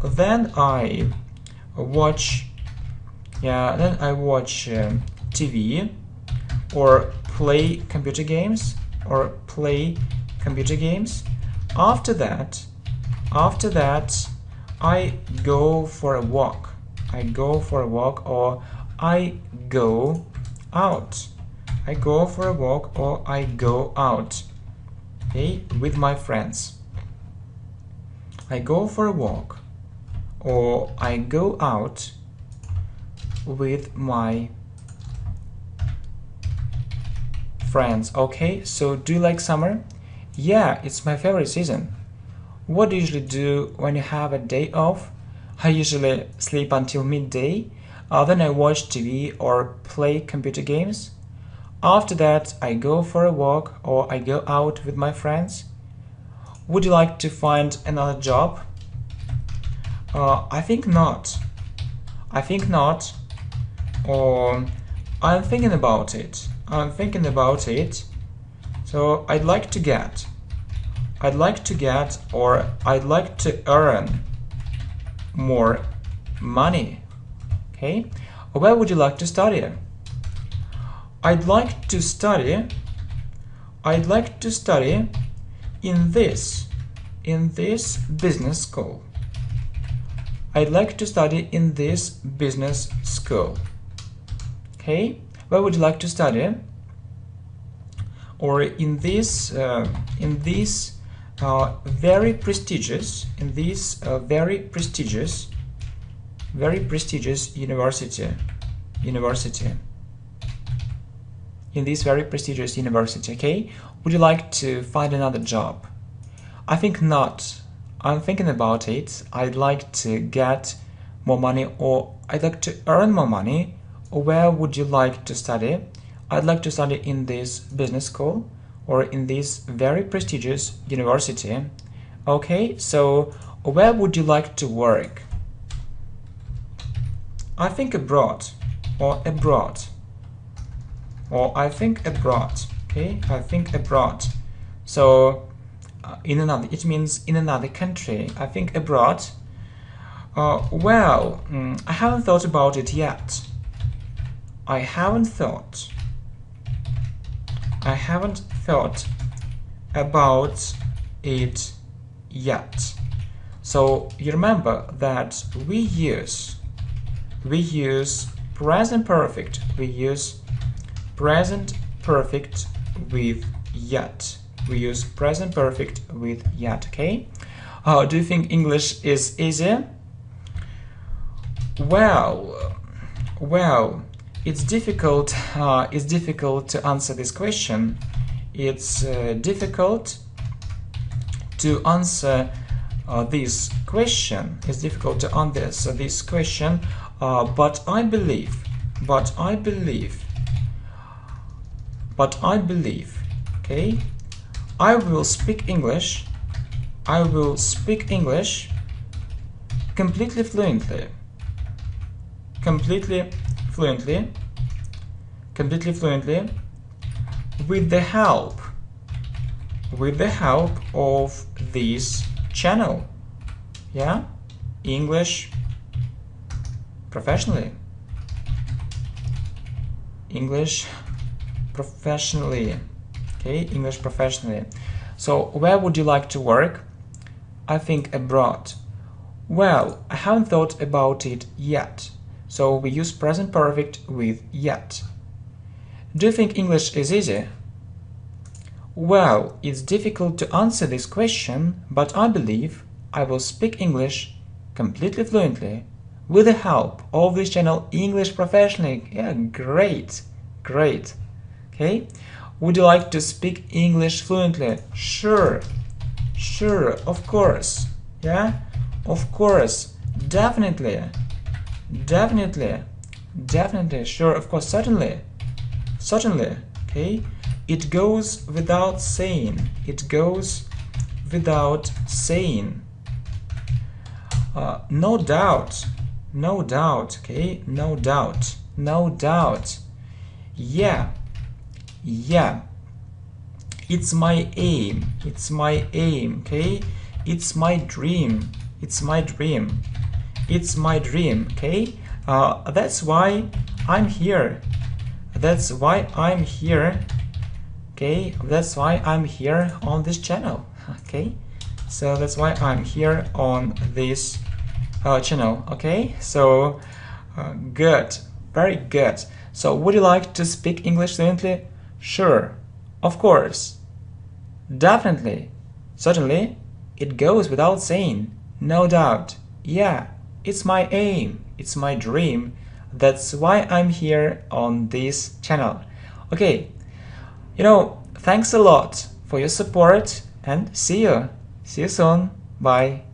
Then I watch TV or play computer games After that I go for a walk. Or I go out. I go for a walk or I go out. Okay, with my friends. I go for a walk or I go out with my friends. Okay, so do you like summer? Yeah, it's my favorite season. What do you usually do when you have a day off? I usually sleep until midday. Then I watch TV or play computer games. After that, I go for a walk or I go out with my friends. Would you like to find another job? I think not. Or I'm thinking about it. So I'd like to get or I'd like to earn more money. Okay, where would you like to study? I'd like to study in this business school. I'd like to study in this business school. Okay, where would you like to study? Or in this very prestigious university. In this very prestigious university. Okay, would you like to find another job? I think not. I'm thinking about it. I'd like to get more money or I'd like to earn more money. Or where would you like to study? I'd like to study in this business school or in this very prestigious university. Okay, so where would you like to work? I think abroad or abroad. Or I think abroad. Okay, I think abroad. So it means in another country. I think abroad. I haven't thought about it yet. I haven't thought about it yet. So you remember that we use present perfect. We use present perfect with yet. We use present perfect with yet. Okay. Do you think English is easy? Well, it's difficult. It's difficult to answer this question. It's difficult to answer this question. It's difficult to answer this question. But I believe. Okay, I will speak English. I will speak English completely fluently. Completely fluently with the help of this channel. Yeah, English professionally. English professionally. Okay, English professionally. So where would you like to work? I think abroad. Well, I haven't thought about it yet. So we use present perfect with yet. Do you think English is easy? Well, it's difficult to answer this question, but I believe I will speak English completely fluently with the help of this channel English professionally. Yeah, great. Okay, would you like to speak English fluently? Sure, of course. Yeah, of course, definitely, sure, of course, certainly. Okay, it goes without saying. No doubt. Okay, no doubt. Yeah, it's my aim. Okay, it's my dream. Okay, that's why I'm here. Okay, that's why I'm here on this channel. Okay, so that's why I'm here on this channel. Okay, so good, very good. So would you like to speak English fluently? Sure, of course, definitely, certainly, it goes without saying, no doubt. Yeah, it's my aim, it's my dream. That's why I'm here on this channel. Okay, thanks a lot for your support and see you soon. Bye.